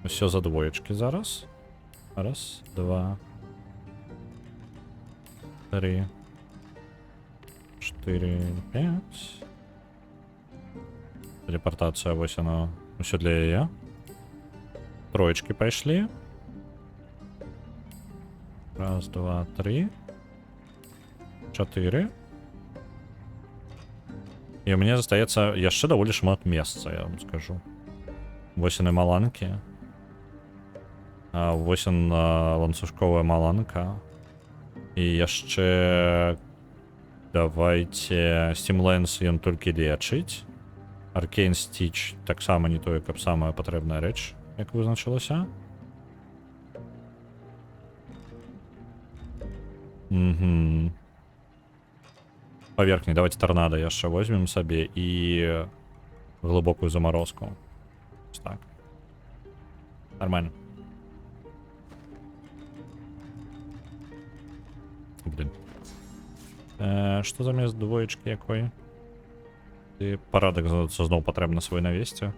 Все за двоєчки зараз. Раз, два, три, 4, 5. Телепортация, ось она. Все для я. Троечки пошли. Раз, два, три. 4. І у мене застається яшчэ даволі шмат месца, я вам скажу. Вось яны маланкі. Вось яна ланцужковая маланка. І яшчэ Давайте Стімленс ён толькі лечыць. Аркейн Стіч таксама не тое, каб самая патрэбная рэч, як вызначылася. Угу. Паверхні, давайте торнадо яшчэ возьмем сабе і глыбокую заморозку. Так. Нормально. Блин. Што замест двоечкі якой? І парадак зноў патрэбна свой навесці.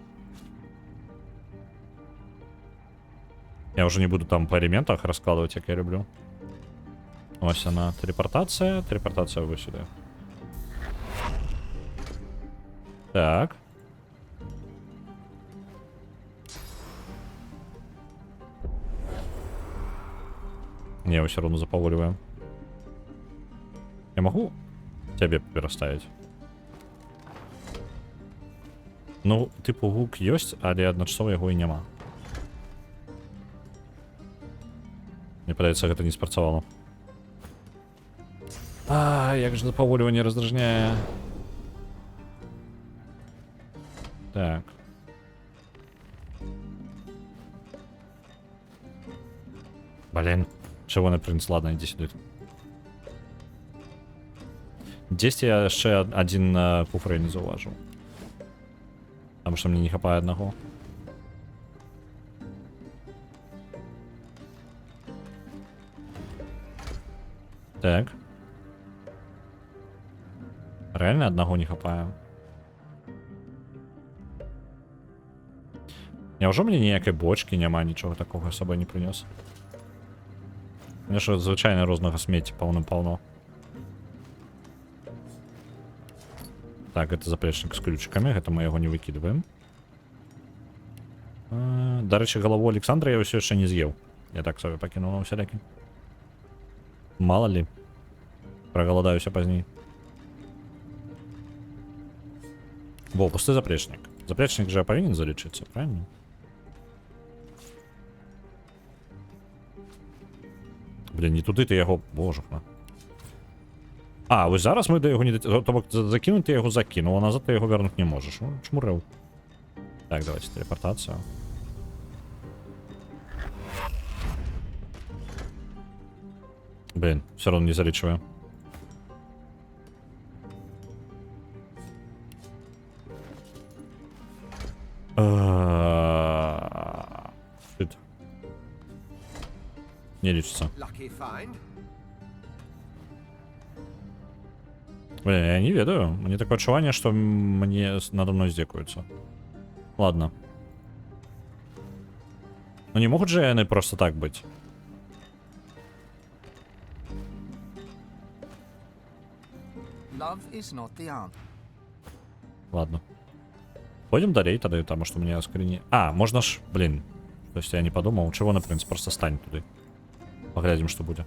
Я уже не буду там по элементах раскладывать, як я люблю. Ось она, телепортация. Телепортация вы сюда. Так. Не, его все равно заповоливаем. Я могу тебе переставить? Ну, типу гук ёсць, але адначасова яго і няма. Мне падаецца, гэта не спрацавала. А, як же запаволіванне раздражняе. Так. Блин, чырвоны прынц, ладно, ідзі сюды. Дзесьці я яшчэ адзін куфр не заўважыў. Потому что мне не хапае одного. Так. Реально одного не хапае. Няўжо мне ніякай бочки няма, нічога такога з сабой не прынёс? Конечно, звычайна рознага смецця паўным-паўно. Так, это заплечник с ключиками, это мы его не выкидываем. До речі, голову Александра я все еще не съел. Я так себе покинул на всяляки. Мало ли. Проголодаюсь позднее. Во, пустый заплечник. Заплечник же повинен залечиться, правильно? Блин, не туди ти його, боже мой. А, ось зараз ми до його не дотягнули. Тобто закинути ти його закинув, а назад ти його вернути не можеш. Ну, чмурив. Так, давайте телепортацію. Блин, все равно не залечиваю. Шит. Не лечится. Блин, я не ведаю. Мне такое отчувание, что мне надо мной здекаются. Ладно. Ну не могут же они просто так быть. Ладно. Пойдем далее тогда, потому что у меня скрини... А, можно ж... Блин. То есть я не подумал. Чего, например, просто стань туда. Поглядим, что будет.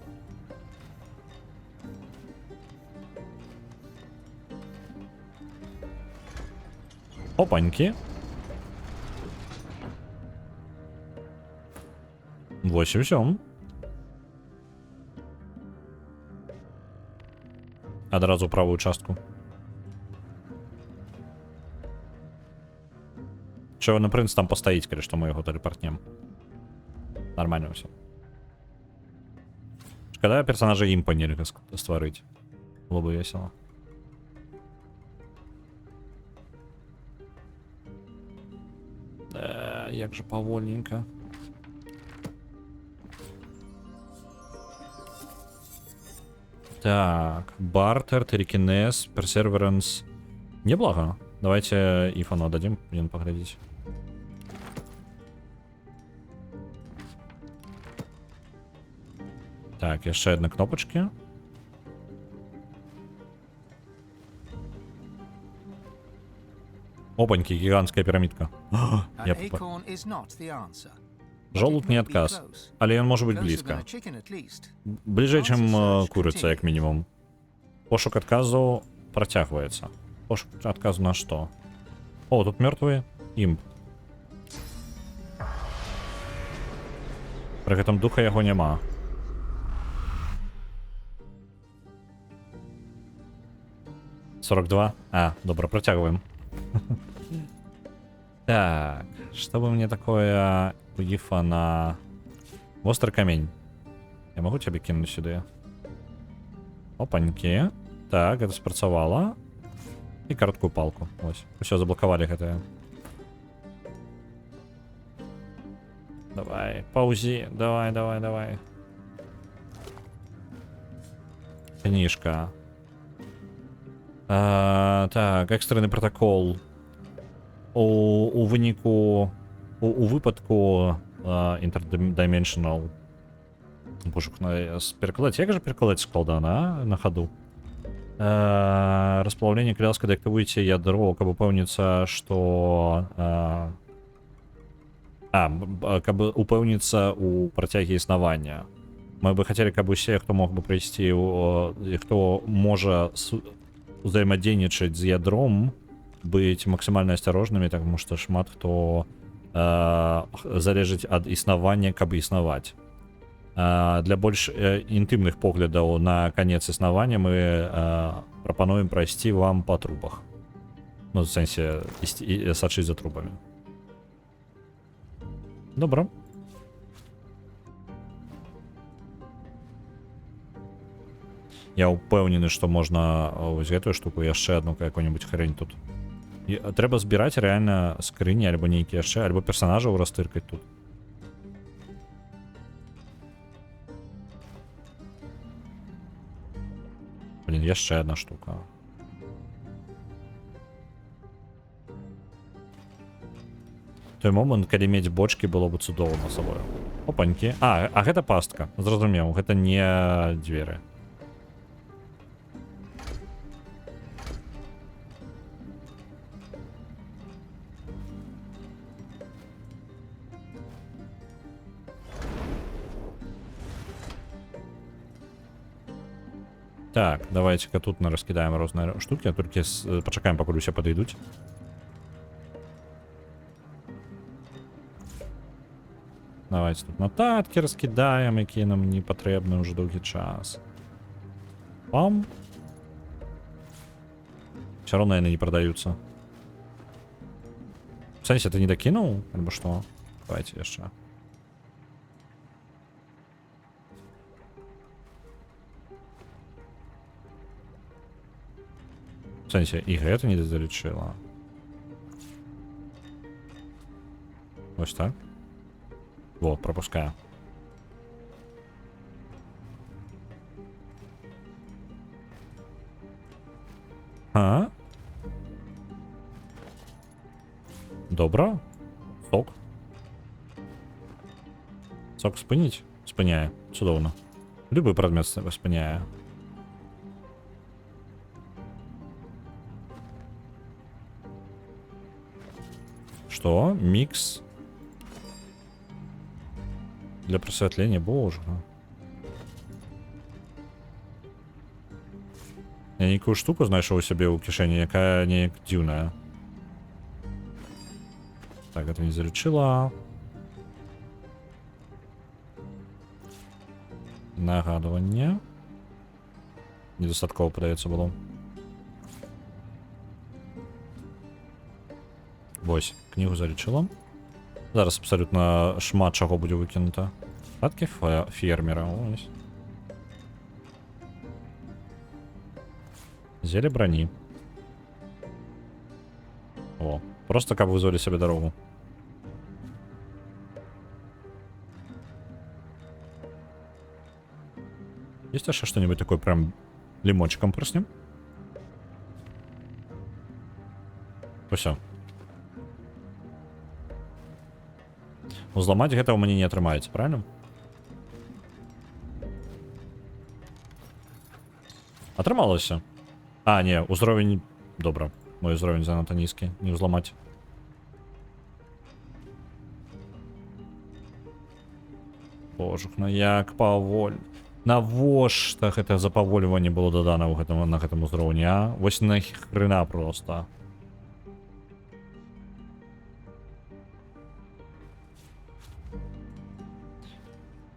Опаньки. 8-7. Одразу правую частку. Червоный принц там постоит, скорее, что мы его телепортнем. Нормально все. Когда персонажа импа не створить. Было бы весело. Да, як же повольненько. Так, бартер, терикинез, персерверенс. Неблаго. Давайте Ифану отдадим, блин, поглядеть. Так, еще одна кнопочки. Опаньки, гигантская пирамидка. Я Жолуд не отказ, але ён может быть близко. Ближе, чем курица, как минимум. Пошук отказу протягивается. Пошук отказу на что? О, тут мертвые. Имп. При этом духа его нема. 42? А, добро, протягиваем. Так, что бы мне такое у Гифа на... Острый камень. Я могу тебе кинуть сюда? Опаньки. Так, это спрацавало. И короткую палку. Ось. Все, заблоковали это. Давай, паузи. Давай, давай, давай. Книжка. Так, экстренный протокол. У выніку... У випадку Interdimensional. Боже, перекладать. Як же перекладать складана, на ходу? Расплавление крылья, когда активуете ядро, каб упэўніцца, что... каб упэўніцца у працяге існавання. Мы бы хотели, каб усе, хто мог бы прыйсці, хто можа взаимодейнічаць з ядром, быть максимально осторожными, потому что шмат хто залежыць ад існавання, каб існаваць. Для больш інтымных поглядаў на канец існавання мы прапануем прайсці вам па трубах. Ну, в сэнсе, сачыць за трубамі. Добра. Я упэўнены, што можна вось гэтую штуку яшчэ одну какую-нибудь хрень тут. І трэба збіраць рэальна скрыні альбо нейкі яшчэ, альбо персонажаў растыркаць тут. Блин, яшчэ одна штука. Той момант, калі мець бочки, было бы цудоўна сабою. Опанькі. А гэта пастка. Зразумеў, гэта не дзверы. Так, давайте-ка тут раскидаем разные штуки, а только почекаем, пока все подойдут. Давайте тут нотатки раскидаем, які нам не потрібні уже довгий час. Пам. Все равно, наверное, не продаются. В сенсе, ты не докинул? Либо что? Давайте еще. В сенсе, і гэта не залічила. Ось так. Вот, пропускаю. А? Добро. Сок. Сок спинить? Спиняє. Чудовно. Любий предмет спиняє. Что? Микс? Для просветления, боже. Я некую штуку знайшов у себе у кишені, яка не дивная. Так, это не залечила. Нагадування. Недостатково подається було. Ось, книгу залічила. Зараз абсолютно шмат чого буде викинуто. Статки фермера, ось. Зелье брони. О, просто как вызвали себе дорогу. Есть еще что-нибудь такое прям лимончиком проснем? Все. Узламать гэта у мяне не атрымаецца, правильно? Атрымалася. А, не, узровень... Добра. Мой узровень занадта нізкі. Не ўзламаць. Боже, ну як паволь. Навошта гэта запавольванне было дадана на гэтым узроўні, а? Вось нахрена просто.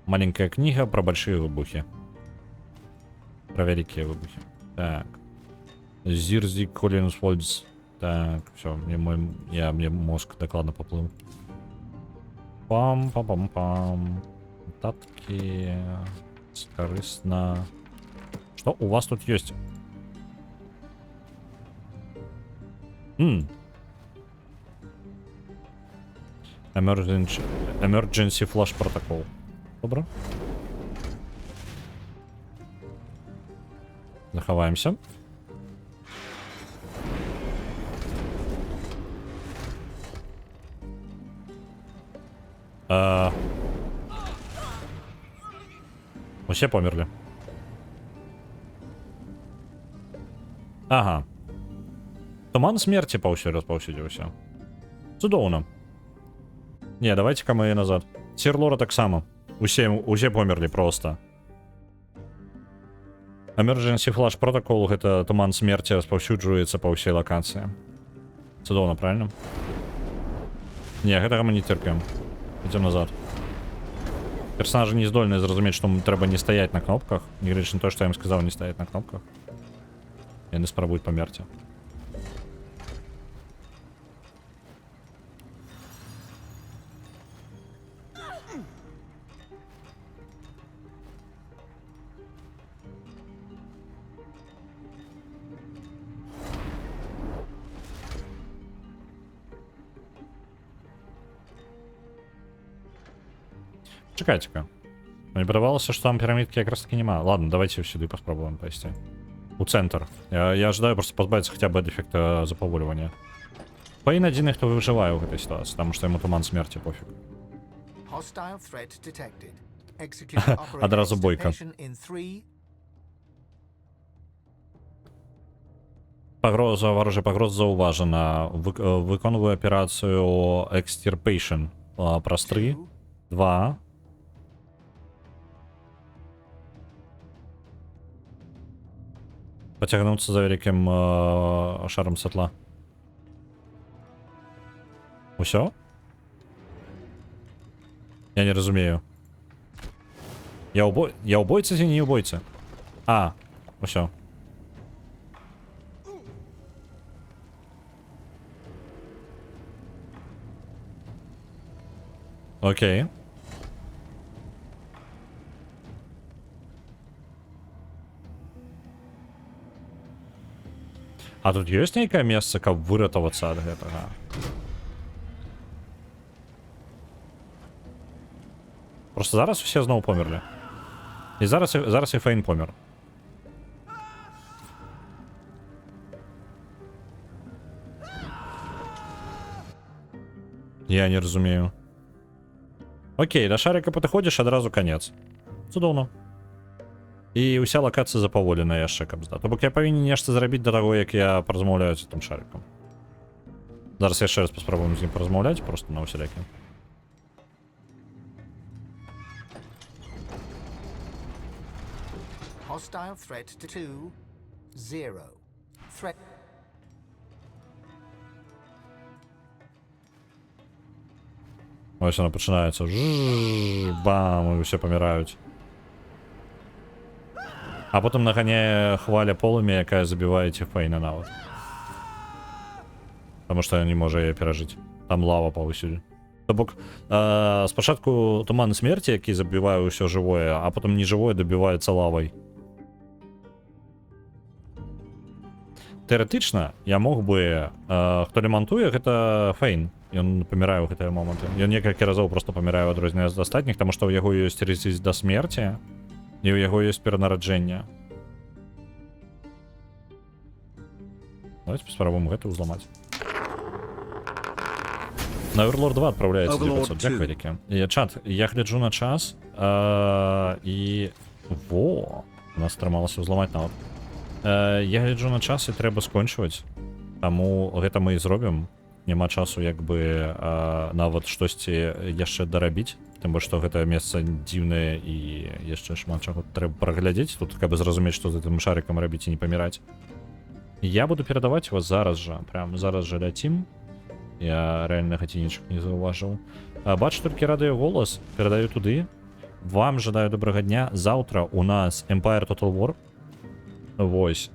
Маленькая книга про большие выбухи. Про великие выбухи. Так. Зирзи Коллинс Вольдс. Так, все, мне мозг докладно поплыл. Пам-пам-пам-пам. Татки. Скорыстно. Что у вас тут есть? Emergency Flash Protocol. Добре. Заховаемся. Усе померли. Ага. Туман смерти паўсюль распаўсюдзіўся. Цудоўна. Не, давайте-ка мы назад. Сірлора таксама. Усе померлі просто. Emergency Flash Protocol — гэта туман смерти распаўсюджваецца па ўсей лакацыі. Цудоўна, правильно? Не, гэтага мы не терпім. Идем назад. Персонажи не здольны зразумець, што трэба не стаять на кнопках. Не глядзячы на то, што я ім сказаў не стаять на кнопках. Яны спрабуюць памерці. Чекайте-ка. Мне подавалося, что там пирамидки как раз таки нема. Ладно, давайте сюда попробуем пойти. У центр. Я ожидаю просто позбавиться хотя бы от эффекта заповоливания. Пейн один, кто выживает в этой ситуации, потому что ему туман смерти пофиг. Одразу бойко. Погроза, ворожая погроза зауважена. Виконую операцию Extirpation. Прос 3, 2. Потягнуться за великим шаром светла. Усё? Я не разумею. Я убойца или не убойца? А, усё. Окей. А тут ёсць нейкае месца, каб выратавацца ад гэтага? Просто зараз усе зноў померлі. І зараз і Фейн помер. Я не разумею. Окей, до шарика падыходзіш, адразу канец. Цудоўна. І ўся лакацыя запаволена яшчэ, каб здаць. То бок я павінен нешта зрабіць да таго, як я паразмаўляю з гэтым шарикам. Зараз яшчэ раз паспрабуем з ім паразмаўляць, просто на усялякі. Hostile threat to 2, 0. Threat. Ось воно починається. Бам, і всі помирають. А потім наганяє хваля полум'я, яка забиває Фейна навіть. Тому що не може її пережити. Там лава повсюди. Тобто, спочатку туман смерті, який забиває усе живое, а потім неживое добивається лавою. Теоретично, я мог би... Хто ремонтує, гэта Фейн. Ён памірае ў гэтыя моманты. Ён некалькі разоў просто памірае ад розных з астатніх, таму што ў яго ёсць рэзіст да смерці, і ў яго ёсць перанараджэнне. Давайте паспрабуем гэта ўзламаць. На Overlord 2 адпраўляецца 900. Дзякуй вялікі. Чат, я гляджу на час, і... Во! У нас атрымалася ўзламаць нават. Я гляджу на час і трэба скончваць. Таму гэта мы і зробім. Няма часу як бы нават штосьці яшчэ дарабіць. Тым больш, што гэта месца дзіўнае і яшчэ шмат чаго трэба праглядзець. Тут каб зразумець, што з гэтым шарикам рабіць і не паміраць. Я буду перадаваць вас зараз жа. Прям зараз жа ляцім. Я рэальна гадзіннічак не заўважыў. Бачу толькі радыёголас. Перадаю туды. Вам жадаю добрага дня. Заўтра у нас Empire Total War. Вось.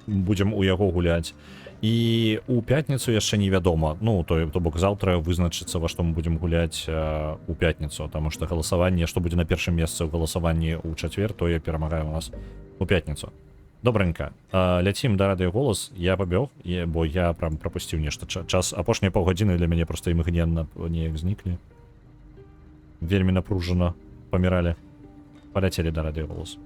будзем у яго гуляць. І у пятніцу яшчэ невядома. Ну, то бок заўтра вызначыцца, во што мы будзем гуляць у пятніцу, таму што галасаванне, што будзе на першым месцы ў галасаванні ў чацвер, тое перамагае у нас у пятніцу. Добренька, ляцім да радыёголас, я пабег, бо я прям прапусціў нешта. Час, апошнія паўгадзіны для мяне проста імгненна неяк зніклі. Вельмі напружана паміралі. Паляцелі да радыёголас.